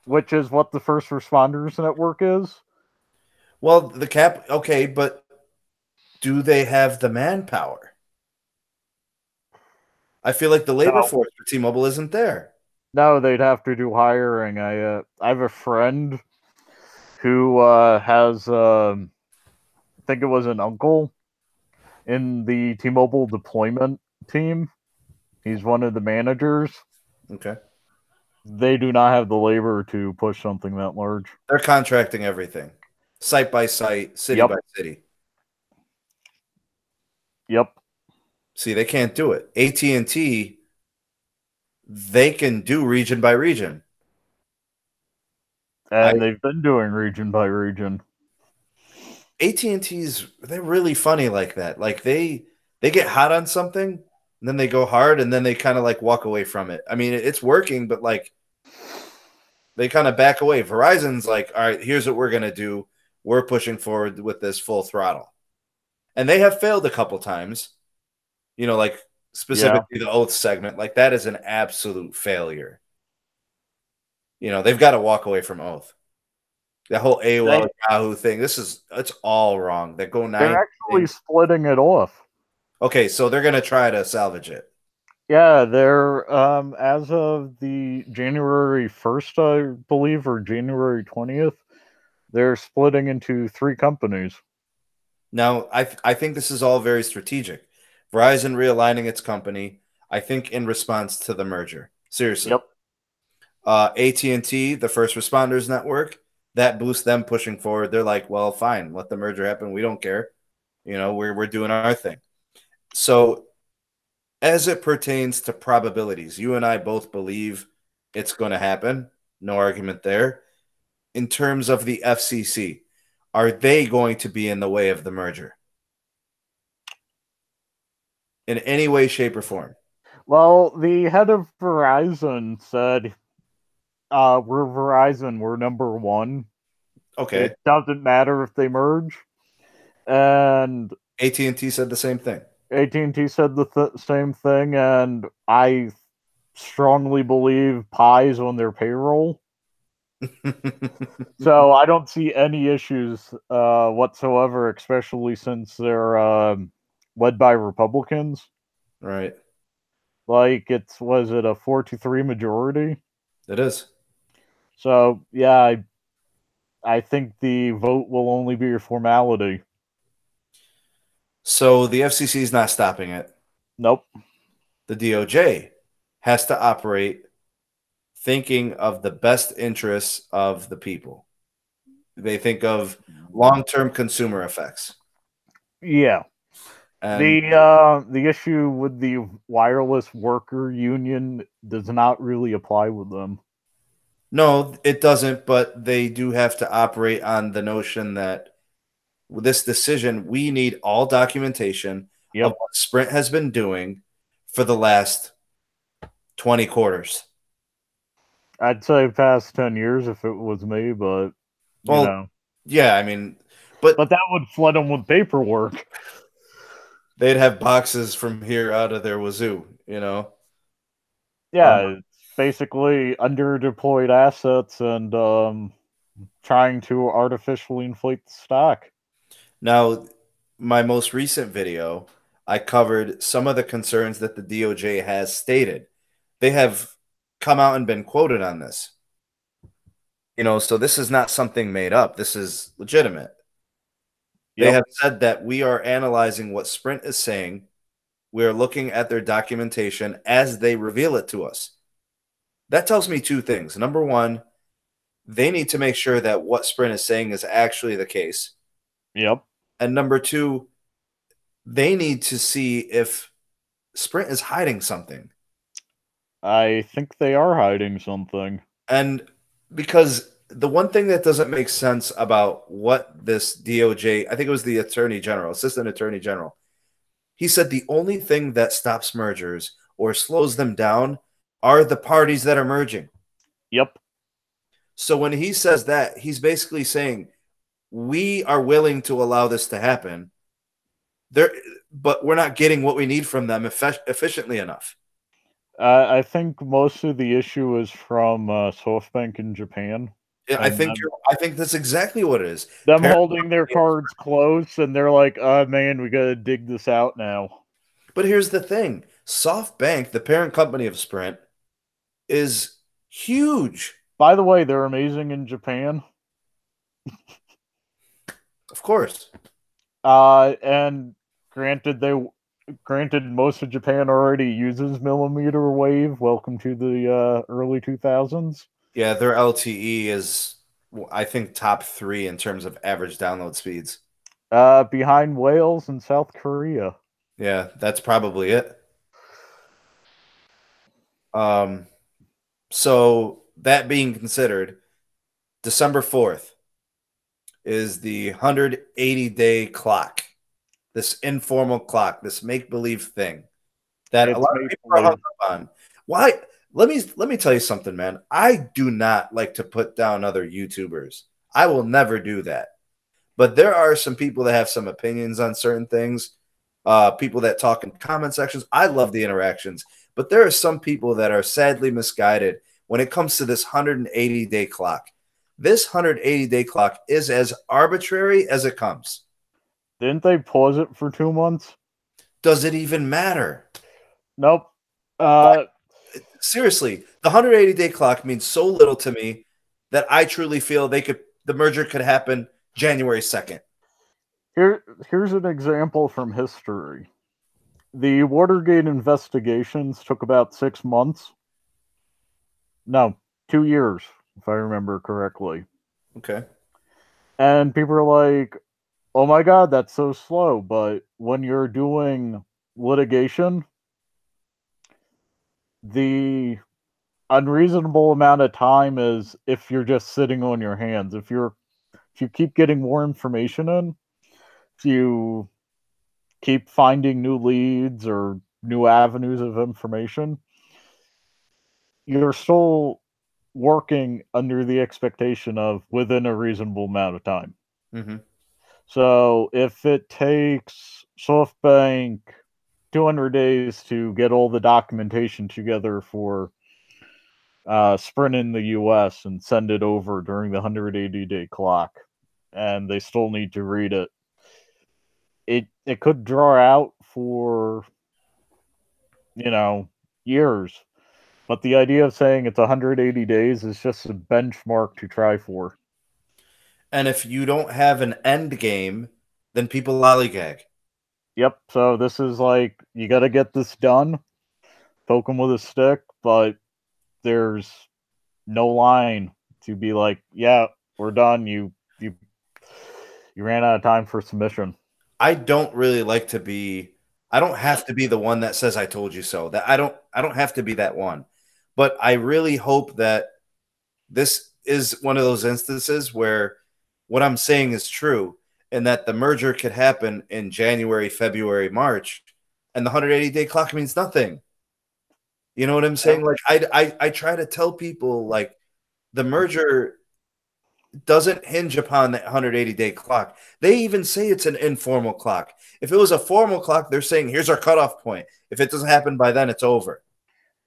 Speaker 2: which is what the first responders network is.
Speaker 1: Well, okay, but do they have the manpower? I feel like the labor force for T-Mobile isn't there.
Speaker 2: No, they'd have to do hiring. I have a friend who has, I think it was an uncle in the T-Mobile deployment team. He's one of the managers.
Speaker 1: Okay.
Speaker 2: They do not have the labor to push something that large.
Speaker 1: They're contracting everything, site by site, city by city.
Speaker 2: Yep.
Speaker 1: See, they can't do it. AT&T, they can do region by region.
Speaker 2: And they've been doing region by region.
Speaker 1: AT&T's, they're really funny like that. Like they get hot on something, and then they go hard, and then they kind of like walk away from it. I mean, it's working, but like they kind of back away. Verizon's like, all right, here's what we're going to do. We're pushing forward with this full throttle. And they have failed a couple times. Like specifically the Oath segment. Like that is an absolute failure. They've got to walk away from Oath. The whole AOL Yahoo thing. It's all wrong. They're
Speaker 2: actually splitting it off.
Speaker 1: Okay, so they're going to try to salvage it.
Speaker 2: Yeah, they're as of the January 1st, I believe, or January 20th, they're splitting into 3 companies.
Speaker 1: Now, I think this is all very strategic. Verizon realigning its company, I think in response to the merger. Seriously.
Speaker 2: Yep.
Speaker 1: AT&T, the first responders network, that boosts them pushing forward. They're like, well, fine, let the merger happen. We don't care. We're doing our thing. So as it pertains to probabilities, you and I both believe it's going to happen. No argument there. In terms of the FCC, are they going to be in the way of the merger? In any way, shape, or form?
Speaker 2: Well, the head of Verizon said, we're Verizon, we're number one.
Speaker 1: Okay.
Speaker 2: It doesn't matter if they merge. And
Speaker 1: AT&T said the same thing.
Speaker 2: AT&T said the same thing, and I strongly believe Pi's on their payroll. So I don't see any issues whatsoever, especially since they're led by Republicans.
Speaker 1: Right.
Speaker 2: Like, was it a 4-3 majority?
Speaker 1: It is.
Speaker 2: So, yeah, I think the vote will only be a formality.
Speaker 1: So the FCC is not stopping it.
Speaker 2: Nope.
Speaker 1: The DOJ has to operate thinking of the best interests of the people. They think of long-term consumer effects.
Speaker 2: Yeah.
Speaker 1: And
Speaker 2: The issue with the wireless worker union does not really apply with them.
Speaker 1: no, it doesn't, but they do have to operate on the notion that with this decision, we need all documentation of
Speaker 2: Yep.
Speaker 1: what Sprint has been doing for the last 20 quarters.
Speaker 2: I'd say past 10 years if it was me, but you
Speaker 1: Well,
Speaker 2: know.
Speaker 1: yeah, I mean,
Speaker 2: But that would flood them with paperwork.
Speaker 1: they'd have boxes from here out of their wazoo, you know?
Speaker 2: Yeah, it's basically underdeployed assets and trying to artificially inflate the stock.
Speaker 1: Now, my most recent video, I covered some of the concerns that the DOJ has stated. They have come out and been quoted on this. You know, so this is not something made up. This is legitimate. They
Speaker 2: Yep.
Speaker 1: have said that we are analyzing what Sprint is saying. We are looking at their documentation as they reveal it to us. That tells me two things. Number one, they need to make sure that what Sprint is saying is actually the case.
Speaker 2: Yep.
Speaker 1: And number two, they need to see if Sprint is hiding something.
Speaker 2: I think they are hiding something.
Speaker 1: And because the one thing that doesn't make sense about what this DOJ, I think it was the Attorney General, Assistant Attorney General, he said the only thing that stops mergers or slows them down are the parties that are merging.
Speaker 2: Yep.
Speaker 1: So when he says that, he's basically saying we are willing to allow this to happen. But we're not getting what we need from them efficiently enough.
Speaker 2: I think most of the issue is from SoftBank in Japan.
Speaker 1: Yeah, I think that's exactly what it is.
Speaker 2: Them holding their cards close, and they're like, man, we gotta dig this out now.
Speaker 1: But here's the thing. SoftBank, the parent company of Sprint, is huge.
Speaker 2: By the way, they're amazing in Japan.
Speaker 1: Of course.
Speaker 2: And granted, most of Japan already uses millimeter wave. Welcome to the early 2000s.
Speaker 1: Yeah, their LTE is, I think, top 3 in terms of average download speeds.
Speaker 2: Behind Wales and South Korea.
Speaker 1: Yeah, that's probably it. So that being considered, December 4th is the 180-day clock. This informal clock, this make-believe thing that a lot of people are hung up on. Why? Let me tell you something, man. I do not like to put down other YouTubers. I will never do that. But there are some people that have some opinions on certain things. People that talk in comment sections. I love the interactions. But there are some people that are sadly misguided when it comes to this 180-day clock. This 180-day clock is as arbitrary as it comes.
Speaker 2: Didn't they pause it for 2 months?
Speaker 1: Does it even matter?
Speaker 2: Nope.
Speaker 1: Seriously, the 180-day clock means so little to me that I truly feel the merger could happen January 2nd.
Speaker 2: Here's an example from history. The Watergate investigations took about 6 months. No, 2 years, if I remember correctly.
Speaker 1: Okay.
Speaker 2: And people are like, oh my God, that's so slow. But when you're doing litigation, the unreasonable amount of time is if you're just sitting on your hands. If you keep getting more information in, if you keep finding new leads or new avenues of information, you're still working under the expectation of within a reasonable amount of time.
Speaker 1: Mm-hmm.
Speaker 2: So if it takes SoftBank 200 days to get all the documentation together for Sprint in the US and send it over during the 180-day clock, and they still need to read it, it could draw out for, years. But the idea of saying it's 180 days is just a benchmark to try for.
Speaker 1: And if you don't have an end game, then people lollygag.
Speaker 2: Yep, so this is like, you got to get this done, poke them with a stick, but there's no line to be like, yeah, we're done. You ran out of time for submission.
Speaker 1: I don't really like to be. I don't have to be the one that says I told you so. That I don't have to be that one. But I really hope that this is one of those instances where what I'm saying is true and that the merger could happen in January, February, March, and the 180-day clock means nothing. You know what I'm saying? Like I try to tell people like the merger doesn't hinge upon that 180-day clock. They even say it's an informal clock. If it was a formal clock, they're saying here's our cutoff point. If it doesn't happen by then, it's over.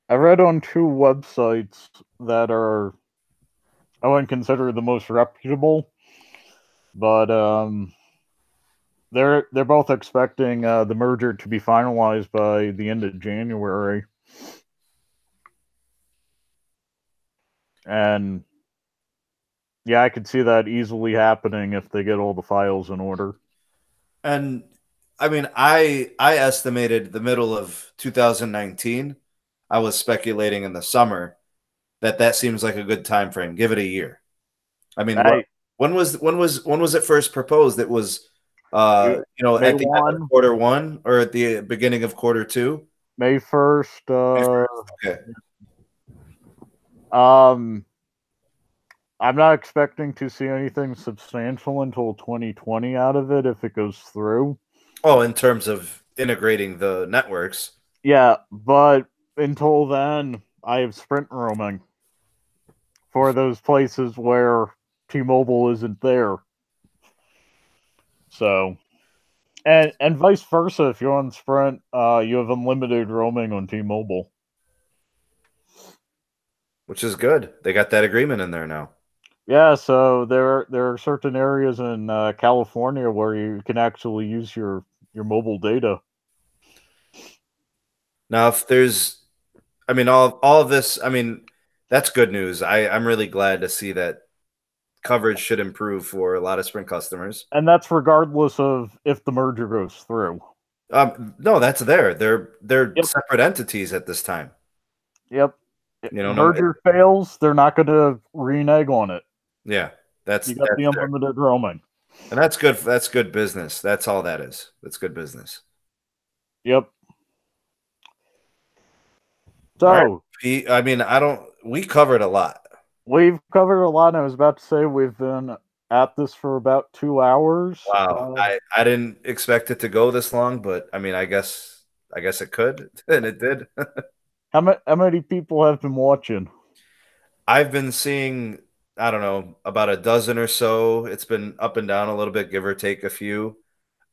Speaker 2: I read on 2 websites that are, I wouldn't consider the most reputable, but they're both expecting the merger to be finalized by the end of January. And yeah, I could see that easily happening if they get all the files in order.
Speaker 1: And I mean, I estimated the middle of 2019. I was speculating in the summer that seems like a good time frame. Give it a year. I mean, when was it first proposed? It was at the end of quarter 1 or at the beginning of quarter 2?
Speaker 2: May 1st.
Speaker 1: Okay.
Speaker 2: I'm not expecting to see anything substantial until 2020 out of it if it goes through.
Speaker 1: Oh, in terms of integrating the networks.
Speaker 2: Yeah, but until then, I have Sprint roaming for those places where T-Mobile isn't there. So, and vice versa, if you're on Sprint, you have unlimited roaming on T-Mobile.
Speaker 1: Which is good. They got that agreement in there now.
Speaker 2: Yeah, so there are certain areas in California where you can actually use your mobile data.
Speaker 1: Now, if there's, I mean, all of this, I mean, that's good news. I'm really glad to see that coverage should improve for a lot of Sprint customers.
Speaker 2: And that's regardless of if the merger goes through.
Speaker 1: No, that's there. They're separate entities at this time.
Speaker 2: Yep. Merger fails, they're not going to renege on it.
Speaker 1: Yeah,
Speaker 2: you got the unlimited roaming,
Speaker 1: and that's good. That's good business. That's all that is. That's good business.
Speaker 2: Yep. So,
Speaker 1: right. I mean, we covered a lot.
Speaker 2: We've covered a lot. And I was about to say we've been at this for about 2 hours.
Speaker 1: Wow, I didn't expect it to go this long, but I mean, I guess it could, and it did.
Speaker 2: How many people have been watching?
Speaker 1: I've been seeing, I don't know, about a dozen or so. It's been up and down a little bit, give or take a few.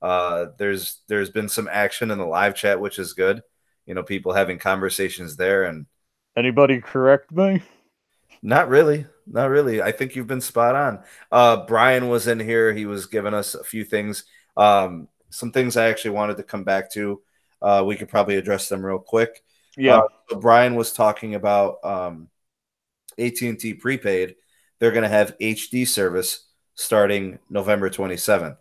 Speaker 1: There's been some action in the live chat, which is good. People having conversations there. And
Speaker 2: anybody correct me?
Speaker 1: Not really. Not really. I think you've been spot on. Brian was in here. He was giving us a few things. Some things I actually wanted to come back to. We could probably address them real quick.
Speaker 2: Yeah.
Speaker 1: So Brian was talking about AT&T prepaid. They're going to have HD service starting November 27th.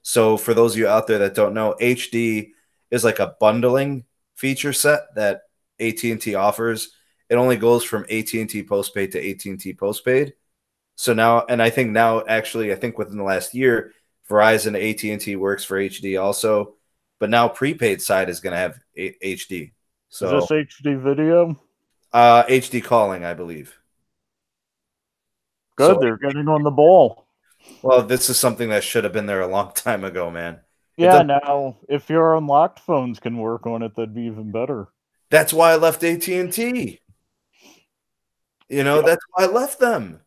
Speaker 1: So for those of you out there that don't know, HD is like a bundling feature set that AT&T offers. It only goes from AT&T postpaid to AT&T postpaid. So now, and I think within the last year, Verizon AT&T works for HD also. But now prepaid side is going to have HD. So
Speaker 2: is this HD video?
Speaker 1: HD calling, I believe.
Speaker 2: Good, so, they're getting on the ball.
Speaker 1: Well, this is something that should have been there a long time ago, man.
Speaker 2: Yeah, now if your unlocked phones can work on it, that'd be even better.
Speaker 1: That's why I left AT&T. That's why I left them.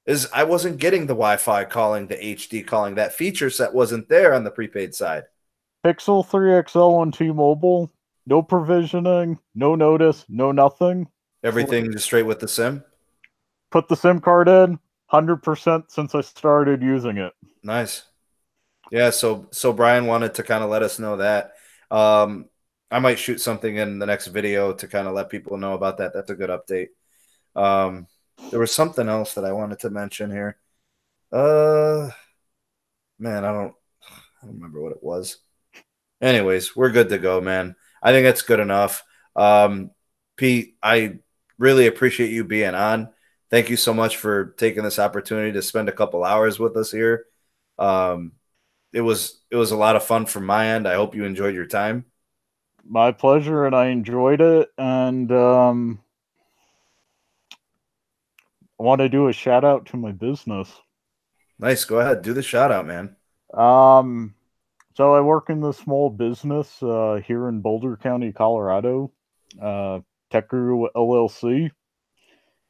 Speaker 1: Is I wasn't getting the Wi-Fi calling, the HD calling. That feature set wasn't there on the prepaid side.
Speaker 2: Pixel 3 XL on T-Mobile, no provisioning, no notice, no nothing.
Speaker 1: Everything just straight with the SIM?
Speaker 2: Put the SIM card in, 100% since I started using it.
Speaker 1: Nice. Yeah, so Brian wanted to kind of let us know that. I might shoot something in the next video to kind of let people know about that. That's a good update. There was something else that I wanted to mention here. Man, I don't remember what it was. Anyways, we're good to go, man. I think that's good enough. Pete, I really appreciate you being on. Thank you so much for taking this opportunity to spend a couple hours with us here. It was a lot of fun from my end. I hope you enjoyed your time.
Speaker 2: My pleasure, and I enjoyed it. And I want to do a shout out to my business.
Speaker 1: Nice. Go ahead. Do the shout out, man.
Speaker 2: So I work in the small business here in Boulder County, Colorado, Tech Guru LLC,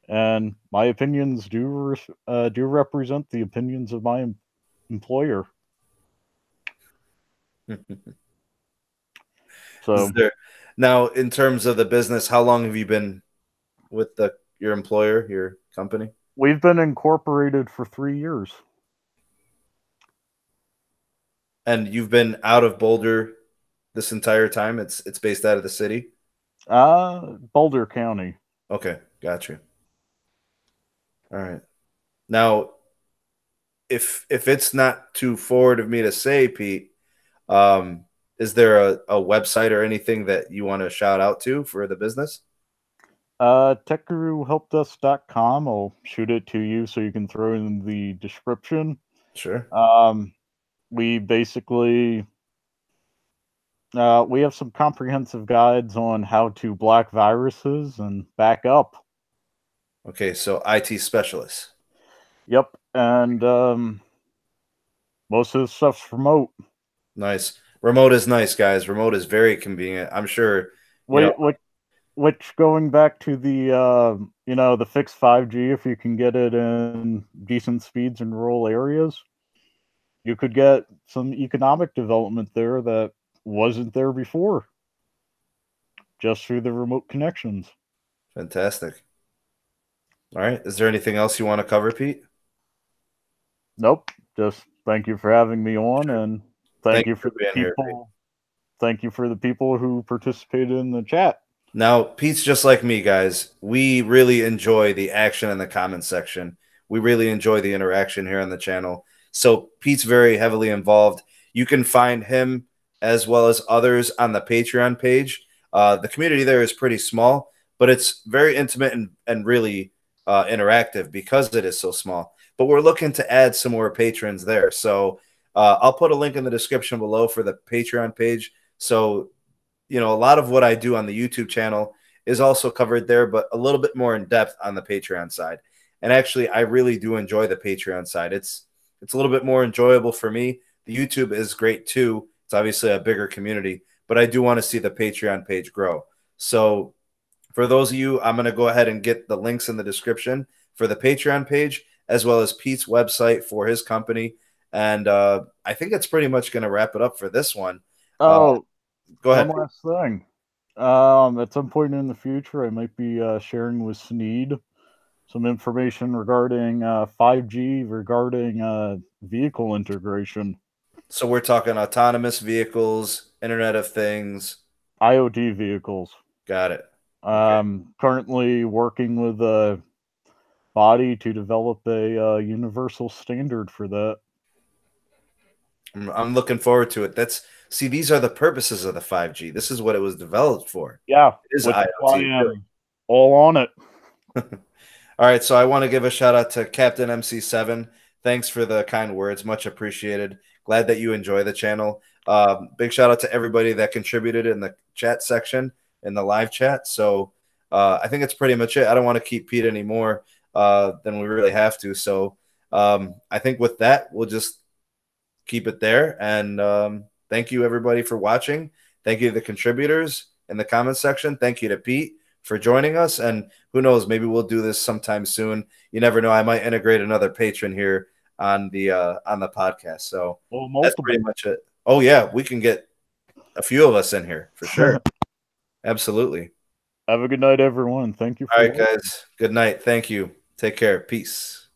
Speaker 2: and my opinions do represent the opinions of my employer. So
Speaker 1: now, in terms of the business, how long have you been with your employer, your company?
Speaker 2: We've been incorporated for 3 years.
Speaker 1: And you've been out of Boulder this entire time? It's based out of the city?
Speaker 2: Boulder County.
Speaker 1: Okay, got you. All right. Now, if it's not too forward of me to say, Pete, is there a website or anything that you want to shout out to for the business?
Speaker 2: TechGuruHelpDesk.com. I'll shoot it to you so you can throw it in the description.
Speaker 1: Sure.
Speaker 2: We basically we have some comprehensive guides on how to block viruses and back up.
Speaker 1: Okay, so IT specialists.
Speaker 2: Yep, and most of the stuff's remote.
Speaker 1: Nice. Remote is nice, guys. Remote is very convenient. I'm sure.
Speaker 2: Which going back to the the fixed 5G, if you can get it in decent speeds in rural areas, you could get some economic development there that wasn't there before, just through the remote connections.
Speaker 1: Fantastic. All right. Is there anything else you want to cover, Pete?
Speaker 2: Nope. Just thank you for having me on, and thank you for the people.
Speaker 1: Here,
Speaker 2: thank you for the people who participated in the chat.
Speaker 1: Now, Pete's just like me, guys. We really enjoy the action in the comments section. We really enjoy the interaction here on the channel. So Pete's very heavily involved. You can find him as well as others on the Patreon page. The community there is pretty small, but it's very intimate and really interactive because it is so small. But we're looking to add some more patrons there. So I'll put a link in the description below for the Patreon page. So, a lot of what I do on the YouTube channel is also covered there, but a little bit more in depth on the Patreon side. And actually, I really do enjoy the Patreon side. It's a little bit more enjoyable for me. The YouTube is great too. It's obviously a bigger community, but I do want to see the Patreon page grow. So for those of you, I'm going to go ahead and get the links in the description for the Patreon page, as well as Pete's website for his company. And I think that's pretty much going to wrap it up for this one.
Speaker 2: Oh,
Speaker 1: go ahead.
Speaker 2: One last thing. At some point in the future, I might be sharing with Sneed some information regarding 5G, regarding vehicle integration.
Speaker 1: So we're talking autonomous vehicles, Internet of Things.
Speaker 2: IoT vehicles.
Speaker 1: Got it.
Speaker 2: Currently working with a body to develop a universal standard for that.
Speaker 1: I'm looking forward to it. These are the purposes of the 5G. This is what it was developed for.
Speaker 2: Yeah,
Speaker 1: it is IoT.
Speaker 2: All on it.
Speaker 1: All right, so I want to give a shout out to Captain MC7. Thanks for the kind words, much appreciated. Glad that you enjoy the channel. Big shout out to everybody that contributed in the chat section, in the live chat. So I think it's pretty much it. I don't want to keep Pete anymore than we really have to. So I think with that, we'll just keep it there. And thank you, everybody, for watching. Thank you to the contributors in the comment section. Thank you to Pete for joining us. And who knows, maybe we'll do this sometime soon. You never know. I might integrate another patron here on the podcast. So that's pretty much it. Oh, yeah, we can get a few of us in here for sure. Absolutely.
Speaker 2: Have a good night, everyone. Thank you.
Speaker 1: All right, guys. Good night. Thank you. Take care. Peace.